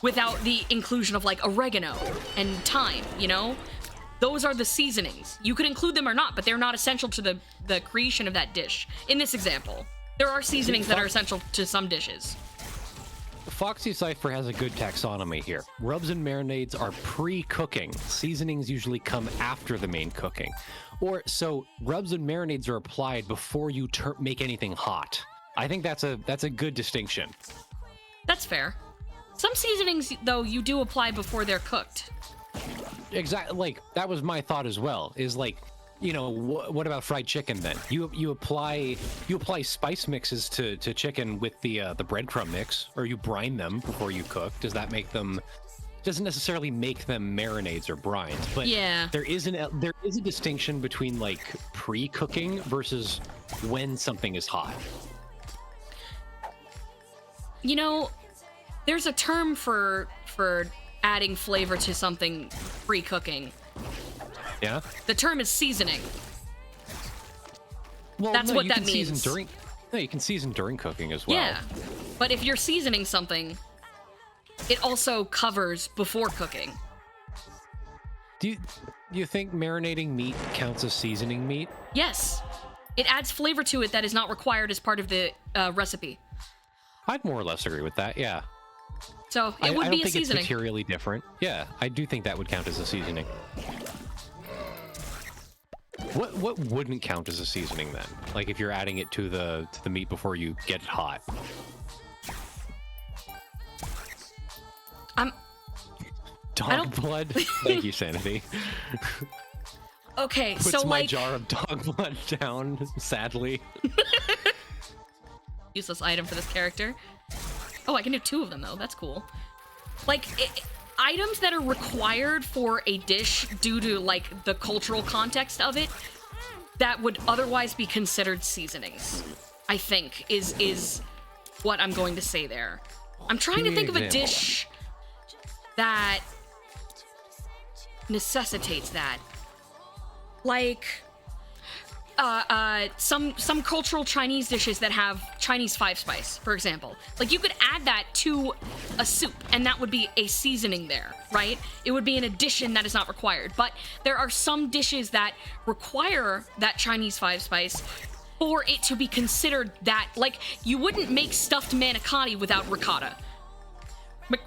without the inclusion of, like, oregano and thyme, you know? Those are the seasonings. You could include them or not, but they're not essential to the creation of that dish. In this example, There are seasonings that are essential to some dishes. Foxy Cypher has a good taxonomy here. Rubs and marinades are pre-cooking. Seasonings usually come after the main cooking. Or so rubs and marinades are applied before you make anything hot. I think that's a good distinction. That's fair. Some seasonings, though, you do apply before they're cooked. Exactly. Like, that was my thought as well. Is like, you know, what about fried chicken then? You apply spice mixes to chicken with the breadcrumb mix, or you brine them before you cook. Does that make them? Doesn't necessarily make them marinades or brines, but yeah, there is a distinction between like pre-cooking versus when something is hot. You know, there's a term for adding flavor to something pre-cooking. Yeah. The term is seasoning. Well, that's no, what you that can means. Season you can season during cooking as well. Yeah, but if you're seasoning something, it also covers before cooking. Do you think marinating meat counts as seasoning meat? Yes. It adds flavor to it that is not required as part of the recipe. I'd more or less agree with that, yeah. So it would I be don't a think seasoning. it's materially different. Yeah, I do think that would count as a seasoning. What wouldn't count as a seasoning then? Like if you're adding it to the meat before you get it hot. Dog blood? Thank you, Sanity. Okay, Puts so my like jar of dog blood down, sadly. useless item for this character. Oh, I can do 2 of them though. That's cool. Like items that are required for a dish due to like the cultural context of it that would otherwise be considered seasonings, I think is what I'm going to say there. I'm trying to think of a dish that necessitates that. Like some cultural Chinese dishes that have Chinese 5-spice, for example. Like you could add that to a soup and that would be a seasoning there, right? It would be an addition that is not required. But there are some dishes that require that Chinese 5-spice for it to be considered that. Like you wouldn't make stuffed manicotti without ricotta.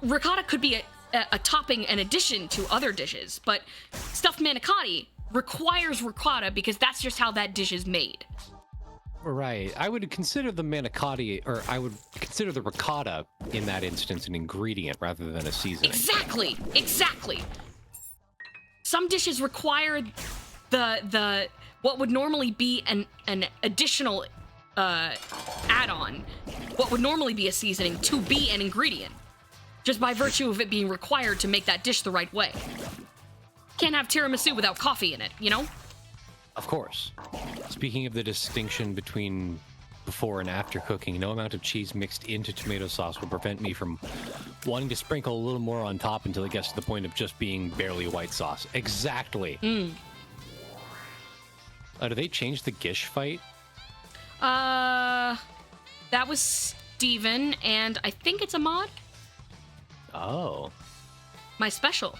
Ricotta could be a topping and addition to other dishes, but stuffed manicotti requires ricotta because that's just how that dish is made. Right. I would consider the manicotti, or I would consider the ricotta in that instance an ingredient rather than a seasoning. Exactly. Some dishes require the what would normally be an additional add-on, what would normally be a seasoning, to be an ingredient, just by virtue of it being required to make that dish the right way. Can't have tiramisu without coffee in it, you know? Of course. Speaking of the distinction between before and after cooking, no amount of cheese mixed into tomato sauce will prevent me from wanting to sprinkle a little more on top until it gets to the point of just being barely white sauce. Exactly. Do they change the Gish fight? That was Steven, and I think it's a mod. Oh. My special.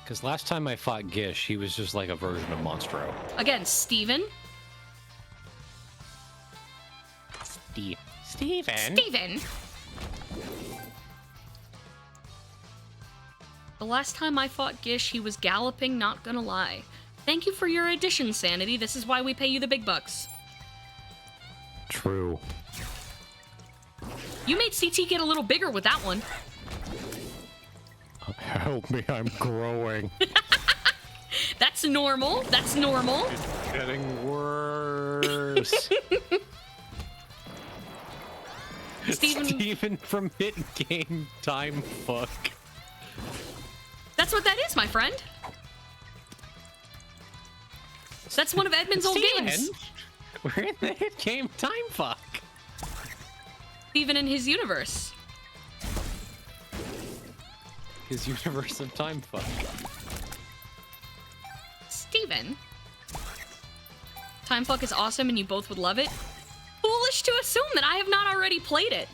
Because last time I fought Gish, he was just like a version of Monstro. Again, Steven. Steven! The last time I fought Gish, he was galloping, not gonna lie. Thank you for your addition, Sanity. This is why we pay you the big bucks. True. You made CT get a little bigger with that one. Help me, I'm growing. That's normal. That's normal. It's getting worse. Steven from Hit Game Time Fuck. That's what that is, my friend. That's one of Edmund's old games. We're in the Hit Game Time Fuck. Steven in his universe. His universe of time fuck. Steven. Time Fuck is awesome and you both would love it. Foolish to assume that I have not already played it.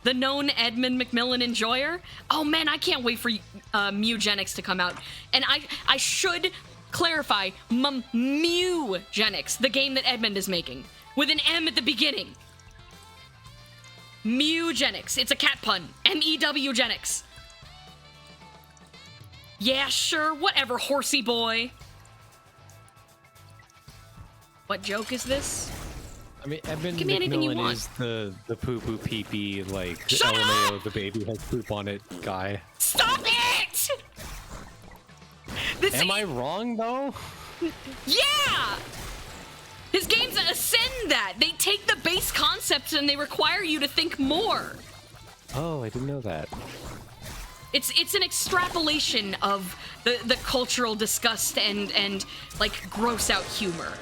The known Edmund McMillan enjoyer. Oh man, I can't wait for Mewgenics to come out. And I should clarify, Mewgenics, the game that Edmund is making, with an M at the beginning. Mewgenics. It's a cat pun. MEWgenics. Yeah, sure. Whatever, horsey boy. What joke is this? I mean, Edmund Give me anything you McMillan want. is the poo-poo pee-pee, like, Shut LMAO, the baby has poop on it guy. Stop it! This Am I wrong, though? Yeah! His games ascend that. They take the base concepts and they require you to think more. Oh, I didn't know that. It's an extrapolation of the cultural disgust and like gross out humor.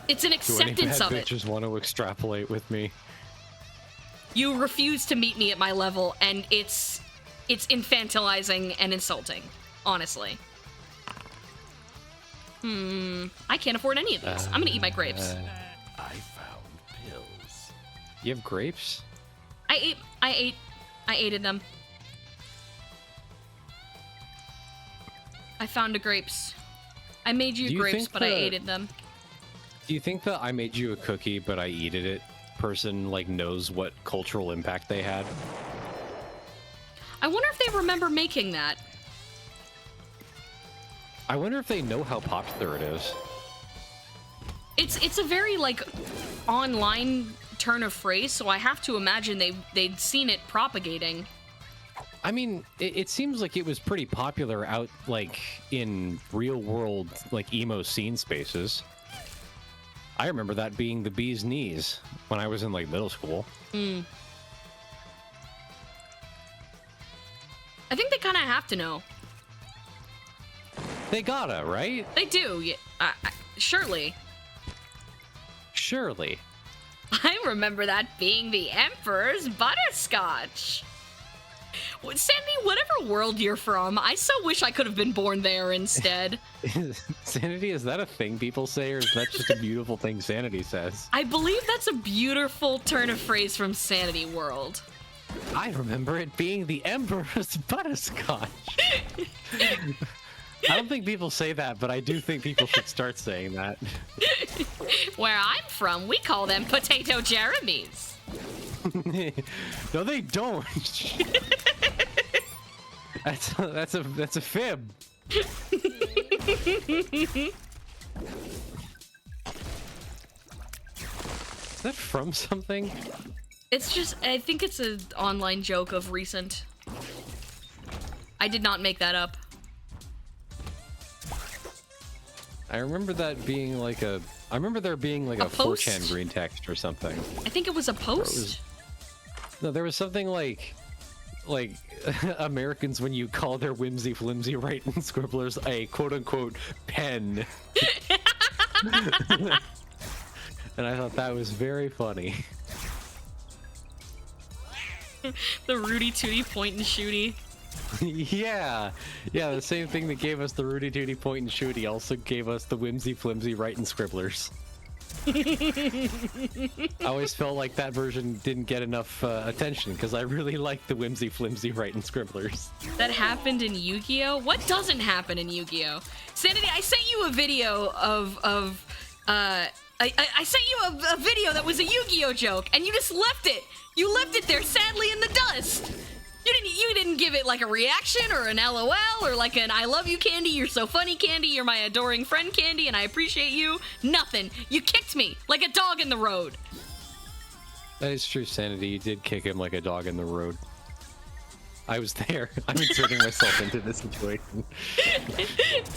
It's an Do any acceptance bad of it. bitches want to extrapolate with me? You refuse to meet me at my level, and it's infantilizing and insulting, honestly. I can't afford any of these. I'm gonna eat my grapes. I found pills. You have grapes? I ate them. I found the grapes. I made you Do you grapes, think but I the- ate them. Do you think that I made you a cookie, but I eated it person, like, knows what cultural impact they had? I wonder if they remember making that. I wonder if they know how popular it is. It's a very like online turn of phrase, so I have to imagine they'd seen it propagating. I mean, it seems like it was pretty popular out, like, in real-world, like, emo scene spaces. I remember that being the bee's knees when I was in, like, middle school. I think they kind of have to know. They gotta, right? They do. Yeah, surely. Surely. I remember that being the Emperor's butterscotch. Sandy, whatever world you're from, I so wish I could have been born there instead. Sanity, is that a thing people say, or is that just a beautiful thing Sanity says? I believe that's a beautiful turn of phrase from Sanity World. I remember it being the Emperor's butterscotch. I don't think people say that, but I do think people should start saying that. Where I'm from, we call them Potato Jeremies. No, they don't. That's a fib. Is that from something? It's just, I think it's an online joke of recent. I did not make that up. I remember that being like a. I remember there being like A a post? 4chan green text or something. I think it was a post. No, there was something like Americans when you call their whimsy flimsy writing scribblers a quote unquote pen. And I thought that was very funny. The Rudy Tooty point and shooty. Yeah, the same thing that gave us the Rudy Tooty point and shooty also gave us the whimsy flimsy writing scribblers. I always felt like that version didn't get enough attention because I really liked the whimsy flimsy writing scribblers. That happened in Yu-Gi-Oh? What doesn't happen in Yu-Gi-Oh? Sanity, I sent you a video I sent you a video that was a Yu-Gi-Oh joke, and you just left it. You left it there sadly in the dust. You didn't give it like a reaction or an LOL or like an I love you candy, you're so funny candy, you're my adoring friend candy, and I appreciate you. Nothing. You kicked me like a dog in the road. That is true, Sanity. You did kick him like a dog in the road. I was there. I'm inserting myself into this situation.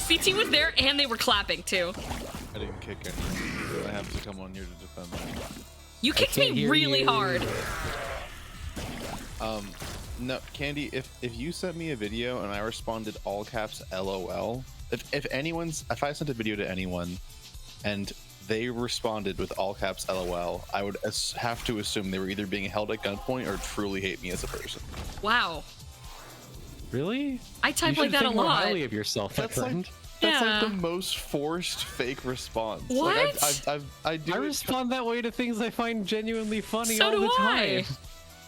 CT was there and they were clapping too. I didn't kick anyone. I have to come on here to defend that. You kicked can't me hear really you. hard. No, Candy, if you sent me a video and I responded all caps LOL, if I sent a video to anyone and they responded with all caps LOL, I would have to assume they were either being held at gunpoint or truly hate me as a person. Wow. Really? I type You like should that a think more lot. highly of yourself, my That's like friend. that's Yeah. like the most forced fake response. What? Like I do I it- respond that way to things I find genuinely funny So all do the I. time.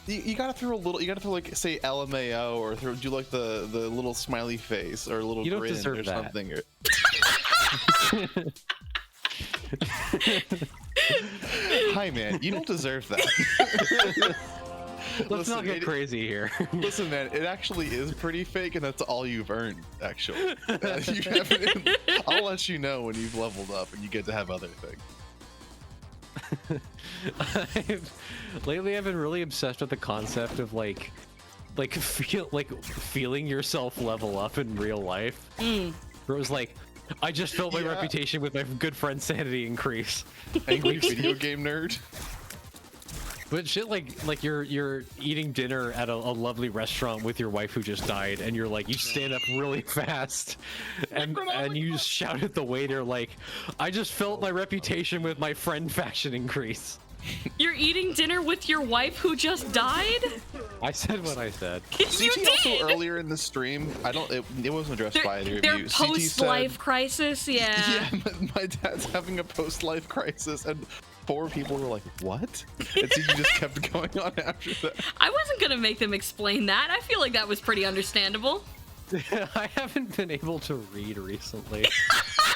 You gotta throw a little. You gotta throw like say LMAO or do like the little smiley face or a little You don't grin deserve or that. something. Hi, man. You don't deserve that. Let's not get crazy here. Listen, man. It actually is pretty fake, and that's all you've earned. Actually, you haven't, I'll let you know when you've leveled up and you get to have other things. Lately, I've been really obsessed with the concept of feeling yourself level up in real life. Where it was like, I just felt my Yeah. reputation with my good friend Sanity increase. Angry video game nerd. But shit, like you're eating dinner at a lovely restaurant with your wife who just died, and you're like, you stand up really fast, and you shout at the waiter like, I just felt my reputation with my friend faction increase. You're eating dinner with your wife who just died? I said what I said. You CT also did! earlier in the stream, it wasn't addressed by either of Their you. CT post-life said, crisis, yeah. yeah, my dad's having a post-life crisis, and 4 people were like, what? And CT just kept going on after that. I wasn't gonna make them explain that. I feel like that was pretty understandable. I haven't been able to read recently.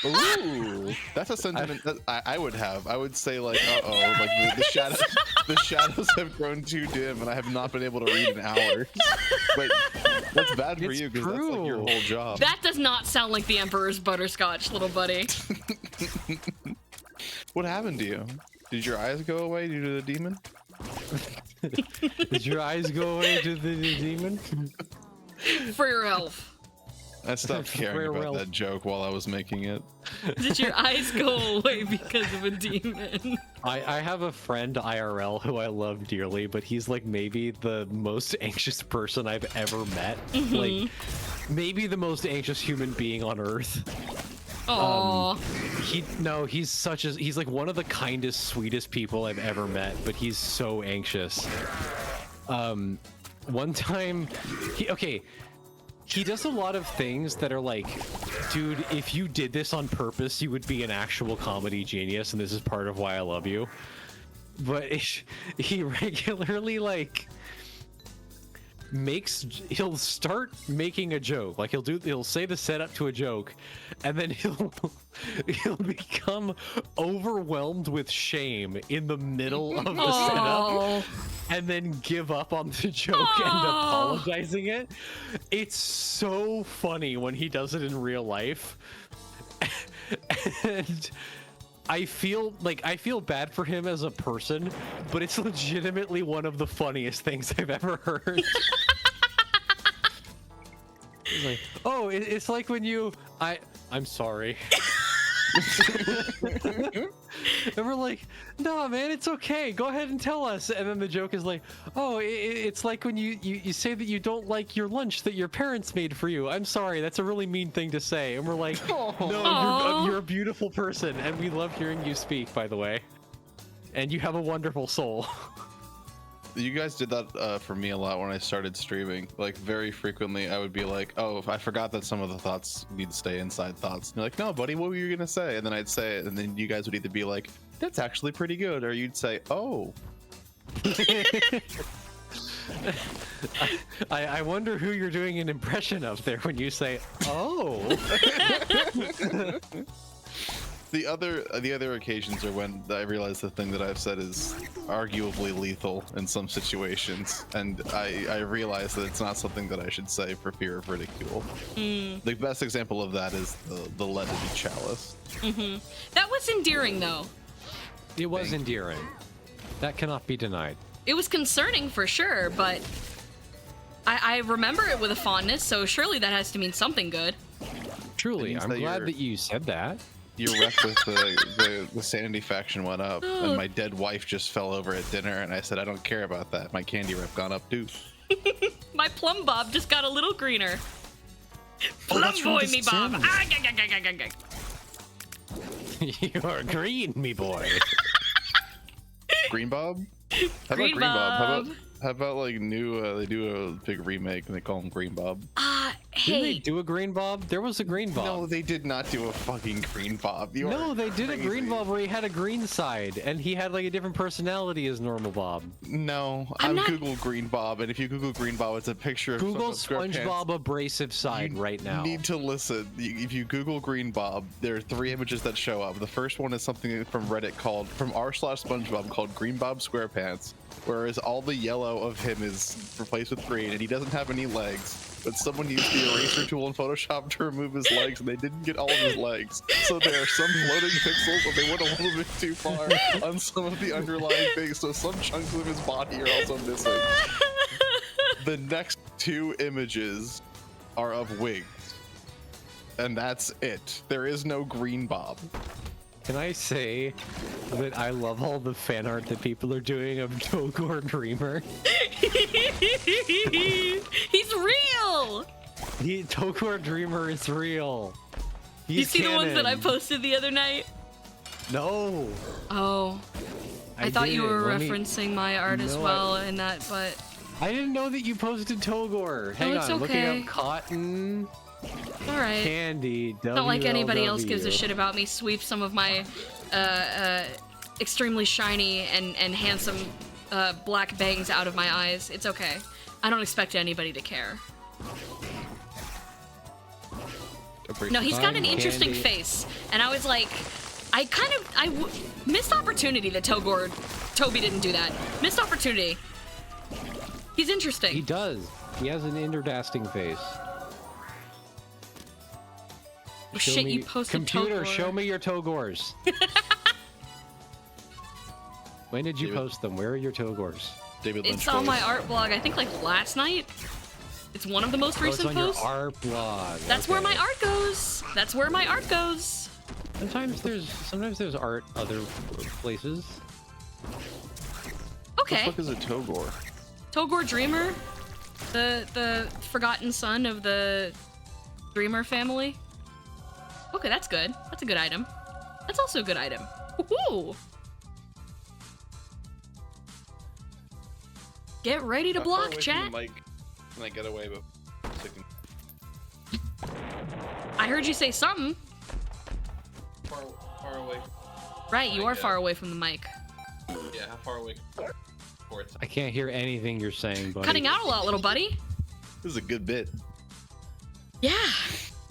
Ooh, that's a sentiment that I would have. I would say like, uh-oh, like the shadows have grown too dim, and I have not been able to read in hours. But that's bad for It's you because that's like your true. whole job. That does not sound like the Emperor's butterscotch, little buddy. What happened to you? Did your eyes go away due to the demon? Did your eyes go away to the demon? For your health. I stopped caring Farewell. about that joke while I was making it. Did your eyes go away because of a demon? I have a friend IRL who I love dearly, but he's like maybe the most anxious person I've ever met. Like maybe the most anxious human being on earth. Aww. He's like one of the kindest, sweetest people I've ever met, but he's so anxious. One time he does a lot of things that are like, dude, if you did this on purpose, you would be an actual comedy genius, and this is part of why I love you. But he regularly like he'll start making a joke, like he'll say the setup to a joke, and then he'll become overwhelmed with shame in the middle of the setup, and then give up on the joke and apologizing it. It's so funny when he does it in real life. And I feel bad for him as a person, but it's legitimately one of the funniest things I've ever heard. It's like, oh, it's like when I'm sorry. And we're like, no, man, it's okay. Go ahead and tell us. And then the joke is like, oh, it's like when you say that you don't like your lunch that your parents made for you. I'm sorry, that's a really mean thing to say. And we're like, no, you're a beautiful person, and we love hearing you speak, by the way. And you have a wonderful soul. You guys did that for me a lot when I started streaming. Like very frequently, I would be like, "Oh, I forgot that some of the thoughts need to stay inside thoughts." And you're like, "No, buddy, what were you gonna say?" And then I'd say it, and then you guys would either be like, "That's actually pretty good," or you'd say, "Oh." I wonder who you're doing an impression of there when you say, "Oh." The other occasions are when I realize the thing that I've said is arguably lethal in some situations, and I realize that it's not something that I should say for fear of ridicule. The best example of that is the Let It Be Chalice. That was endearing, though. It was endearing. That cannot be denied. It was concerning for sure, but I remember it with a fondness, so surely that has to mean something good. Truly, means I'm that glad you're- that you said that. Your rep with the Sanity faction went up, and my dead wife just fell over at dinner, and I said, I don't care about that. My candy rep gone up too. My plum bob just got a little greener. Plum that's from boy the me bob. Sims. Ah, gah, gah, gah, gah, gah, gah. You're green, me boy. Green Bob? How Green about Green Bob? Bob. How about like new? They do a big remake and they call him Green Bob. Didn't they Hey, do a green bob? There was a green bob. No, they did not do a fucking green bob. You No, are they did a green crazy. bob where he had a green side and he had like a different personality as normal Bob. No, I'm I've not- Googled green bob, and if you Google green bob, it's a picture of Google someone with SpongeBob abrasive side You right now. need to listen. If you Google green bob, there are 3 images that show up. The first one is something from Reddit called from r/SpongeBob called Green Bob SquarePants, whereas all the yellow of him is replaced with green, and he doesn't have any legs. But someone used the eraser tool in Photoshop to remove his legs, and they didn't get all of his legs. So there are some floating pixels, but they went a little bit too far on some of the underlying things. So some chunks of his body are also missing. The next 2 images are of wigs, and that's it. There is no green bob. Can I say that I love all the fan art that people are doing of Togor Dreamer? he's real. Togor Dreamer is real. You He's see the ones that I canon. posted the other night? No. Oh, I thought you didn't. were Let me- referencing my art as No, well in that, but I didn't know that you posted Togor. Hang it's on, looking okay. up cotton all right. candy. Not like anybody else gives a WLW. shit about me. Sweep some of my extremely shiny and handsome black bangs out of my eyes. It's okay. I don't expect anybody to care. No, he's got an Fine, interesting Candy. face, and I was like, missed opportunity that Toby didn't do that. Missed opportunity. He's interesting. He does. He has an interesting face. Oh, shit, you posted Computer, Togor. show me your Togors. When did you David- post them? Where are your Togors? David Lynch. It's on my quote. art blog, I think like last night. It's one of the most Oh, it's recent on posts. your art blog. That's where Okay. my art goes. That's where my art goes. Sometimes there's art other places. Okay. What the fuck is a Togor? Togor Dreamer, the forgotten son of the Dreamer family. Okay, that's good. That's a good item. That's also a good item. Woohoo! Get ready to How far block, away from chat. the mic can I get away? I heard you say something. Far away. Right, you I are get far it. away from the mic. Yeah, how far away? I can't hear anything you're saying, buddy. Cutting out a lot, little buddy. This is a good bit. Yeah.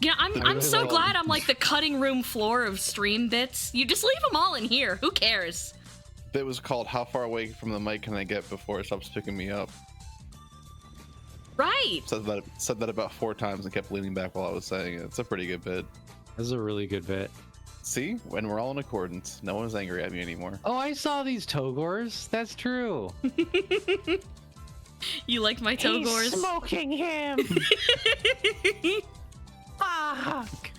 Yeah, I'm so Well- glad I'm like the cutting room floor of stream bits. You just leave them all in here. Who cares? Bit was called "How far away from the mic can I get before it stops picking me up?" Right. Said that about 4 times and kept leaning back while I was saying it. It's a pretty good bit. This is a really good bit. See, when we're all in accordance, no one's angry at me anymore. Oh, I saw these Togors. That's true. You like my Togors? smoking him. Fuck.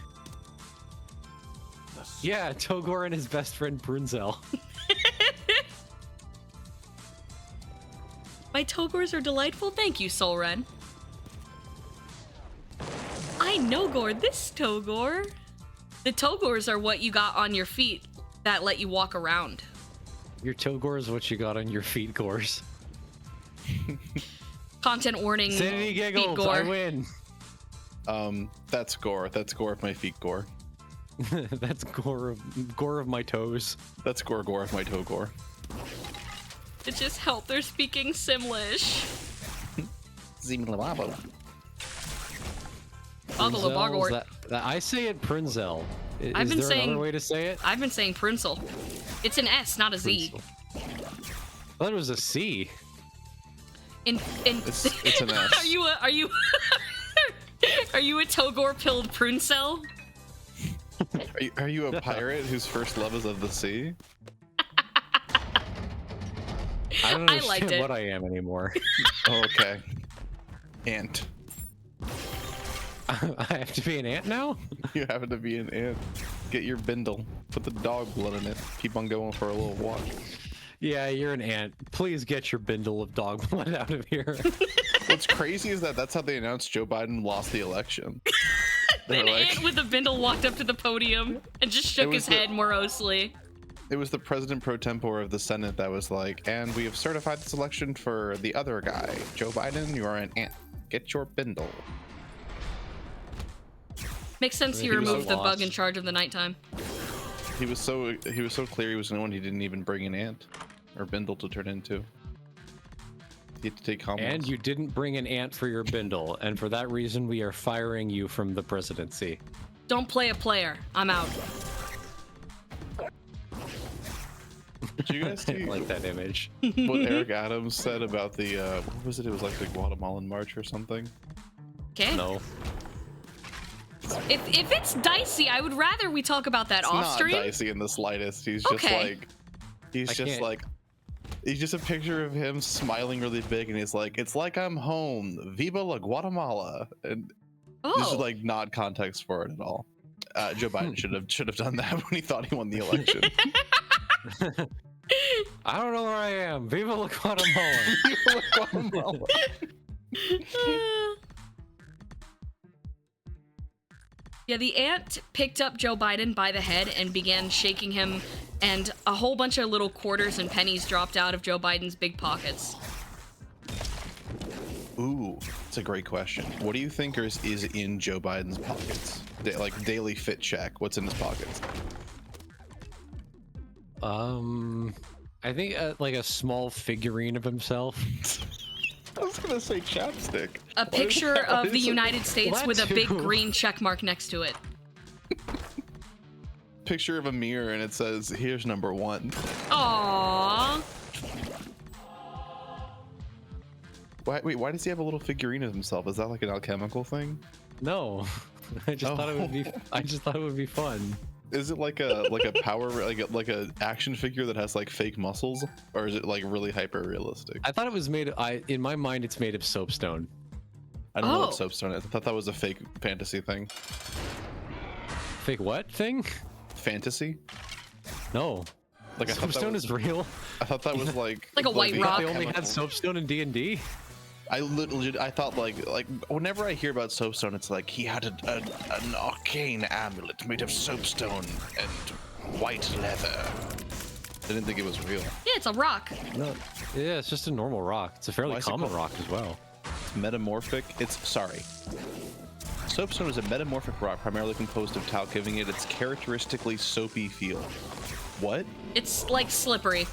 Yeah, Togor and his best friend Brunzel. My Togors are delightful. Thank you, Solren. I know Gore, this Togor. The Togors are what you got on your feet that let you walk around. Your Togor is what you got on your feet, Gores. Content warning. Sanity feet giggles, gore. I win. That's gore. That's gore of my feet gore. That's gore of my toes. That's gore of my toe gore. To just help they're speaking Simlish. Zimlawabo. Although Prinzel's Bogort. I say it Prinzel. I've Is been there saying- another way to say it? I've been saying Prinzel. It's an S, not a Z. Prinzel. I thought it was a C. It's an S. Are you are you a Togor pilled Pruncell? Are you a pirate whose first love is of the sea? I don't I understand liked it. what I am anymore. Oh, okay. Ant. I have to be an ant now? You happen to be an ant. Get your bindle. Put the dog blood in it. Keep on going for a little walk. Yeah, you're an ant. Please get your bindle of dog blood out of here. What's crazy is that that's how they announced Joe Biden lost the election. They're An like, ant with a bindle walked up to the podium and just shook was his head the- morosely. it was the president pro tempore of the Senate that was like, and we have certified this election for the other guy. Joe Biden, you are an ant. Get your bindle. Makes sense you He was removed the bug lost. in charge of the nighttime. He was so clear he was the one he didn't even bring an ant or Bindle to turn into. He had to take combos. And you didn't bring an ant for your bindle, and for that reason, we are firing you from the presidency. Don't play a player. I'm out. Did you guys I see like that image. what Eric Adams said about the what was it? It was like the Guatemalan March or something. Okay. No. If it's dicey, I would rather we talk about that It's off not stream. dicey in the slightest. He's just Okay. like, he's I just can't- like, he's just a picture of him smiling really big, and he's like, "It's like I'm home. Viva la Guatemala!" And this is Oh, like not context for it at all. Joe Biden should have done that when he thought he won the election. I don't know where I am. Viva la Guatemala. Viva la Guatemala. yeah. The ant picked up Joe Biden by the head and began shaking him, and a whole bunch of little quarters and pennies dropped out of Joe Biden's big pockets. Ooh, it's a great question. What do you think is in Joe Biden's pockets? Like daily fit check. What's in his pockets? I think like a small figurine of himself. I was gonna say chapstick. A picture of the United States Well, with a that big too. green check mark next to it. Picture of a mirror, and it says, "Here's number one." Aww. Why does he have a little figurine of himself? Is that like an alchemical thing? No. I just thought it would be. Oh. I just thought it would be fun. Is it like a power like a action figure that has like fake muscles, or is it like really hyper realistic? I thought it was made. In my mind, it's made of soapstone. I don't know Oh. what soapstone is. I thought that was a fake fantasy thing. Fake what thing? Fantasy? No. Like I thought that Soapstone was, is real. I thought that was like Like a white the rock. They only had alchemical- soapstone in D&D. I thought like whenever I hear about soapstone, it's like he had an arcane amulet made of soapstone and white leather. I didn't think it was real. Yeah, it's a rock. No. Yeah, it's just a normal rock. It's a fairly Why is it common called- rock as well. It's metamorphic. Soapstone is a metamorphic rock primarily composed of talc, giving it its characteristically soapy feel. What? It's like slippery.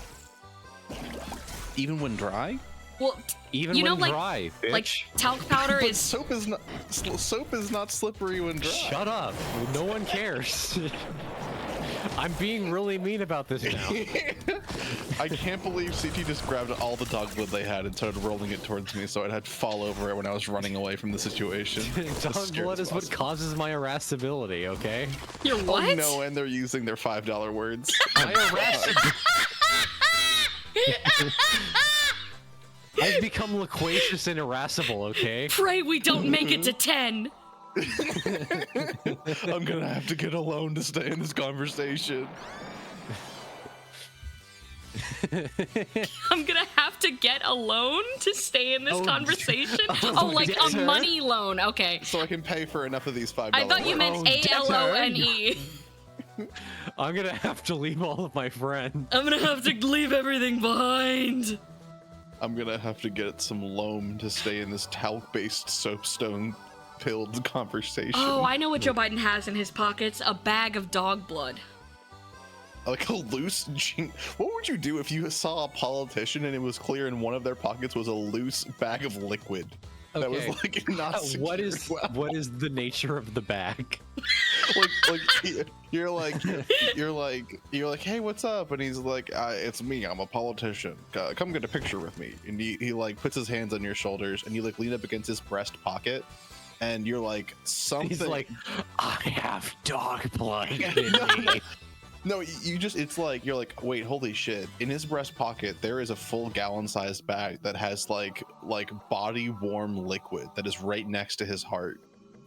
Even when dry? Well, Even you know, when like, dry, bitch. like talc powder But is. soap is not slippery when dry. Shut up. No one cares. I'm being really mean about this now. I can't believe CT just grabbed all the dog blood they had and started rolling it towards me, so I'd had to fall over it when I was running away from the situation. Dog As scared blood as is what possible. causes my irascibility, okay? You're what? Oh no, and they're using their $5 words. My I've become loquacious and irascible, okay? Pray we don't make it to 10. I'm gonna have to get a loan to stay in this conversation. I'm gonna have to get a loan to stay in this Oh, conversation. Oh, like a yes, sir. money loan. Okay. So I can pay for enough of these $5 I thought you meant Oh, ALONE. I'm gonna have to leave all of my friends. I'm gonna have to leave everything behind. I'm gonna have to get some loam to stay in this talc-based soapstone pilled conversation. Oh, I know what Joe Biden has in his pockets. A bag of dog blood. Like a loose what would you do if you saw a politician and it was clear in one of their pockets was a loose bag of liquid that was Okay. like not What secured is well? what is the nature of the bag? like you're like hey, what's up? And he's like, it's me, I'm a politician, come get a picture with me. And he like puts his hands on your shoulders and you like lean up against his breast pocket and you're like something. He's like, I have dog blood in me. No, you just, it's like, you're like, wait, holy shit. In his breast pocket, there is a full gallon-sized bag that has like body-warm liquid that is right next to his heart.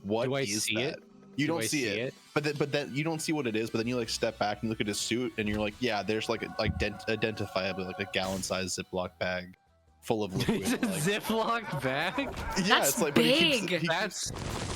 What Do I is see that? it? You Do don't I see see it. it? But then you don't see what it is, but then you like step back and look at his suit and you're like, yeah, there's like identifiably like a gallon-sized Ziploc bag full of liquid. It's a like- Ziploc bag? yeah, That's it's like, but he keeps- big. he-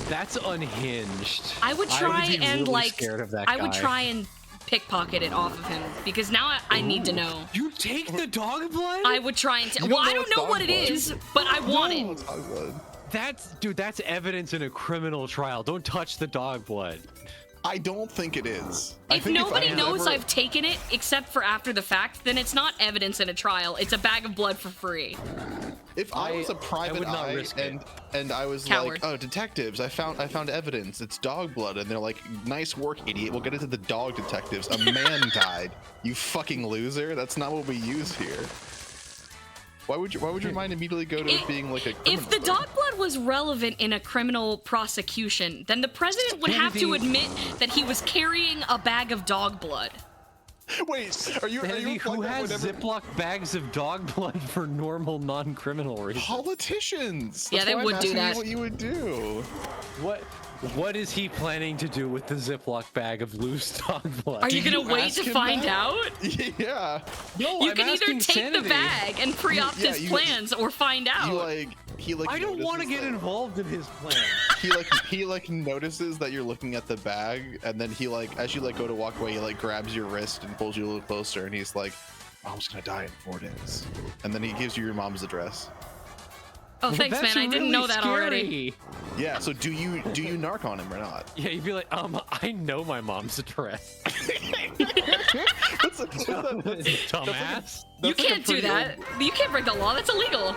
That's unhinged. I would try be and really like. scared of that I would guy. try and pickpocket it off of him because now I need to know. You take the dog blood? I would try and. You Well, I know don't it's know dog what it blood. is, but I want No, it. it's dog blood. That's evidence in a criminal trial. Don't touch the dog blood. I don't think it is. I If think nobody I knows ever- I've taken it except for after the fact, then it's not evidence in a trial. It's a bag of blood for free. If I was a private would not eye risk it. and I was Coward. like, oh, detectives, I found evidence. It's dog blood, and they're like, nice work, idiot. We'll get it to the dog detectives. A man died. You fucking loser. That's not what we use here. Why would your mind immediately go to it being like a criminal If the thing? dog blood was relevant in a criminal prosecution, then the president would have to admit that he was carrying a bag of dog blood. Wait, are you Kennedy, who implying that has whenever- Ziploc bags of dog blood for normal, non-criminal reasons? politicians? Yeah, That's they why I'm would do asking you that. What you would do? What is he planning to do with the Ziploc bag of loose dog blood? Are you gonna you wait ask to him find that? out? Yeah. No, You I'm can either asking take sanity. the bag and pre-opt Yeah, his you- plans or find out. He I don't want to notices get that- involved in his plan. he notices that you're looking at the bag, and then he as you go to walk away, he grabs your wrist and pulls you a little closer, and he's like, "Mom's gonna die in 4 days," and then he gives you your mom's address. Oh, thanks, That's man. I didn't really know that already. scary. Yeah. So do you narc on him or not? Yeah, you'd be like, I know my mom's address. What's that? Dumbass. You can't do that. You can't break the law. That's illegal.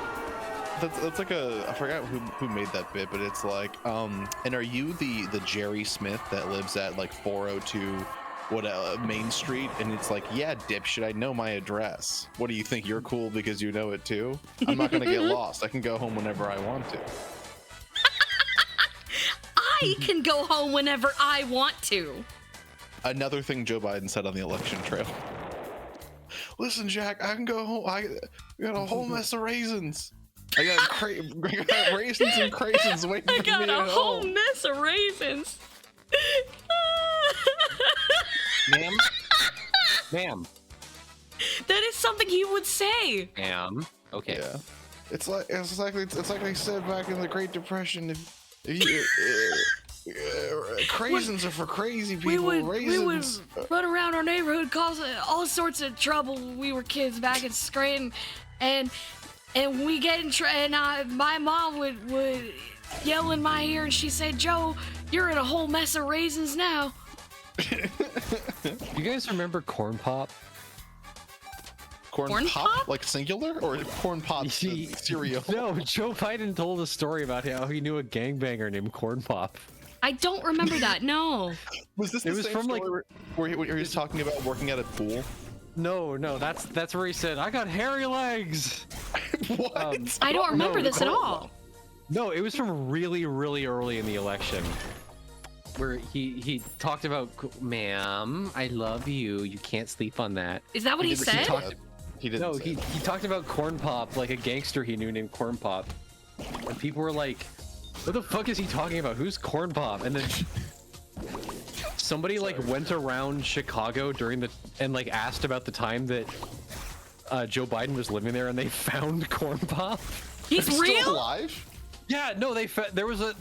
That's like I forgot who made that bit, but it's like, and are you the Jerry Smith that lives at 402 Main Street? And it's like, yeah, dipshit, I know my address. What do you think? You're cool because you know it too? I'm not gonna get lost. I can go home whenever I want to. I can go home whenever I want to. Another thing Joe Biden said on the election trail. Listen, Jack, I can go home. I got a whole mess of raisins. I got raisins and craisins waiting I for got me a at whole home. mess of raisins. Ma'am. That is something he would say. Ma'am. Okay. Yeah, it's like they said back in the Great Depression. If you, craisins are for crazy people. We would Raisins. run around our neighborhood causing all sorts of trouble when we were kids back in Scranton, and we get in my mom would yell in my ear and she said, "Joe, you're in a whole mess of raisins now." You guys remember Corn Pop? Corn Pop? pop, like singular, or corn pop cereal? No, Joe Biden told a story about how he knew a gangbanger named Corn Pop. I don't remember that. No. Was this the It was same from, story where he was talking about working at a pool? No, that's where he said, "I got hairy legs." What? I don't remember this at all. No, it was from really, really early in the election, where he talked about, "Ma'am, I love you. You can't sleep on that." Is that what he said? He didn't. No, say he talked about Corn Pop, like a gangster he knew named Corn Pop, and people were like, "What the fuck is he talking about? Who's Corn Pop?" And then somebody went around Chicago and asked about the time that Joe Biden was living there, and they found Corn Pop. He's Still real? alive? Yeah, no, there was an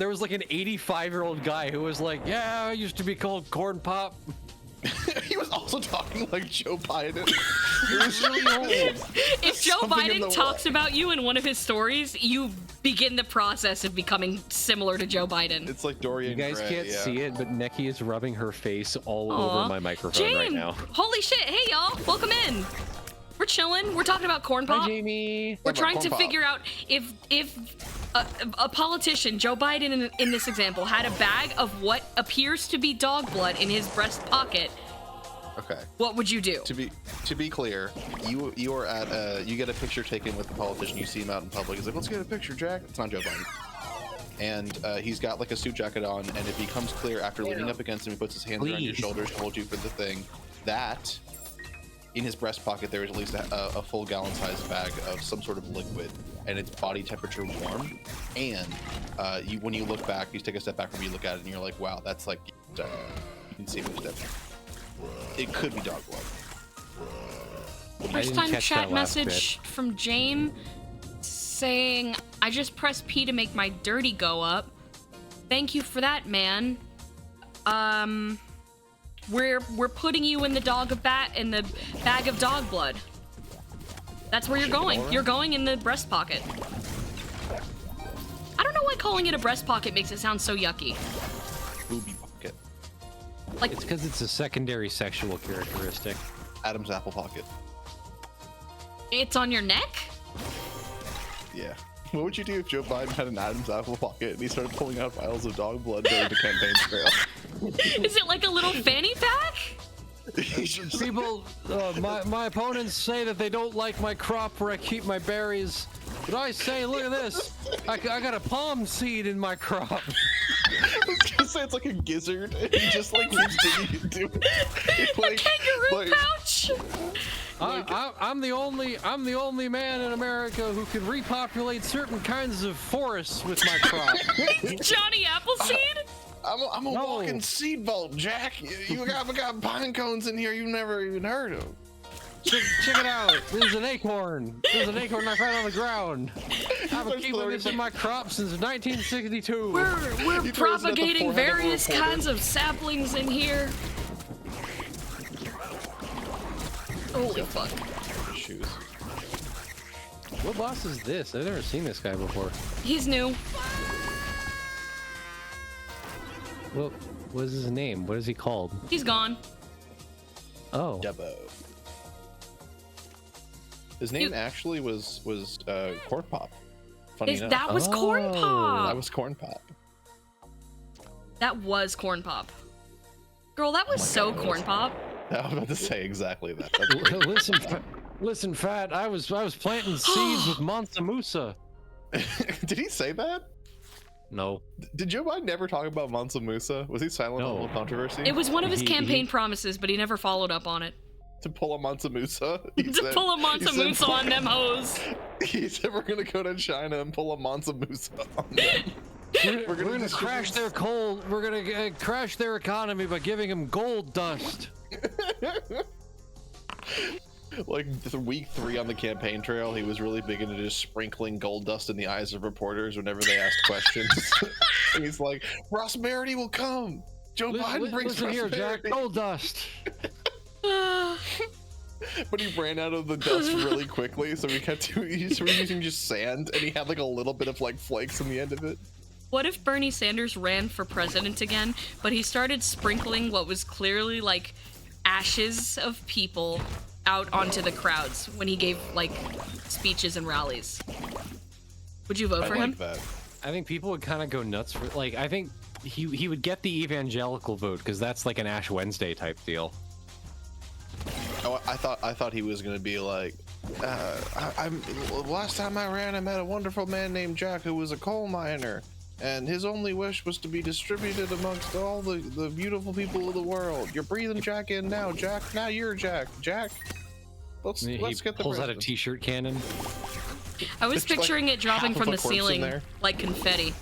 85-year-old guy who was like, "Yeah, I used to be called Corn Pop." He was also talking like Joe Biden. He was really old. If Joe Something in Biden the talks way. about you in one of his stories, you begin the process of becoming similar to Joe Biden. It's like Dorian You guys Gray, can't yeah. see it, but Neki is rubbing her face all Aw. over my microphone James, right now. holy shit! Hey y'all, welcome in. We're chilling. We're talking about corn pop. Hi, Jamie. We're Talking about trying corn to pop. figure out if a politician, Joe Biden in this example, had a bag of what appears to be dog blood in his breast pocket. Okay. What would you do? To be clear, you are at you get a picture taken with the politician. You see him out in public. He's like, "Let's get a picture, Jack." It's not Joe Biden. And he's got a suit jacket on, and it becomes clear after leaning up against him, he puts his hands around your Please. shoulders to hold you for the thing, that in his breast pocket there is at least a full gallon-sized bag of some sort of liquid, and it's body temperature warm. And when you look back, you take a step back from you look at it, and you're like, "Wow, that's you can see it with step. It could be dog blood." First didn't time catch chat that last message from James saying, "I just pressed P to make my dirty go up. Thank you for that, man. We're putting you in the bag of dog blood. That's where you're going. You're going in the breast pocket." I don't know why calling it a breast pocket makes it sound so yucky. Booby pocket. It's because it's a secondary sexual characteristic. Adam's apple pocket. It's on your neck? Yeah. What would you do if Joe Biden had an Adam's apple pocket and he started pulling out vials of dog blood during the campaign trail? Is it like a little fanny pack? People, my opponents say that they don't like my crop where I keep my berries. But I say, look at this. I got a palm seed in my crop. I was gonna say it's like a gizzard, and he just like keeps digging into it. Like, Kangaroo pouch? I'm the only man in America who can repopulate certain kinds of forests with my crop. Johnny Appleseed? I'm a walking seed vault, Jack. You got pine cones in here you never even heard of. Check it out. There's an acorn. There's an acorn I found on the ground. I've been keeping this in my crop since 1962. We're propagating various kinds of saplings in here. Holy fuck. Shoes. What boss is this? I've never seen this guy before. He's new. Well, what is his name? What is he called? He's gone. Oh. Dubbo. His name actually was Corn Pop. Funny enough. That was Corn Pop. That was Corn Pop. That was Corn Pop. Girl, that was so Corn Pop. I was about to say exactly that. That's great. Listen, Fat. I was planting seeds with Mansa Musa. Did he say that? No. Did Joe Biden never talk about Mansa Musa? Was he silent on the whole controversy? It was one of his campaign promises, but he never followed up on it. To pull a Mansa Musa? Pull a Mansa Musa on them hoes. He said we're gonna go to China and pull a Mansa Musa on them. We're gonna crash their coal. We're gonna crash their economy by giving them gold dust. Like week 3 on the campaign trail, he was really big into just sprinkling gold dust in the eyes of reporters whenever they asked questions. And he's like, prosperity will come. Joe Biden brings listen prosperity. here, Jack. Gold dust. But he ran out of the dust really quickly, so he was using just sand, and he had like a little bit of like flakes on the end of it. What if Bernie Sanders ran for president again, but he started sprinkling what was clearly like ashes of people out onto the crowds when he gave like speeches and rallies? Would you vote for him? That. I think people would kind of go nuts for like. I think he would get the evangelical vote because that's like an Ash Wednesday type deal. Oh, I thought he was gonna be like, last time I ran, I met a wonderful man named Jack who was a coal miner, and his only wish was to be distributed amongst all the beautiful people of the world. You're breathing Jack in now, Jack. Now you're Jack. Jack, let's He get the pulls out a president. T-shirt cannon. I was There's, picturing like, it dropping half of from a the corpse in ceiling there. like confetti.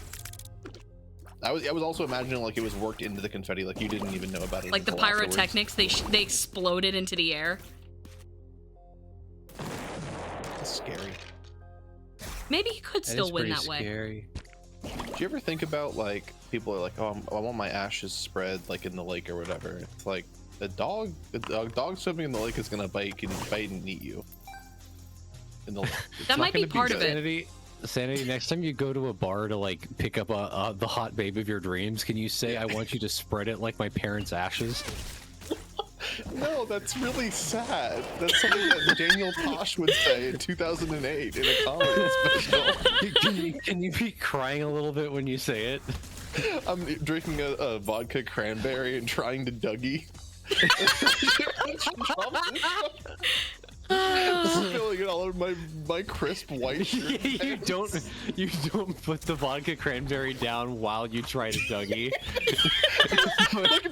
I was also imagining like it was worked into the confetti, like you didn't even know about it. Like the until afterwards. pyrotechnics, they exploded into the air. That's scary. Maybe he could That still is win pretty that way. scary. Do you ever think about like people are like, oh, I want my ashes spread like in the lake or whatever? It's like a dog swimming in the lake is gonna bite and eat you. In the lake. It's That not might be gonna part of it. Sanity, next time you go to a bar to like pick up the hot babe of your dreams, can you say, I want you to spread it like my parents' ashes? No, that's really sad. That's something that Daniel Tosh would say in 2008 in a comedy special. Can you be crying a little bit when you say it? I'm drinking a vodka cranberry and trying to Dougie. Spilling it all over my crisp white shirt. you don't put the vodka cranberry down while you try to Dougie. Like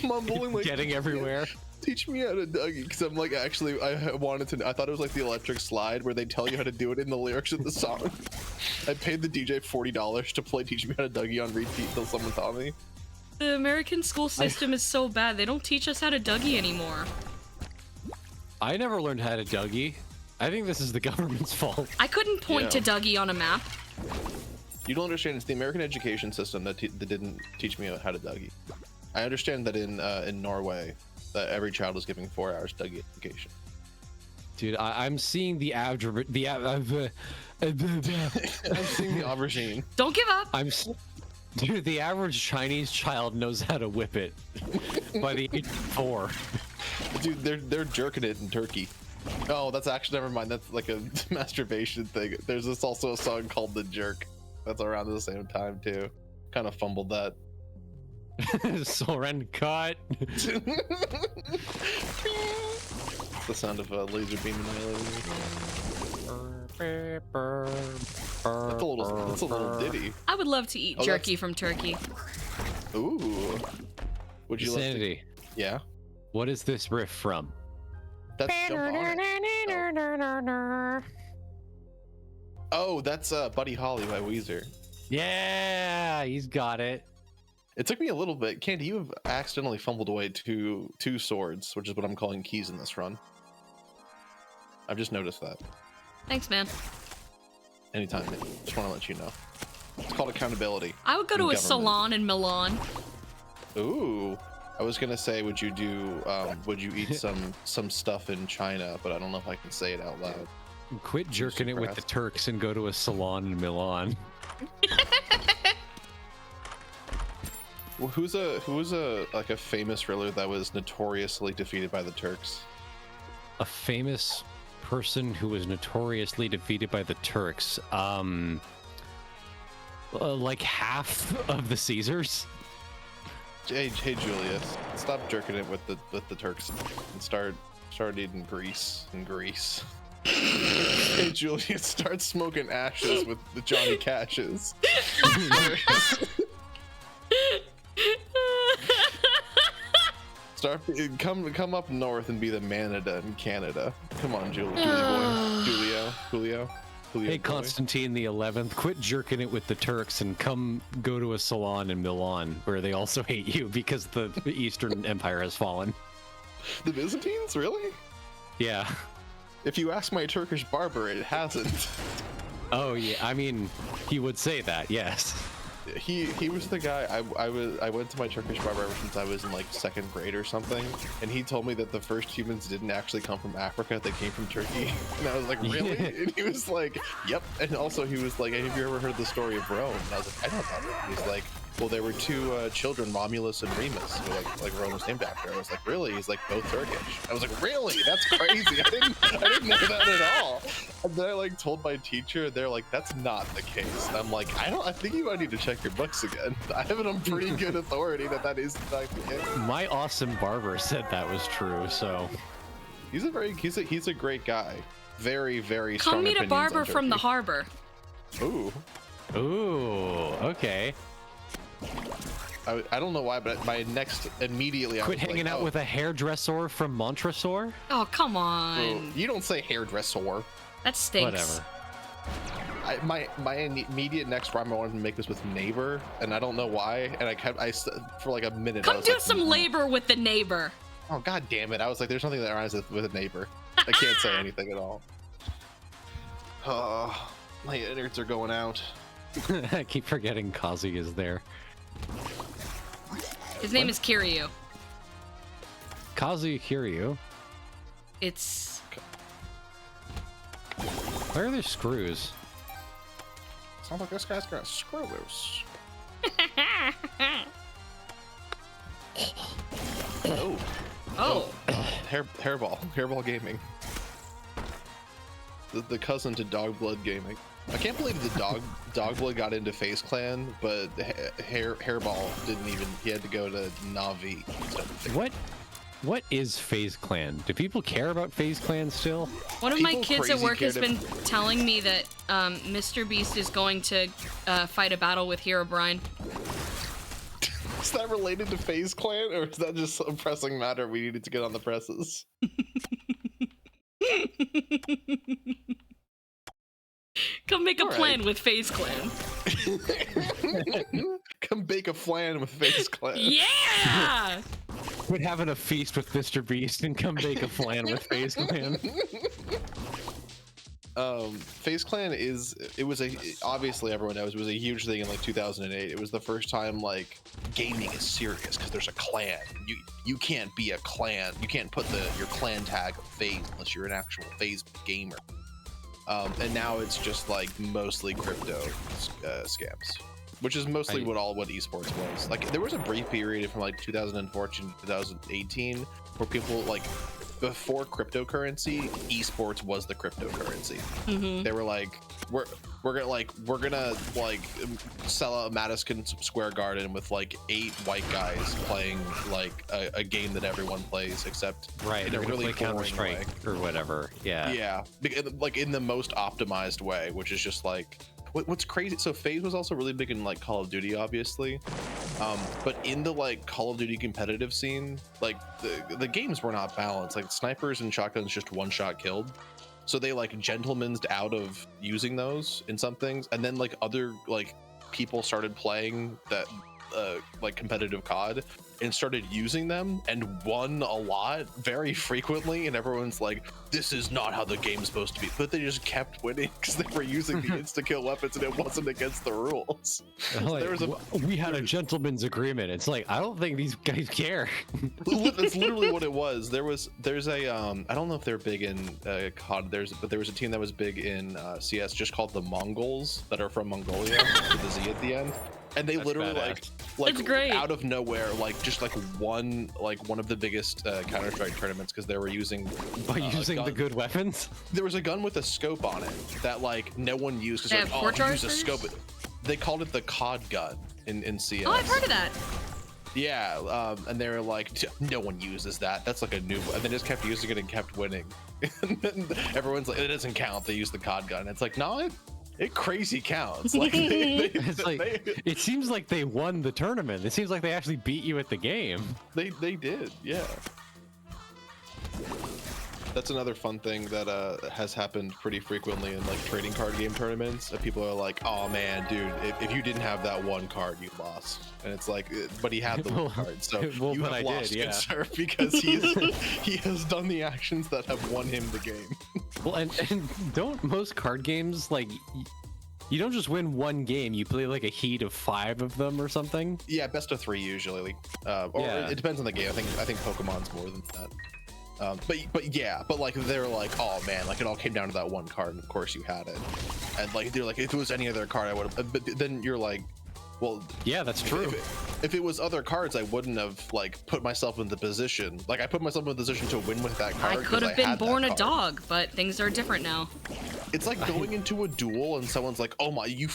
mumbling like Getting everywhere. Teach me how to Dougie, because I'm like, actually, I wanted to. I thought it was like the electric slide where they tell you how to do it in the lyrics of the song. I paid the DJ $40 to play "Teach Me How to Dougie" on repeat until someone taught me. The American school system is so bad. They don't teach us how to Dougie anymore. I never learned how to Dougie. I think this is the government's fault. I couldn't point Yeah. to Dougie on a map. You don't understand. It's the American education system that didn't teach me how to Dougie. I understand that in Norway, that every child is given 4 hours Dougie education. Dude, I'm seeing the I'm seeing the aubergine. Don't give up. Dude, the average Chinese child knows how to whip it by the age of 4. Dude, they're jerking it in Turkey. Oh, that's actually, never mind. That's like a masturbation thing. There's also a song called The Jerk. That's around the same time too. Kind of fumbled that. Soren cut. The sound of a laser beam annihilating. That's a little ditty. I would love to eat jerky from Turkey. Ooh. Would you Sanity. like to... Yeah. What is this riff from? That's Jump On It. Oh, that's Buddy Holly by Weezer. Yeah, he's got it. It took me a little bit. Candy, you have accidentally fumbled away two swords, which is what I'm calling keys in this run. I've just noticed that. Thanks, man. Anytime. Just want to let you know. It's called accountability. I would go to a salon in Milan. Ooh. I was gonna say, would you eat some stuff in China, but I don't know if I can say it out loud. Quit jerking it with the Turks and go to a salon in Milan. Well, who's a like a famous riddler that was notoriously defeated by the Turks? A famous person who was notoriously defeated by the Turks. Like half of the Caesars. Hey Julius, stop jerking it with the Turks and start eating Greece and Greece. Hey Julius, start smoking ashes with the Johnny Cashes. Come up north and be the Manada in Canada. Come on, Julio. Hey, Constantine the 11th, quit jerking it with the Turks and come go to a salon in Milan where they also hate you because the Eastern Empire has fallen. The Byzantines, really? Yeah. If you ask my Turkish barber, it hasn't. Oh yeah, I mean, he would say that, yes. He was the guy I went to my Turkish barber ever since I was in like 2nd grade or something, and he told me that the first humans didn't actually come from Africa, they came from Turkey. And I was like, really? Yeah. And he was like, yep. And also he was like, have you ever heard the story of Rome? And I was like, I don't know. He's like, well, there were 2 children, Romulus and Remus, who like Rome was named after. I was like, really? He's like, both Turkish. I was like, really? That's crazy. I didn't know that at all. And then I like told my teacher, they're like, that's not the case. And I'm like, I think you might need to check your books again. I have it on pretty good authority that is in fact the case. My awesome barber said that was true, so He's a great guy. Very, very strong Come meet a opinions barber on from the Turkey. harbor. Ooh. okay. I don't know why, but my next immediately Quit hanging out with a hairdresser from Montresor? Oh, come on. You don't say hairdresser. That stinks. Whatever. My immediate next rhyme I wanted to make was with neighbor, and I don't know why. And I for like a minute. I Come was do like, some labor with the neighbor. Oh god damn it! I was like, there's nothing that rhymes with a neighbor. I can't say anything at all. Oh, my innards are going out. I keep forgetting Kazi is there. His name is Kiryu. Kazi Kiryu? It's... Where are their screws? Sounds like this guy's got a screw loose. Oh. Hairball Gaming. The cousin to Dogblood Gaming. I can't believe the Dogblood got into FaZe Clan, but Hairball didn't even. He had to go to Na'Vi. What is FaZe Clan? Do people care about FaZe Clan still? One of my People kids at crazy work has cared been telling me that Mr. Beast is going to fight a battle with Herobrine. Is that related to FaZe Clan, or is that just a pressing matter we needed to get on the presses? Come make a All right. plan with FaZe Clan. Come bake a flan with FaZe Clan. Yeah! Quit having a feast with Mr. Beast and come bake a flan with FaZe Clan. FaZe Clan obviously everyone knows it was a huge thing in like 2008. It was the first time like gaming is serious because there's a clan. You can't be a clan. You can't put your clan tag of FaZe unless you're an actual FaZe gamer. And now it's just like mostly crypto scams, which is mostly what esports was. Like there was a brief period from like 2014 to 2018 where people like, before cryptocurrency, esports was the cryptocurrency. They were like, we're gonna sell out Madison Square Garden with like 8 white guys playing like a game that everyone plays, except in a really boring way or whatever. Yeah, like in the most optimized way, which is just like. What's crazy, so FaZe was also really big in like Call of Duty, obviously, but in the like Call of Duty competitive scene, like the games were not balanced. Like snipers and shotguns just one shot killed, so they like gentlemaned out of using those in some things, and then like other like people started playing that like competitive COD and started using them and won a lot very frequently, and everyone's like, this is not how the game's supposed to be, but they just kept winning because they were using the insta-kill weapons and it wasn't against the rules. Like, we had a gentleman's agreement. It's like, I don't think these guys care. That's literally what it was. There's a I don't know if they're big in COD, but there was a team that was big in CS just called the Mongols, that are from Mongolia with the Z at the end. And they literally like great. Out of nowhere, like just like won like one of the biggest Counter-Strike tournaments because they were using the good weapons. There was a gun with a scope on it that like no one used because like, you use a scope. They called it the COD gun in CS. Oh, I've heard of that. Yeah, and they were like, no one uses that. That's like a new, and they just kept using it and kept winning. And then everyone's like, it doesn't count. They use the COD gun. It's like, no, it crazy counts. Like, it seems like they won the tournament. It seems like they actually beat you at the game. They did, yeah. That's another fun thing that has happened pretty frequently in like trading card game tournaments. People are like, "Oh man, dude, if you didn't have that one card, you lost." And it's like, but he had the one card, so you have lost, good sir, because he has done the actions that have won him the game. Well, and don't most card games like? You don't just win one game, you play like a heat of 5 of them or something? Yeah, best of 3 usually. It depends on the game. I think Pokemon's more than that. But like they're like, oh man, like it all came down to that one card, and of course you had it. And like they're like, if it was any other card, I would have. But then you're like, well, yeah, that's true. If it was other cards, I wouldn't have like put myself in the position. Like I put myself in the position to win with that card. I could have been born a dog, but things are different now. It's like going into a duel and someone's like, oh my, you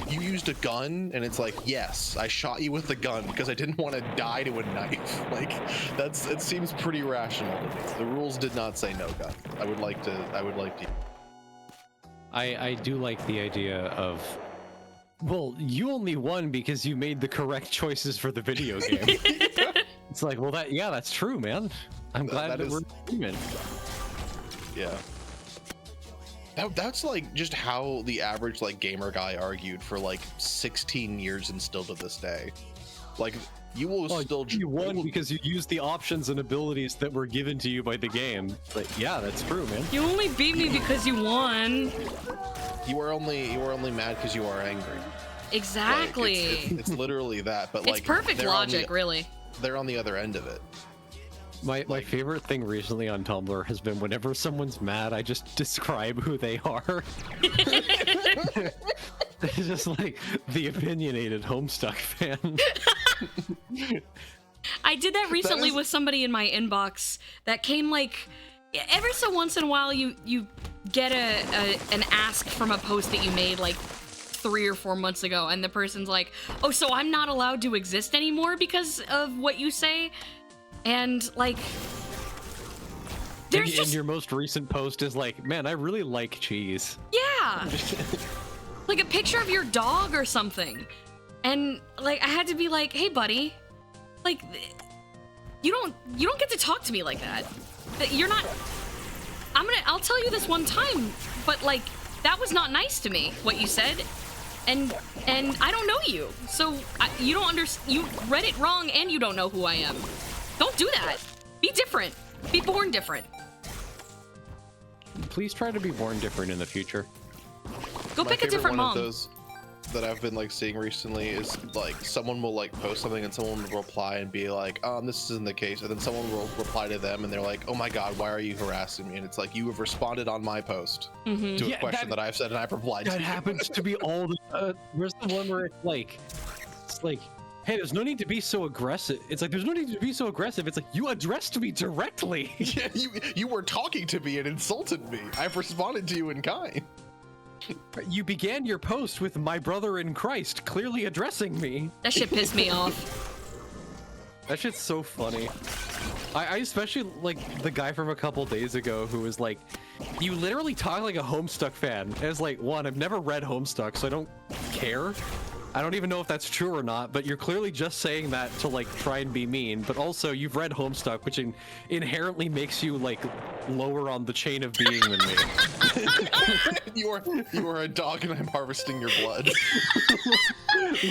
used a gun, and it's like, yes, I shot you with the gun because I didn't want to die to a knife. Like it seems pretty rational to me. The rules did not say no gun. I would like to. I do like the idea of, well, you only won because you made the correct choices for the video game. It's like, well, that's true, man. I'm glad that we're in agreement. Yeah. That's like just how the average like gamer guy argued for like 16 years and still to this day. Like you won because you used the options and abilities that were given to you by the game. But yeah, that's true, man. You only beat me because you won. You were only mad because you are angry. Exactly. Like, it's literally that, but it's like perfect logic, really. They're on the other end of it. My favorite thing recently on Tumblr has been whenever someone's mad, I just describe who they are. It's just like the opinionated Homestuck fan. I did that recently with somebody in my inbox that came like every so once in a while you get an ask from a post that you made like 3 or 4 months ago, and the person's like, oh, so I'm not allowed to exist anymore because of what you say? And like there's and your most recent post is like, man, I really like cheese. Yeah. Like a picture of your dog or something. And like I had to be like, hey buddy, like you don't get to talk to me like that. You're not I'll tell you this one time, but like that was not nice to me what you said. And I don't know you. So you don't understand, you read it wrong and you don't know who I am. Don't do that. Be different. Be born different. Please try to be born different in the future. Go My pick a favorite different one mom. of those that I've been like seeing recently is like someone will like post something and someone will reply and be like, this isn't the case, and then someone will reply to them and they're like, oh my god, why are you harassing me? And it's like, you have responded on my post to a Yeah, question that I've said and I've replied That to. happens to be all the. Where's the one where it's like, hey, there's no need to be so aggressive. It's like there's no need to be so aggressive. It's like you addressed me directly. Yeah, you were talking to me and insulted me. I've responded to you in kind. You began your post with "My brother in Christ," clearly addressing me. That shit pissed me off. That shit's so funny. I especially like the guy from a couple days ago who was like, you literally talk like a Homestuck fan. And it's like, one, I've never read Homestuck, so I don't care. I don't even know if that's true or not, but you're clearly just saying that to like try and be mean. But also, you've read Homestuck, which inherently makes you like lower on the chain of being than me. You are a dog and I'm harvesting your blood.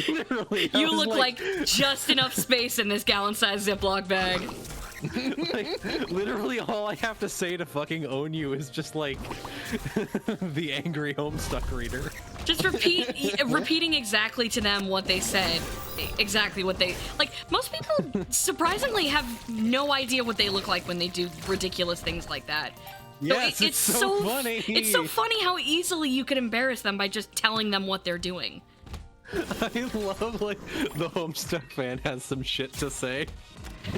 Literally, I You was look like just enough space in this gallon-sized Ziploc bag. like, literally all I have to say to fucking own you is just like the angry Homestuck reader. Just repeating exactly to them what they said. Exactly what they like. Most people surprisingly have no idea what they look like when they do ridiculous things like that. Yes, it's so funny. It's so funny how easily you can embarrass them by just telling them what they're doing. I love like the Homestuck fan has some shit to say.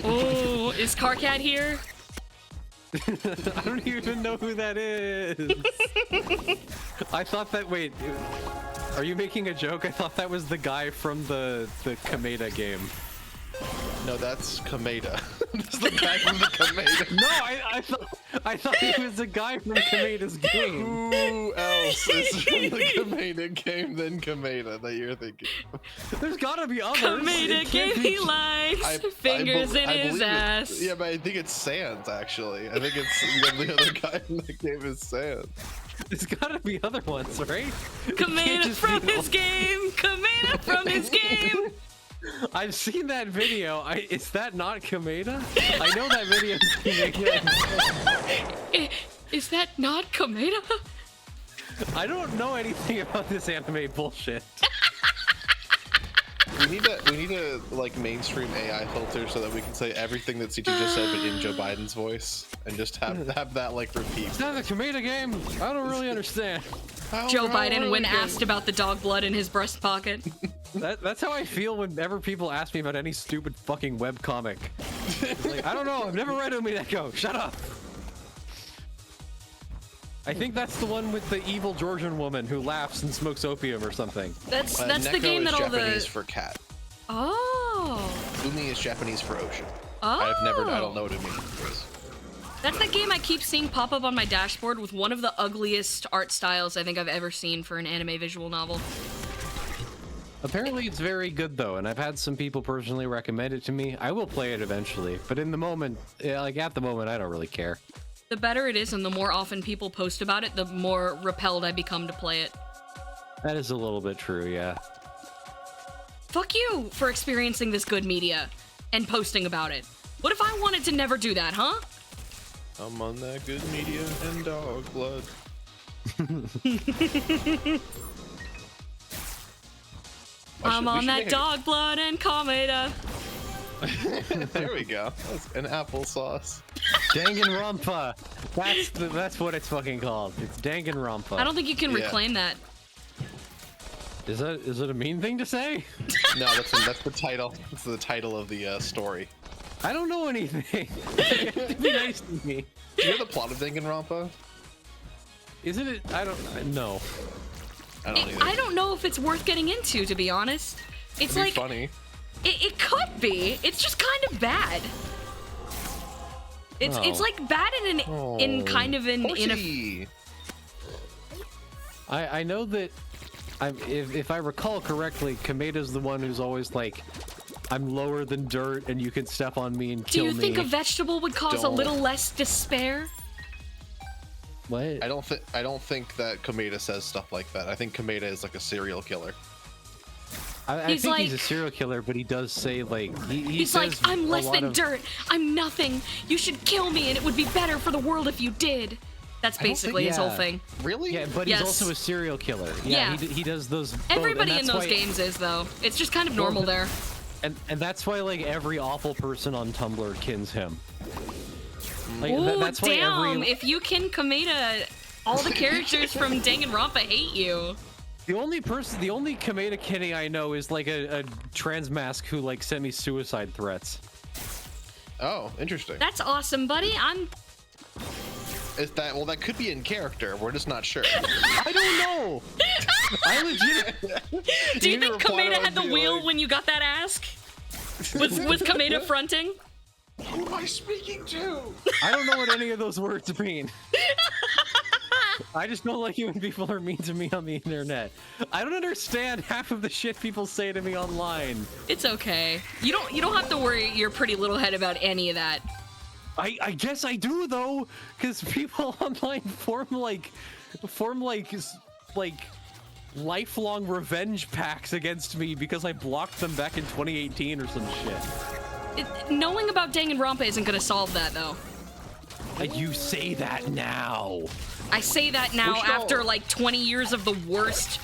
Oh, is Carcat here? I don't even know who that is. I thought that. Wait, are you making a joke? I thought that was the guy from the Kameda game. No, that's Kameda. That's the guy from the Kameda. No, I thought he was a guy from Kameda's game. Who else is from the Kameda game than Kameda that you're thinking? There's gotta be others. Kameda It gave can't be- me life, I fingers in I his believe it- ass. Yeah, but I think it's Sans actually. I think it's the other guy in the game is Sans. There's gotta be other ones, right? It can't Kameda just from be his game. Kameda from his game. I've seen that video. Is that not Kameda? I know that video is Kameda. Is that not Kameda? I don't know anything about this anime bullshit. We need to like mainstream AI filter so that we can say everything that CT just said, but in Joe Biden's voice, and just have that like repeat. Is that the Kameda game? I don't really understand. Joe Biden, when asked about the dog blood in his breast pocket. That's how I feel whenever people ask me about any stupid fucking webcomic. It's like, I don't know, I've never read Umineko. Shut up. I think that's the one with the evil Georgian woman who laughs and smokes opium or something. That's the Neko game is that all Japanese the. for cat. Oh. Umi is Japanese for ocean. Oh. I don't know what it means. That's the game I keep seeing pop up on my dashboard with one of the ugliest art styles I think I've ever seen for an anime visual novel. Apparently it's very good though, and I've had some people personally recommend it to me. I will play it eventually, but in the moment, at the moment, I don't really care. The better it is and the more often people post about it, the more repelled I become to play it. That is a little bit true, yeah. Fuck you for experiencing this good media and posting about it. What if I wanted to never do that, huh? I'm on that good media and dog blood. I'm on that should- dog blood and Kameda. There we go. That's an applesauce. Danganronpa. That's what it's fucking called. It's Danganronpa. I don't think you can Yeah. reclaim that. Is it a mean thing to say? No, that's the title. That's the title of the story. I don't know anything. You have to be nice to me. Do you know the plot of Danganronpa? Isn't it? I don't know. I don't either. I don't know if it's worth getting into, to be honest. It's It'd be like funny. it could be. It's just kind of bad. It's Oh. like bad in kind of in a Horsey! I know that. If I recall correctly, Kameda's the one who's always like, I'm lower than dirt, and you can step on me and Do kill you me. think a vegetable would cause a Don't. little less despair? What? I don't think that Kameda says stuff like that. I think Kameda is like a serial killer. I He's think he's a like- serial killer, but he does say like he He's like, says I'm a less lot than of- dirt. I'm nothing. You should kill me, and it would be better for the world if you did. That's I don't think- basically his whole yeah. thing. Really? Yeah, but Yes. he's also a serial killer. Yeah. He does those. both, Everybody and in that's those why- games is though. It's just kind of normal there. And that's why like every awful person on Tumblr kins him. Like, Ooh, that's why damn! every If you kin Kameda, all the characters from Danganronpa hate you. the only Kameda kinny I know is like a trans mask who like sent me suicide threats. Oh, interesting. That's awesome, buddy. Is that well? That could be in character. We're just not sure. I don't know. I legit. Do you You think reply Kameda to had the be wheel like- when you got that ask? Was Kameda fronting? Who am I speaking to? I don't know what any of those words mean. I just don't like you when people are mean to me on the internet. I don't understand half of the shit people say to me online. It's okay. You don't have to worry your pretty little head about any of that. I guess I do though, because people online form like lifelong revenge packs against me because I blocked them back in 2018 or some shit. Knowing about Danganronpa isn't gonna solve that though. You say that now. I say that now Which after all- like 20 years of the worst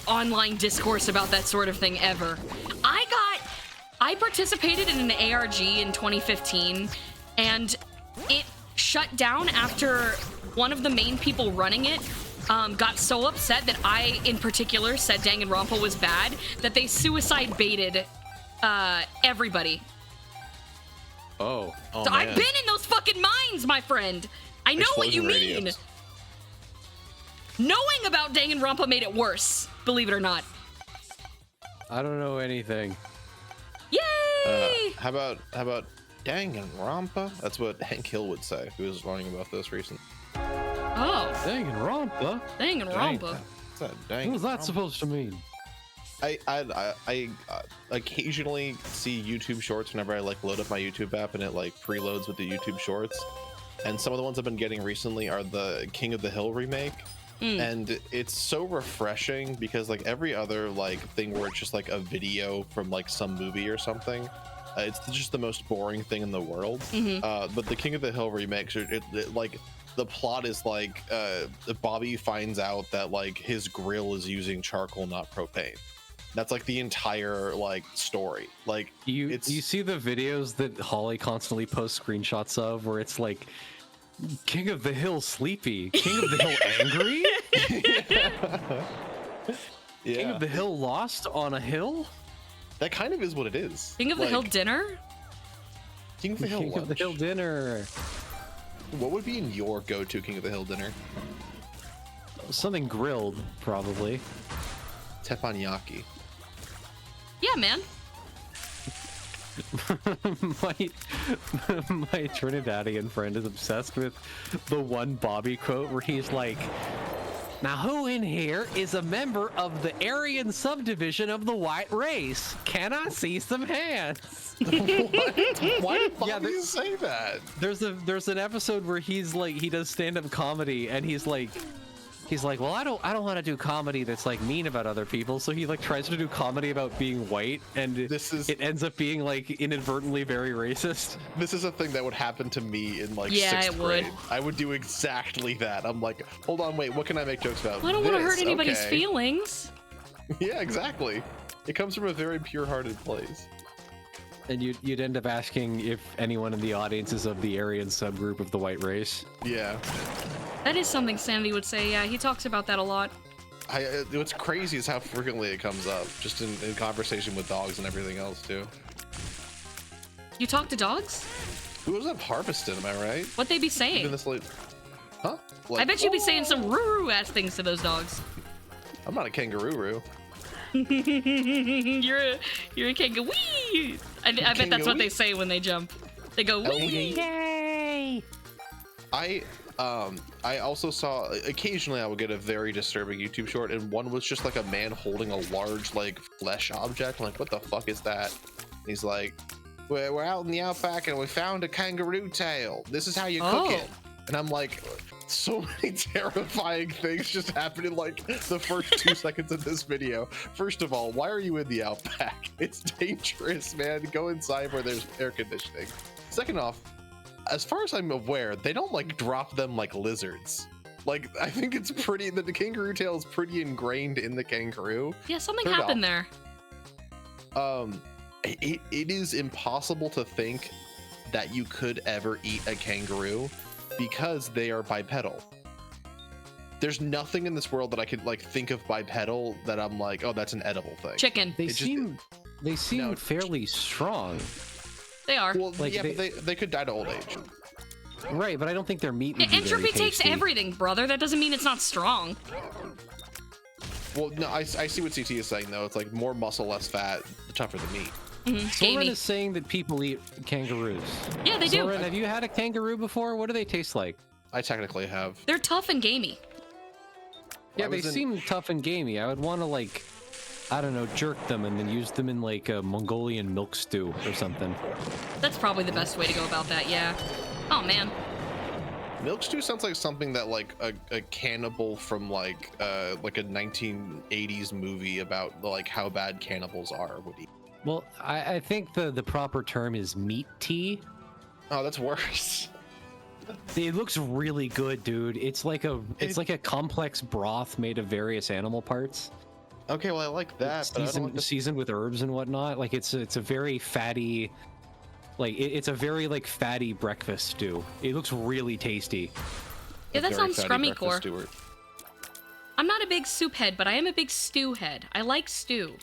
online discourse about that sort of thing ever. I participated in an ARG in 2015 and it shut down after one of the main people running it got so upset that I in particular said Danganronpa was bad that they suicide baited everybody. Oh. Oh, So I've man. been in those fucking mines, my friend. I know what you Explosion mean. radios. Knowing about Danganronpa made it worse, believe it or not. I don't know anything. Yay! How about Danganronpa? That's what Hank Hill would say. He was learning about this recently. Oh, Danganronpa? Danganronpa. What's that? What was that Danganronpa? supposed to mean? I occasionally see YouTube Shorts whenever I like load up my YouTube app and it like preloads with the YouTube Shorts. And some of the ones I've been getting recently are the King of the Hill remake. And it's so refreshing because like every other like thing where it's just like a video from like some movie or something, it's just the most boring thing in the world. But the King of the Hill remakes, like the plot is like Bobby finds out that like his grill is using charcoal, not propane. That's like the entire like story. Like You see the videos that Holly constantly posts screenshots of where it's like King of the Hill sleepy, King of the Hill angry, King of the Hill lost on a hill, that kind of is what it is. King of the Hill Like, dinner? King of the Hill King of the lunch. Hill dinner, What would be in your go-to King of the Hill dinner? something grilled probably. Teppanyaki. Yeah, man. my Trinidadian friend is obsessed with the one Bobby quote where he's like, "Now who in here is a member of the Aryan subdivision of the white race? Can I see some hands?" Why did Bobby there- say that? There's an episode where he's like he does stand-up comedy and he's like, well, I don't want to do comedy that's like mean about other people, so he like tries to do comedy about being white and it ends up being like inadvertently very racist. This is a thing that would happen to me in like Yeah, 6th it would. grade. I would do exactly that. I'm like, hold on, wait, what can I make jokes about? I don't want to This, hurt anybody's okay. feelings. Yeah, exactly. It comes from a very pure-hearted place. And you'd end up asking if anyone in the audience is of the Aryan subgroup of the white race. Yeah. That is something Sandy would say. Yeah, he talks about that a lot. What's crazy is how frequently it comes up, just in conversation with dogs and everything else too. You talk to dogs? Who was at Harveston? Am I right? What they be Even saying? this late? Huh? I Like, bet you'd be saying some roo ass things to those dogs. I'm not a kangaroo. you're a kangaroo. I bet that's what they Kangaroo? say when they jump. They go wee. Yay! I also saw occasionally I would get a very disturbing YouTube short, and one was just like a man holding a large like flesh object. I'm like, what the fuck is that? And he's like, we're out in the outback and we found a kangaroo tail. This is how you cook Oh. it. And I'm like, so many terrifying things just happened in like the first 2 seconds of this video. First of all, why are you in the outback? It's dangerous, man. Go inside where there's air conditioning. Second off, as far as I'm aware, they don't like drop them like lizards. Like, I think it's pretty. The kangaroo tail is pretty ingrained in the kangaroo. Yeah, something Turtle. happened there. It is impossible to think that you could ever eat a kangaroo because they are bipedal. There's nothing in this world that I could like think of bipedal that I'm like, oh, that's an edible thing. Chicken. They seem No. fairly strong. They are. Well, Like, yeah, but they could die to old age. Right, but I don't think their meat would be Entropy very takes tasty. everything, brother. That doesn't mean it's not strong. Well, no, I see what CT is saying though. It's like more muscle, less fat, the tougher the meat. Soren Gamey. is saying that people eat kangaroos. Yeah, they do. Soren, have you had a kangaroo before? What do they taste like? I technically have. They're tough and gamey. Yeah, I they was in- seem tough and gamey. I would want to like, I don't know, jerk them and then use them in like a Mongolian milk stew or something. That's probably the best way to go about that, yeah. Oh, man. Milk stew sounds like something that like a cannibal from like a 1980s movie about like how bad cannibals are would eat. Well, I think the proper term is meat tea. Oh, that's worse. It looks really good, dude. It's like a complex broth made of various animal parts. Okay, well I like that, but I don't like the Seasoned with herbs and whatnot. Like it's a very fatty, like it's a very like fatty breakfast stew. It looks really tasty. Yeah, that very sounds fatty scrummy breakfast core. steward. I'm not a big soup head, but I am a big stew head. I like stew.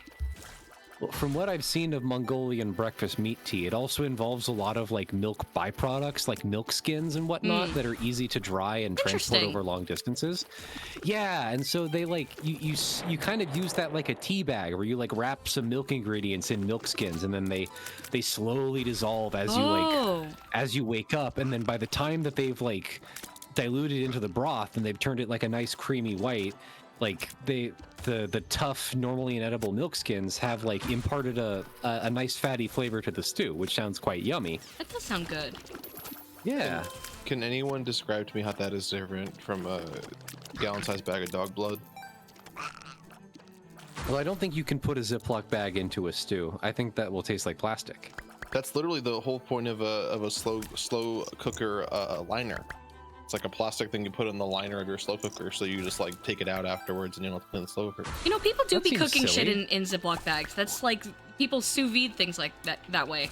Well, from what I've seen of Mongolian breakfast meat tea, it also involves a lot of like milk byproducts, like milk skins and whatnot, that are easy to dry and transport Interesting. over long distances. Yeah, and so they like you kind of use that like a tea bag where you like wrap some milk ingredients in milk skins, and then they slowly dissolve as you wake up, and then by the time that they've like diluted into the broth and they've turned it like a nice creamy white, like the tough normally inedible milk skins have like imparted a nice fatty flavor to the stew, which sounds quite yummy. That does sound good. Yeah. Can anyone describe to me how that is different from a gallon-sized bag of dog blood? Well, I don't think you can put a Ziploc bag into a stew. I think that will taste like plastic. That's literally the whole point of a slow cooker liner. It's like a plastic thing you put in the liner of your slow cooker, so you just like take it out afterwards and you don't have to clean the slow cooker. You know, people do That be seems cooking shit silly. in Ziploc bags. That's like people sous vide things like that way.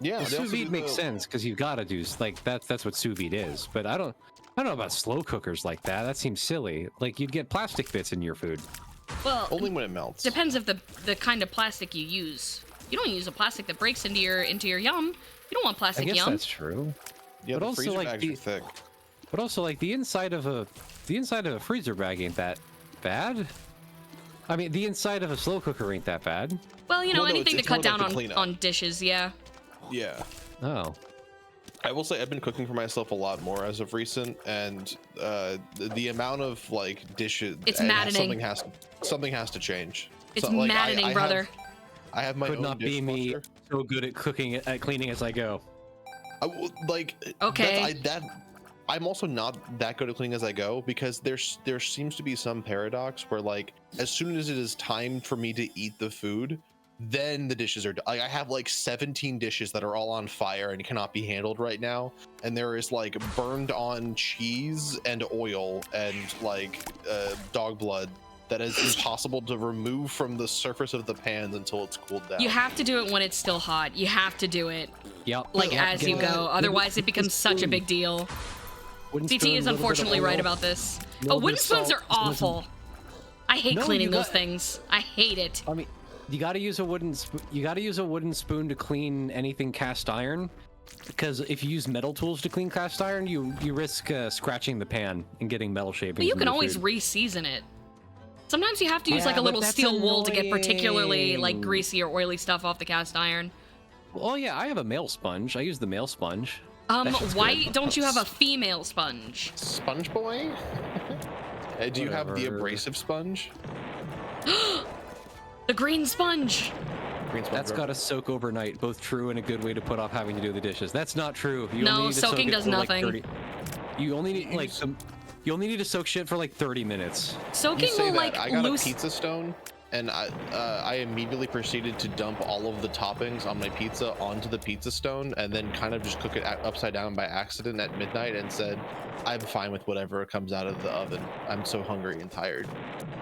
Yeah, The they sous also vide do makes the- sense because you've got to do like that's what sous vide is. But I don't know about slow cookers like that. That seems silly. Like you'd get plastic bits in your food. Well, Only when it melts. depends of the kind of plastic you use. You don't use a plastic that breaks into your yum. You don't want I plastic guess yum. that's true. Yeah, but the also, freezer like, bags the- are thick. But also, like the inside of a freezer bag ain't that bad. I mean, the inside of a slow cooker ain't that bad. Well, you know, Well, no, anything it's to cut more like down the cleanup. on dishes, yeah. Yeah. Oh, I will say I've been cooking for myself a lot more as of recent, and the amount of like dishes. It's and maddening. Something has to change. It's So, like, maddening, brother. I have my could own not be me dishwasher. so good at cooking at cleaning as I go. Like Okay. I'm also not that good at cleaning as I go, because there seems to be some paradox where like as soon as it is time for me to eat the food, then the dishes are I have like 17 dishes that are all on fire and cannot be handled right now, and there is like burned on cheese and oil and like dog blood that is impossible to remove from the surface of the pans until it's cooled down. You have to do it when it's still hot. You have to do it Yep. like Yep, as get you a- go. Otherwise, it becomes such a big deal. wooden CT spoon, is little bit of unfortunately right oil. about this. little Oh, bit wooden of spoons salt, are some- awful. I hate No, cleaning you those got- things. I hate it. I mean, you got to use a wooden spoon to clean anything cast iron, because if you use metal tools to clean cast iron, you risk scratching the pan and getting metal shavings. But you in can your always food. re-season it. Sometimes you have to use Yeah, like a but little that's steel wool to get particularly like annoying. greasy or oily stuff off the cast iron. Oh yeah, I have a male sponge. I use the male sponge. That shit's Why good. don't you have a female sponge? Sponge boy? Do you have the Whatever. abrasive sponge? The green sponge. Green sponge That's rubber? got to soak overnight. Both true and a good way to put off having to do the dishes. That's not true. You No, only need to soak soaking it does for, like, nothing. 30 You only need like you only need to soak shit for like 30 minutes. You Soaking say will that. like I got loose. a pizza stone, and I immediately proceeded to dump all of the toppings on my pizza onto the pizza stone, and then kind of just cook it upside down by accident at midnight, and said, "I'm fine with whatever comes out of the oven. I'm so hungry and tired."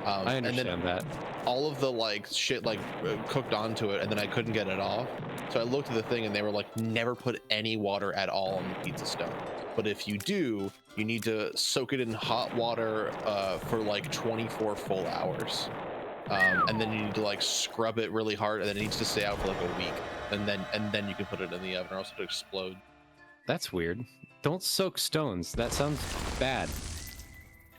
I and understand then that. all of the like shit like cooked onto it, and then I couldn't get it off. So I looked at the thing, and they were like, "Never put any water at all on the pizza stone. But if you do, you need to soak it in hot water for like 24 full hours." And then you need to like scrub it really hard, and then it needs to stay out for like a week, and then you can put it in the oven, or else it'll explode. That's weird. Don't soak stones. That sounds bad.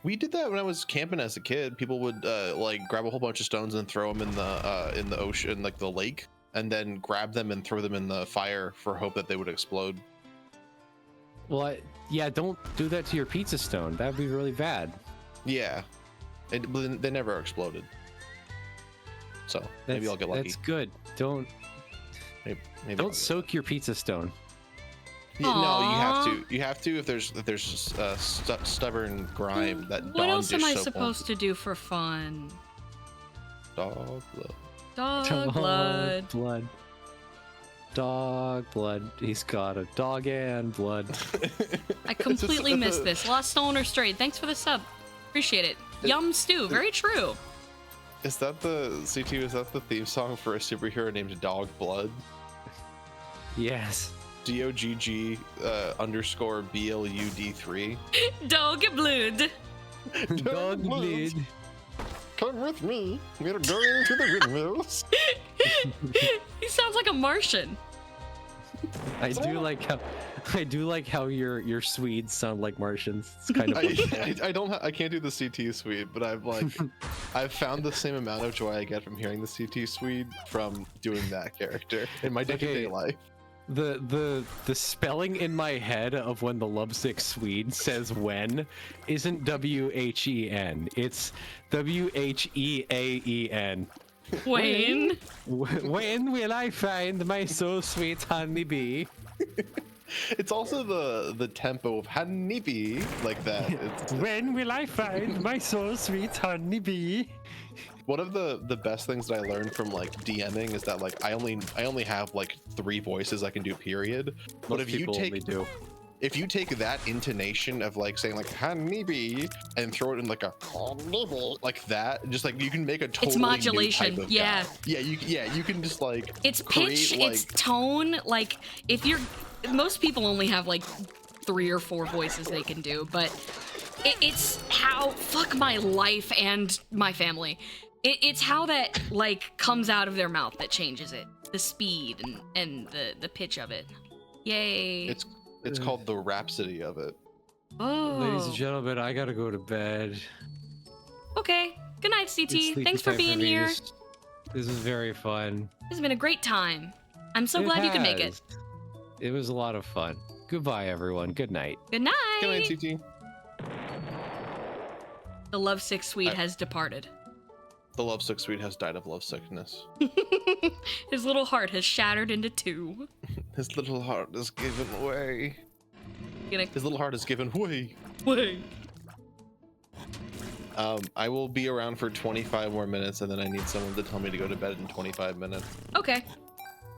We did that when I was camping as a kid. People would like grab a whole bunch of stones and throw them in the ocean, like the lake, and then grab them and throw them in the fire for hope that they would explode. Well, yeah, don't do that to your pizza stone. That would be really bad. Yeah, but they never exploded. So maybe I'll get lucky. That's good. Don't Maybe soak your pizza stone. Yeah, no, you have Aw. to. You have to if there's stubborn grime that What Dawn else am just I so supposed to do for fun? Dog blood. Dog blood. Blood. Dog blood. He's got a dog and blood. I completely missed this. Lost Stolen or Strayed. Thanks for the sub. Appreciate it. Yum stew. Very true. Is that the CT? Is that the theme song for a superhero named Dog Blood? Yes. DOGG _ BLUD3. Dog blood. Dog blood. Come with me. We're going to the windmills. He sounds like a Martian. I do like how your Swedes sound like Martians. It's kind of funny. I can't do the CT Swede, but I've found the same amount of joy I get from hearing the CT Swede from doing that character in my day-to-day life. The spelling in my head of when the lovesick Swede says when isn't WHEN. It's WHEAEN. Wayne. When will I find my so sweet honeybee? It's also the tempo of honeybee like that. When will I find my so sweet honeybee? One of the best things that I learned from like DMing is that like I only have like 3 voices I can do, period. But if you take that intonation of like saying like honeybee and throw it in like a honeybee like that, just like you can make a totally It's modulation. new type of Yeah. guy. You can just like It's pitch, create, it's tone. Like, if you're. Most people only have like 3 or 4 voices they can do, but it's how. Fuck my life and my family. It's how that like comes out of their mouth that changes it. The speed and the pitch of it. Yay. It's called the rhapsody of it. Oh. Ladies and gentlemen, I gotta go to bed. Okay. Good night, It's CT. sleepy Thanks for time being me. here. This is very fun. This has been a great time. I'm so glad you could make it. has. It was a lot of fun. Goodbye, everyone. Good night. Good night. Good night, CT. The lovesick Swede has departed. The lovesick Swede has died of lovesickness. His little heart has shattered into 2. His little heart is given way. Gonna His little heart is given way. wait. I will be around for 25 more minutes, and then I need someone to tell me to go to bed in 25 minutes, Okay.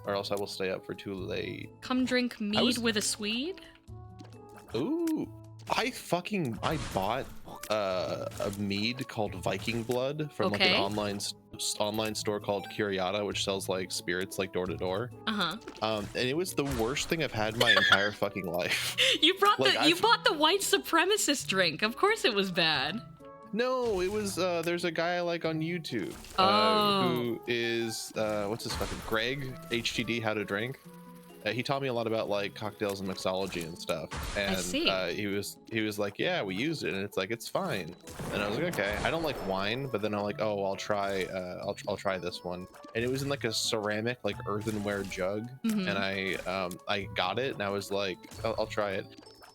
or else I will stay up for too late. Come drink mead was- with a Swede. Ooh, I bought a mead called Viking Blood from like Okay. an online store called Curiata, which sells like spirits like door to door. Uh-huh. And it was the worst thing I've had in my entire fucking life. You brought Like, you bought the white supremacist drink. Of course it was bad. No, it was there's a guy I like on YouTube Oh. who is what's his fucking Greg HTD How to Drink. He taught me a lot about like cocktails and mixology and stuff. And see. He was like, yeah, we used it, and it's like it's fine. And I was like, okay, I don't like wine, but then I'm like, oh, I'll try try this one. And it was in like a ceramic like earthenware jug, Mhm. and I got it, and I was like, I'll try it.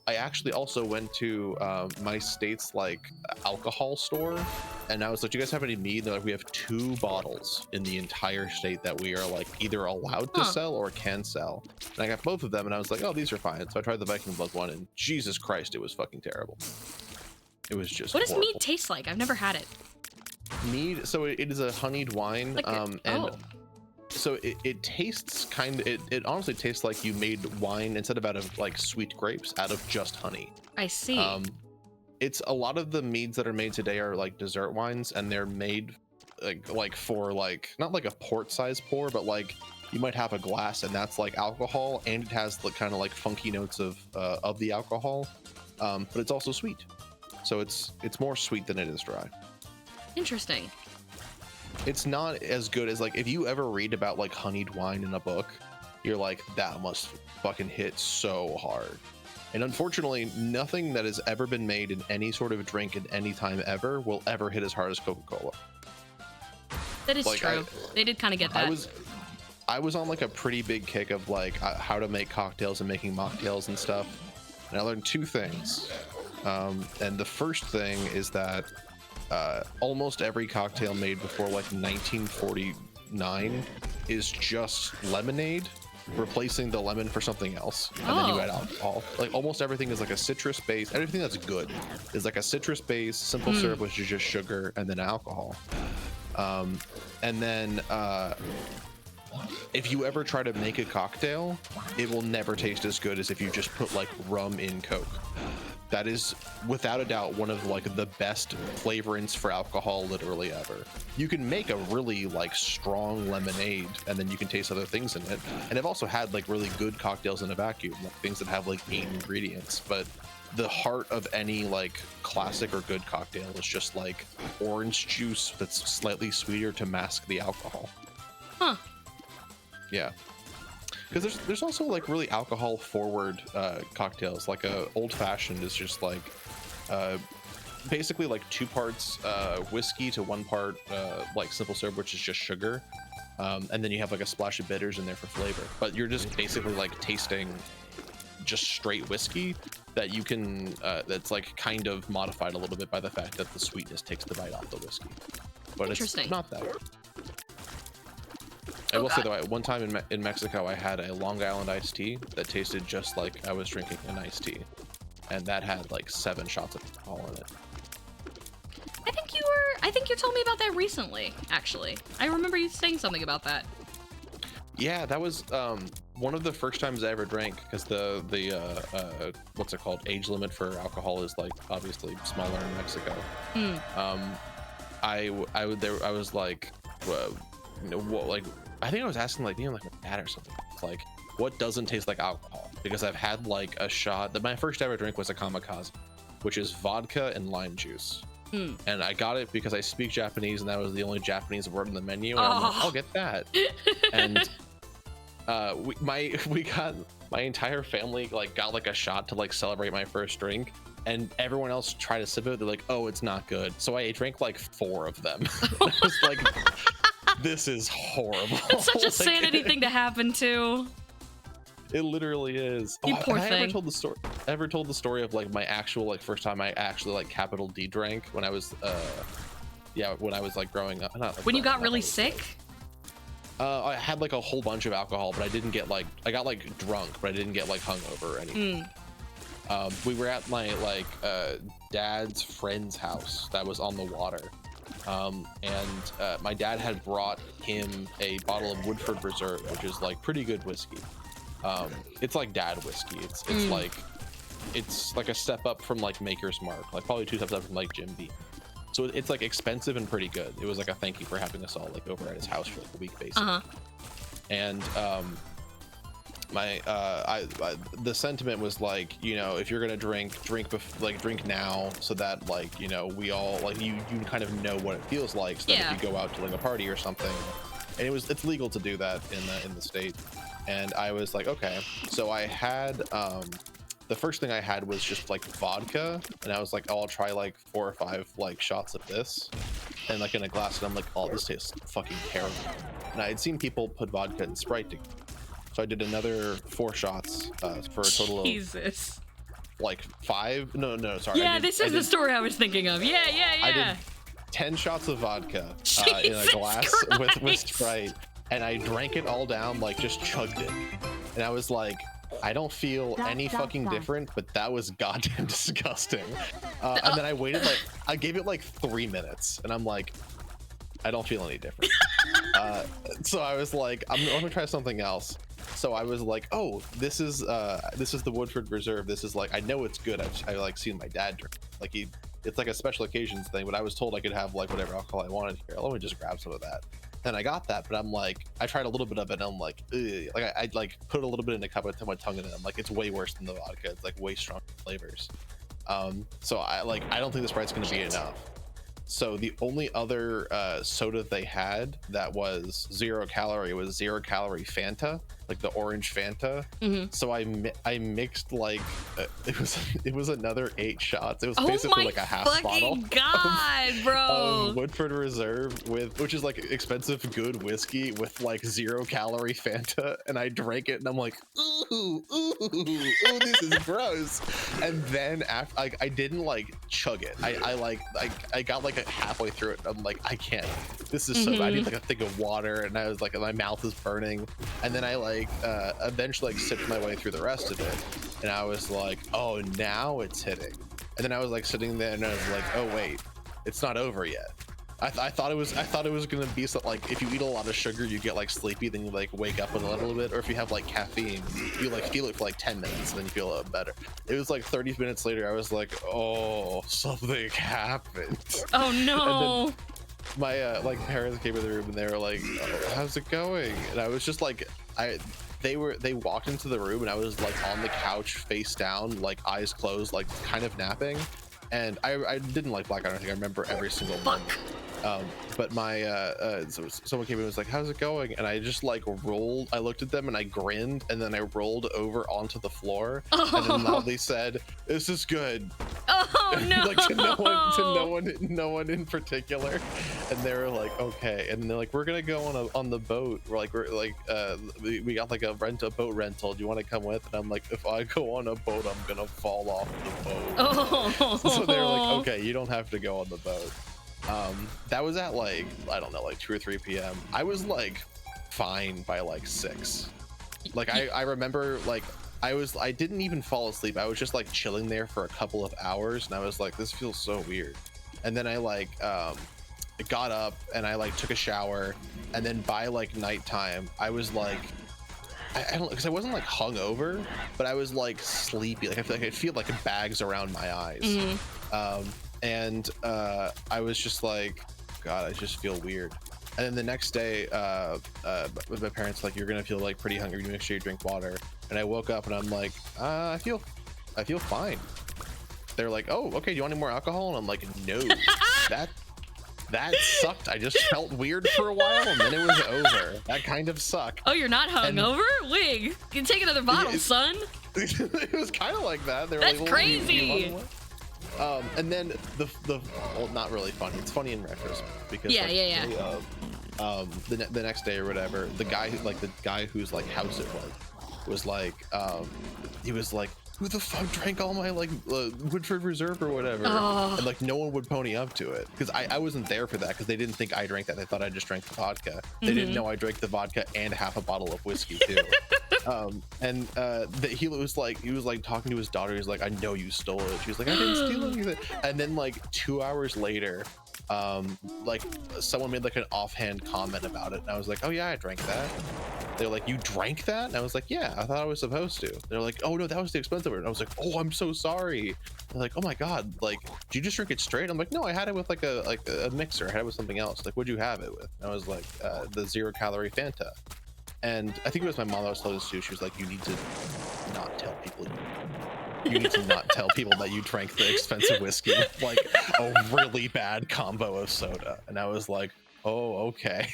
I actually also went to my state's like alcohol store, and I was like, "Do you guys have any mead?" They're like, "We have 2 bottles in the entire state that we are like either allowed to Huh. sell or can sell." And I got both of them, and I was like, "Oh, these are fine." So I tried the Viking Blood one, and Jesus Christ, it was fucking terrible. It was just. What does horrible. mead taste like? I've never had it. Mead, so it is a honeyed wine, Like and so it tastes it honestly tastes like you made wine instead of out of like sweet grapes, out of just honey. I see. It's a lot of the meads that are made today are like dessert wines, and they're made like for like not like a port size pour, but like you might have a glass and that's like alcohol, and it has the kind of like funky notes of the alcohol, but it's also sweet, so it's more sweet than it is dry. Interesting. It's not as good as like if you ever read about like honeyed wine in a book, you're like, that must fucking hit so hard. And unfortunately, nothing that has ever been made in any sort of drink at any time ever will ever hit as hard as Coca-Cola. That is Like, true. They did kind of get that. I was on like a pretty big kick of like how to make cocktails and making mocktails and stuff, and I learned two things. And the first thing is that almost every cocktail made before like 1949 is just lemonade, replacing the lemon for something else, and then you add alcohol. Like almost everything is like a citrus base. Everything that's good is like a citrus base, simple syrup, which is just sugar, and then alcohol. And then if you ever try to make a cocktail, it will never taste as good as if you just put like rum in Coke. That is without a doubt one of like the best flavorants for alcohol literally ever. You can make a really like strong lemonade and then you can taste other things in it. And I've also had like really good cocktails in a vacuum, like things that have like 8 ingredients, but the heart of any like classic or good cocktail is just like orange juice that's slightly sweeter to mask the alcohol. Huh. Yeah. Because there's also like really alcohol forward cocktails. Like a old fashioned is just like basically like 2 parts whiskey to 1 part like simple syrup, which is just sugar, and then you have like a splash of bitters in there for flavor. But you're just basically like tasting just straight whiskey that you can that's like kind of modified a little bit by the fact that the sweetness takes the bite off the whiskey. But it's not that. I will say though, one time in Mexico, I had a Long Island iced tea that tasted just like I was drinking an iced tea, and that had like 7 shots of alcohol in it. I think you told me about that recently, actually. I remember you saying something about that. Yeah, that was one of the first times I ever drank, because the what's it called, age limit for alcohol is like obviously smaller in Mexico. I was like, you know, what, like I think I was asking like, you know, like my dad or something. It's like, what doesn't taste like alcohol? Because I've had like a shot that my first ever drink was a kamikaze, which is vodka and lime juice. And I got it because I speak Japanese and that was the only Japanese word on the menu. And I'm like, I'll get that. And we got my entire family like got like a shot to like celebrate my first drink, and everyone else tried to sip it. They're like, oh, it's not good. So I drank like 4 of them. I was like, this is horrible. It's such a Like, sanity thing to happen to. It literally is. You poor I thing. ever told the story of like my actual like first time I actually like capital D drank when I was when I was like growing up. Not, like, When you growing got up, really I was, sick? I had like a whole bunch of alcohol, but I didn't get like, I got like drunk, but I didn't get like hungover or anything. We were at my like dad's friend's house that was on the water. And my dad had brought him a bottle of Woodford Reserve, which is like pretty good whiskey. It's like dad whiskey. It's like a step up from like Maker's Mark, like probably 2 steps up from like Jim Beam. So it's like expensive and pretty good. It was like a thank you for having us all like over at his house for like a week basically. And the sentiment was like, you know, if you're gonna drink now, so that like, you know, we all like you kind of know what it feels like, so that if you go out to like a party or something, and it's legal to do that in the state. And I was like, okay. So I had the first thing I had was just like vodka, and I was like, oh, I'll try like 4 or 5 like shots of this, and like in a glass, and I'm like, oh, this tastes fucking terrible. And I had seen people put vodka and Sprite together. So I did another 4 shots for a total of like 5. No, sorry. Yeah, this is the story I was thinking of. Yeah. I did 10 shots of vodka in a glass with Sprite, and I drank it all down, like just chugged it. And I was like, I don't feel any fucking different, but that was goddamn disgusting. And then I waited I gave it like 3 minutes, and I'm like, I don't feel any different. So I was like, I'm gonna try something else. So I was like, oh, this is the Woodford Reserve. This is like, I know it's good. I like seen my dad drink. Like it's like a special occasions thing, but I was told I could have like whatever alcohol I wanted here. Let me just grab some of that. And I got that, but I'm like, I tried a little bit of it and I'm like, ugh. Like I like put a little bit in a cup and put my tongue in it. I'm like, it's way worse than the vodka. It's like way stronger flavors. So I don't think the Sprite's gonna be enough. So the only other soda they had that was 0 calorie was 0 calorie Fanta, like the orange Fanta. So I mixed like it was another 8 shots. It was basically like a half bottle. God, bro. Of Woodford Reserve which is like expensive good whiskey with like 0 calorie Fanta, and I drank it and I'm like, ooh, this is gross. And then after I didn't like chug it. I got like halfway through it. I'm like, I can't. This is so bad. I need like a thing of water, and I was like, my mouth is burning. And then I like eventually like sipped my way through the rest of it, and I was like, oh, now it's hitting. And then I was like sitting there, and I was like, oh wait, it's not over yet. I thought it was gonna be something like if you eat a lot of sugar, you get like sleepy, then you like wake up a little bit, or if you have like caffeine, you like feel it for like 10 minutes, and then you feel a little better. It was like 30 minutes later, I was like, oh, something happened. Oh no. My like parents came in the room and they were like, oh, how's it going? And I was just like, they walked into the room and I was like on the couch face down, like eyes closed, like kind of napping. And I didn't like blackout or anything. I remember every single moment. But my so someone came in and was like, how's it going? And I just like rolled. I looked at them and I grinned, and then I rolled over onto the floor and then loudly said, this is good. Oh no. Like to no one in particular. And they were like, okay. And they're like, we're gonna go on the boat. We got like a boat rental. Do you want to come with? And I'm like, if I go on a boat, I'm gonna fall off the boat. Oh. So they were like, okay, you don't have to go on the boat. That was at like, I don't know, like 2 or 3 p.m. I was like fine by like 6. Like I remember like I didn't even fall asleep. I was just like chilling there for a couple of hours, and I was like, this feels so weird. And then I like got up and I like took a shower, and then by like nighttime I was like, I don't know, because I wasn't like hungover, but I was like sleepy. Like I feel like bags around my eyes. And I was just like, God, I just feel weird. And then the next day, with my parents, like, you're gonna feel like pretty hungry. Make sure you drink water. And I woke up and I'm like, I feel fine. They're like, oh, okay. Do you want any more alcohol? And I'm like, no, that sucked. I just felt weird for a while, and then it was over. That kind of sucked. Oh, you're not hungover? Wig, you can take another bottle, son. It was kind of like that. They were That's like, crazy. And then the well, not really funny. It's funny in retrospect because the next day or whatever, the guy whose like house it was like he was like, who the fuck drank all my like Woodford Reserve or whatever? And like no one would pony up to it because I wasn't there for that, because they didn't think I drank that. They thought I just drank the vodka. They didn't know I drank the vodka and half a bottle of whiskey too. He was like talking to his daughter. He's like, I know you stole it. She was like, I didn't steal anything. And then like 2 hours later, like someone made like an offhand comment about it, and I was like, oh yeah, I drank that. They're like, you drank that? And I was like, yeah, I thought I was supposed to. They're like, oh no, that was the expensive one. And I was like, oh, I'm so sorry. They're like, oh my god, like, did you just drink it straight? I'm like, no, I had it with like a mixer. I had it with something else. Like, what'd you have it with? And I was like, the 0 calorie Fanta. And I think it was my mom that was told this to. She was like, you need to not tell people. You need to not tell people that you drank the expensive whiskey with like a really bad combo of soda. And I was like, oh, okay.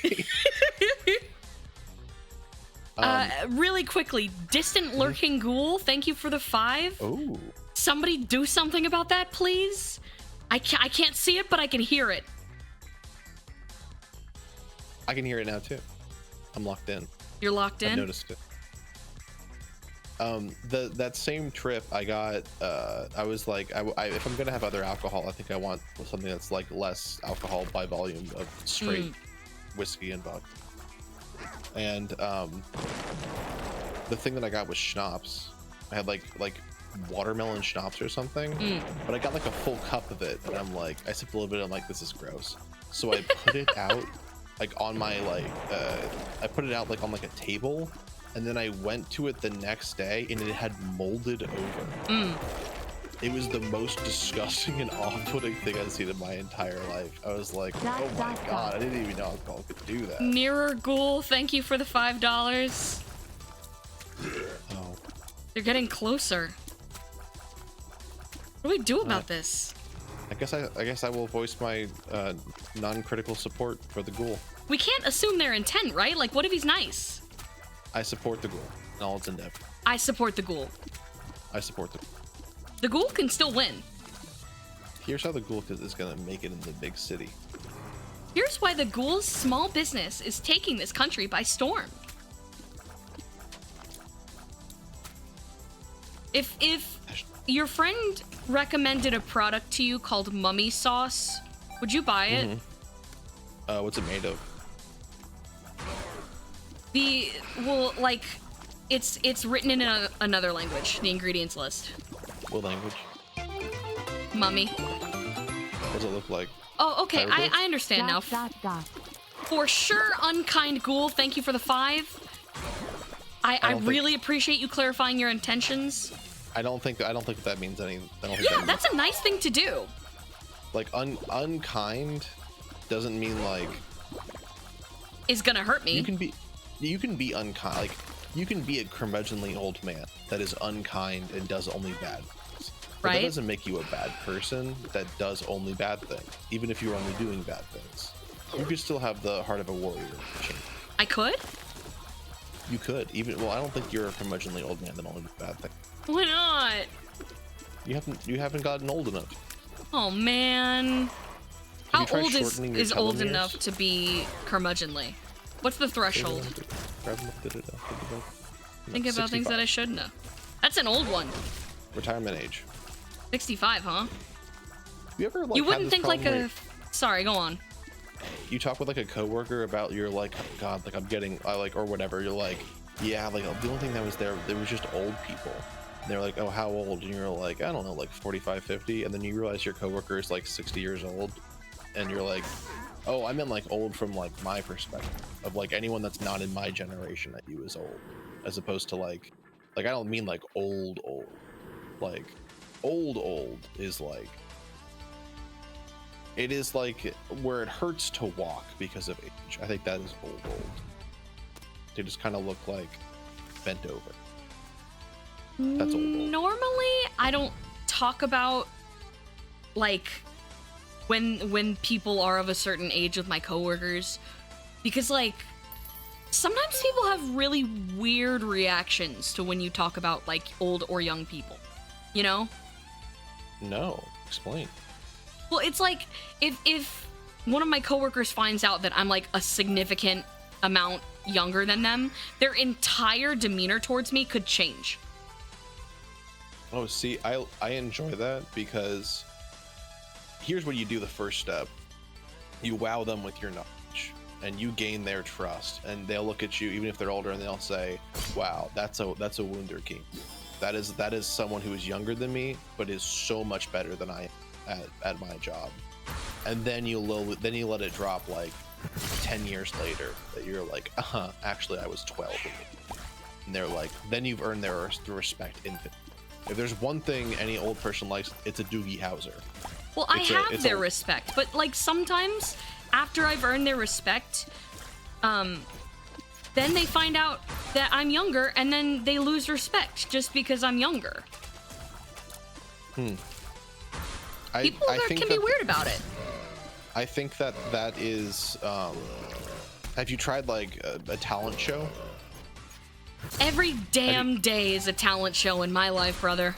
Really quickly, Distant Lurking Ghoul, thank you for the 5. Ooh. Somebody do something about that, please. I can't see it, but I can hear it. I can hear it now too. I'm locked in. You're locked in? I noticed it. That same trip I got, I was like, if I'm gonna have other alcohol, I think I want something that's like less alcohol by volume of straight whiskey and vodka. And the thing that I got was schnapps. I had like watermelon schnapps or something, but I got like a full cup of it, and I'm like, I sipped a little bit, I'm like, this is gross. so I put it out like on my I put it out like on like a table, and then I went to it the next day and it had molded over. It was the most disgusting and off-putting thing I've seen in my entire life. I was like, oh my god, I didn't even know alcohol could do that. Mirror Ghoul, thank you for the $5. Oh. They're getting closer. What do we do about this? I guess I will voice my non-critical support for the ghoul. We can't assume their intent, right? Like, what if he's nice? I support the ghoul in all its endeavor. I support the ghoul. I support the ghoul. The ghoul can still win. Here's how the ghoul is gonna make it in the big city. Here's why the ghoul's small business is taking this country by storm. If your friend recommended a product to you called Mummy Sauce, would you buy it? What's it made of? It's written in another language, the ingredients list. What language? Mummy. What does it look like? Oh, okay, Hieroglyphs? I understand now. For sure, Unkind Ghoul, thank you for the 5. I really appreciate you clarifying your intentions. I don't think that means anything. Yeah, that's a nice thing to do. Like unkind doesn't mean like Is gonna hurt me. you can be unkind. Like you can be a curmudgeonly old man that is unkind and does only bad things. But Right. that doesn't make you a bad person that does only bad things. Even if you're only doing bad things, you could still have the heart of a warrior. I could? You could even. Well, I don't think you're a curmudgeonly old man that only does bad things. Why not? You haven't gotten old enough. Oh man. How you tried old shortening your is old telomeres? enough to be curmudgeonly? What's the threshold? Think about things that I should know. That's an old one. Retirement age. 65, huh? You ever like? You have wouldn't this think like problem a... Sorry, go on. you talk with like a coworker about your like, oh god, like I'm getting, I like, or whatever. You're like, yeah, like the only thing that was there was just old people. And they're like, oh, how old? And you're like, I don't know, like 45, 50. And then you realize your coworker is like 60 years old. And you're like, oh, I meant like old from like my perspective of like anyone that's not in my generation that you is old, as opposed to like I don't mean like old, like old is like, it is like where it hurts to walk because of age. I think that is old. They just kind of look like bent over. That's old. Normally, I don't talk about like when people are of a certain age with my coworkers, because like sometimes people have really weird reactions to when you talk about like old or young people, you know? No, explain. Well, it's like if one of my coworkers finds out that I'm like a significant amount younger than them, their entire demeanor towards me could change. Oh, see, I enjoy that because here's what you do. The first step, you wow them with your knowledge and you gain their trust, and they'll look at you even if they're older and they'll say, wow, that's a wunderkind. That is someone who is younger than me but is so much better than I am at my job. And then you let it drop like 10 years later that you're like, actually I was 12, and they're like, then you've earned their respect infinitely. If there's one thing any old person likes, it's a Doogie Howser. Well, I have their respect, but like sometimes after I've earned their respect, then they find out that I'm younger, and then they lose respect just because I'm younger. People can be weird about it. I think that is. Have you tried like a talent show? Every damn day is a talent show in my life, brother.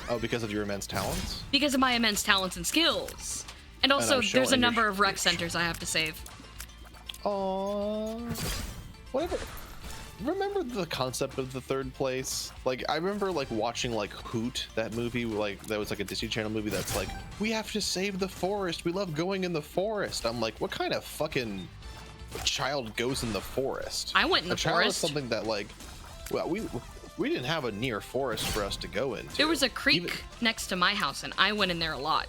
Oh, because of your immense talents? Because of my immense talents and skills. And also, there's a number of rec centers I have to save. Aww. Whatever. Remember the concept of the third place? Like, I remember like watching like Hoot, that movie, like that was like a Disney Channel movie that's like, we have to save the forest. We love going in the forest. I'm like, what kind of fucking child goes in the forest? I went in the a child forest. Is something that like, well, we didn't have a near forest for us to go into. There was a creek next to my house, and I went in there a lot.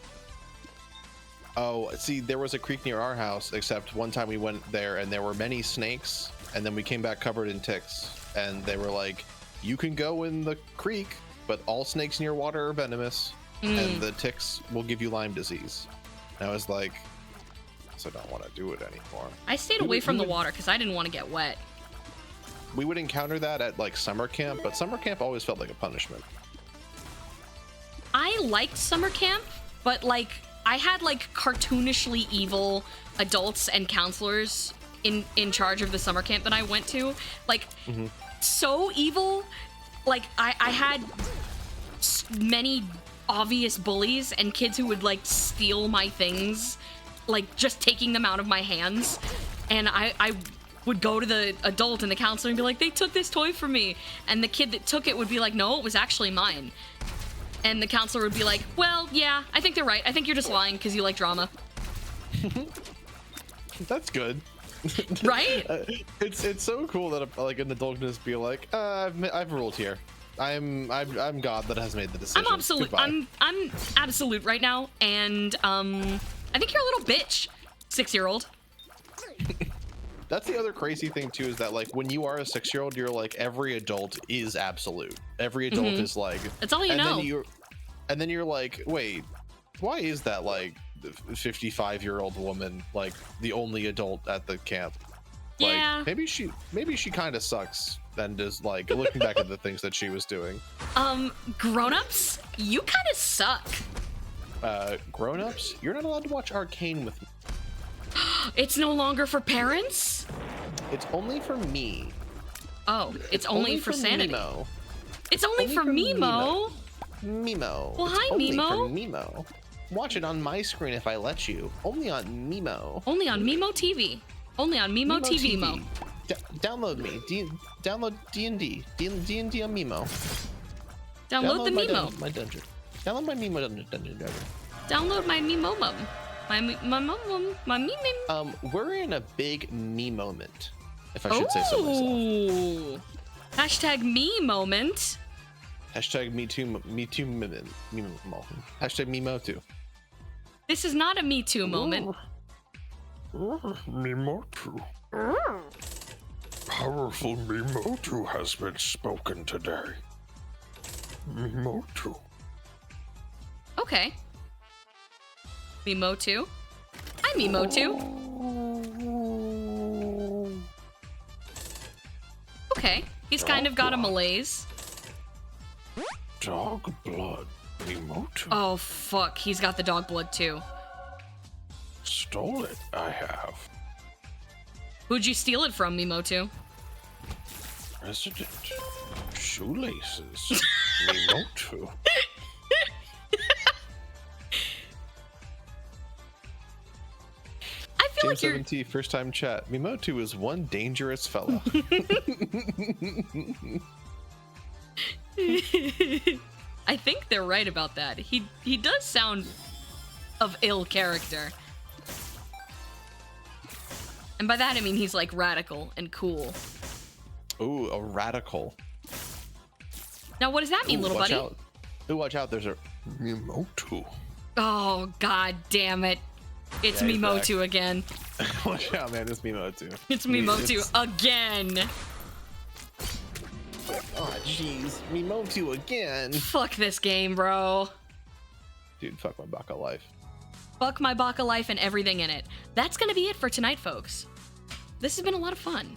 Oh, see, there was a creek near our house, except one time we went there and there were many snakes, and then we came back covered in ticks, and they were like, you can go in the creek, but all snakes near water are venomous, and the ticks will give you Lyme disease. And I was like, so I don't want to do it anymore. I stayed away from the water because I didn't want to get wet. We would encounter that at like summer camp, but summer camp always felt like a punishment. I liked summer camp, but like I had like cartoonishly evil adults and counselors in charge of the summer camp that I went to. Like so evil. Like I had many obvious bullies and kids who would like steal my things, like just taking them out of my hands. And I would go to the adult and the counselor and be like, they took this toy from me. And the kid that took it would be like, no, it was actually mine. And the counselor would be like, well, yeah, I think they're right. I think you're just lying because you like drama. That's good. Right? It's so cool that like an adult can just be like, I've ruled here. I'm God that has made the decision. I'm absolute. Goodbye. I'm absolute right now, and I think you're a little bitch, 6-year-old. That's the other crazy thing too, is that like when you are a 6-year-old, you're like every adult is absolute. Every adult is like. That's all you know. And then you're like, wait, why is that like 55-year-old woman like the only adult at the camp? Like, Yeah. maybe she kind of sucks. And is like looking back at the things that she was doing. Grown-ups, you kind of suck. Grown-ups, you're not allowed to watch Arcane with me. It's no longer for parents? It's only for me. Oh, it's only for sanity. Mimo. It's only for Mimo. Mimo. Well, It's hi, only Mimo. for Mimo. Watch it on my screen if I let you. Only on Mimo. Only on Mimo TV. Only on Mimo TV, Mo. Download me. Download D&D. D&D on Mimo. Download the Mimo. My dungeon. Download my Mimo dungeon driver. Download my Mimo mum. My Mimo. We're in a big me moment, if I should say so myself. Ooh. Hashtag me moment. Hashtag me too moment. Hashtag Mimo too. This is not a Me Too moment. Mimotu. Powerful Mimotu has been spoken today. Mimotu. Okay. Mimotu. Hi, Mimotu. Okay. He's kind of got a malaise. Dog blood. Mimotu. Oh, fuck. He's got the dog blood, too. Stole it, I have. Who'd you steal it from, Mimotu? Resident shoelaces. Mimotu. I feel like you're... Jim7T, first time chat. Mimotu is one dangerous fella. I think they're right about that. He does sound of ill character. And by that I mean he's like radical and cool. Ooh, a radical. Now what does that mean, little watch buddy? Out. Ooh, watch out, there's a... Mimotu. Oh, god damn it. It's Yeah, he's Mimotu again. Watch out, man, it's Mimotu. It's Mimotu again. Oh, jeez. Mimotu again. Fuck this game, bro. Dude, fuck my Baka life. Fuck my Baka life and everything in it. That's gonna be it for tonight, folks. This has been a lot of fun.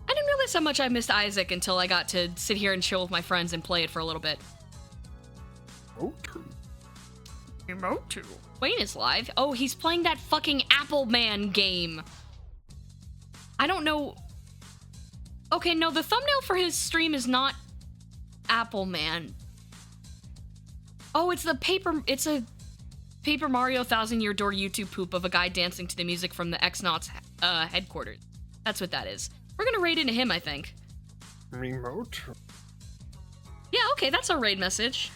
I didn't realize how much I missed Isaac until I got to sit here and chill with my friends and play it for a little bit. Mimotu. Wayne is live. Oh, he's playing that fucking Apple Man game. I don't know. Okay, no, the thumbnail for his stream is not Apple Man. Oh, it's a Paper Mario 1000 Year Door YouTube poop of a guy dancing to the music from the Xnauts headquarters. That's what that is. We're gonna raid into him, I think. Mimotu. Yeah, okay, that's our raid message.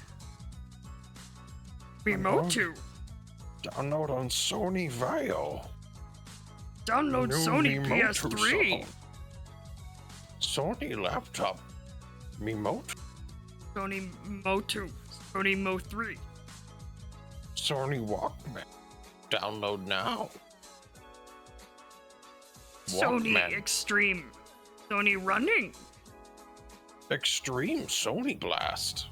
Mimotu. Download on Sony Vaio. Download New Sony Mimotu PS3. song. Sony laptop. Mimotu. Sony Mo 2. Sony Mo 3. Sony Walkman. Download now. Sony Walkman. Extreme. Sony Running. Extreme Sony Blast.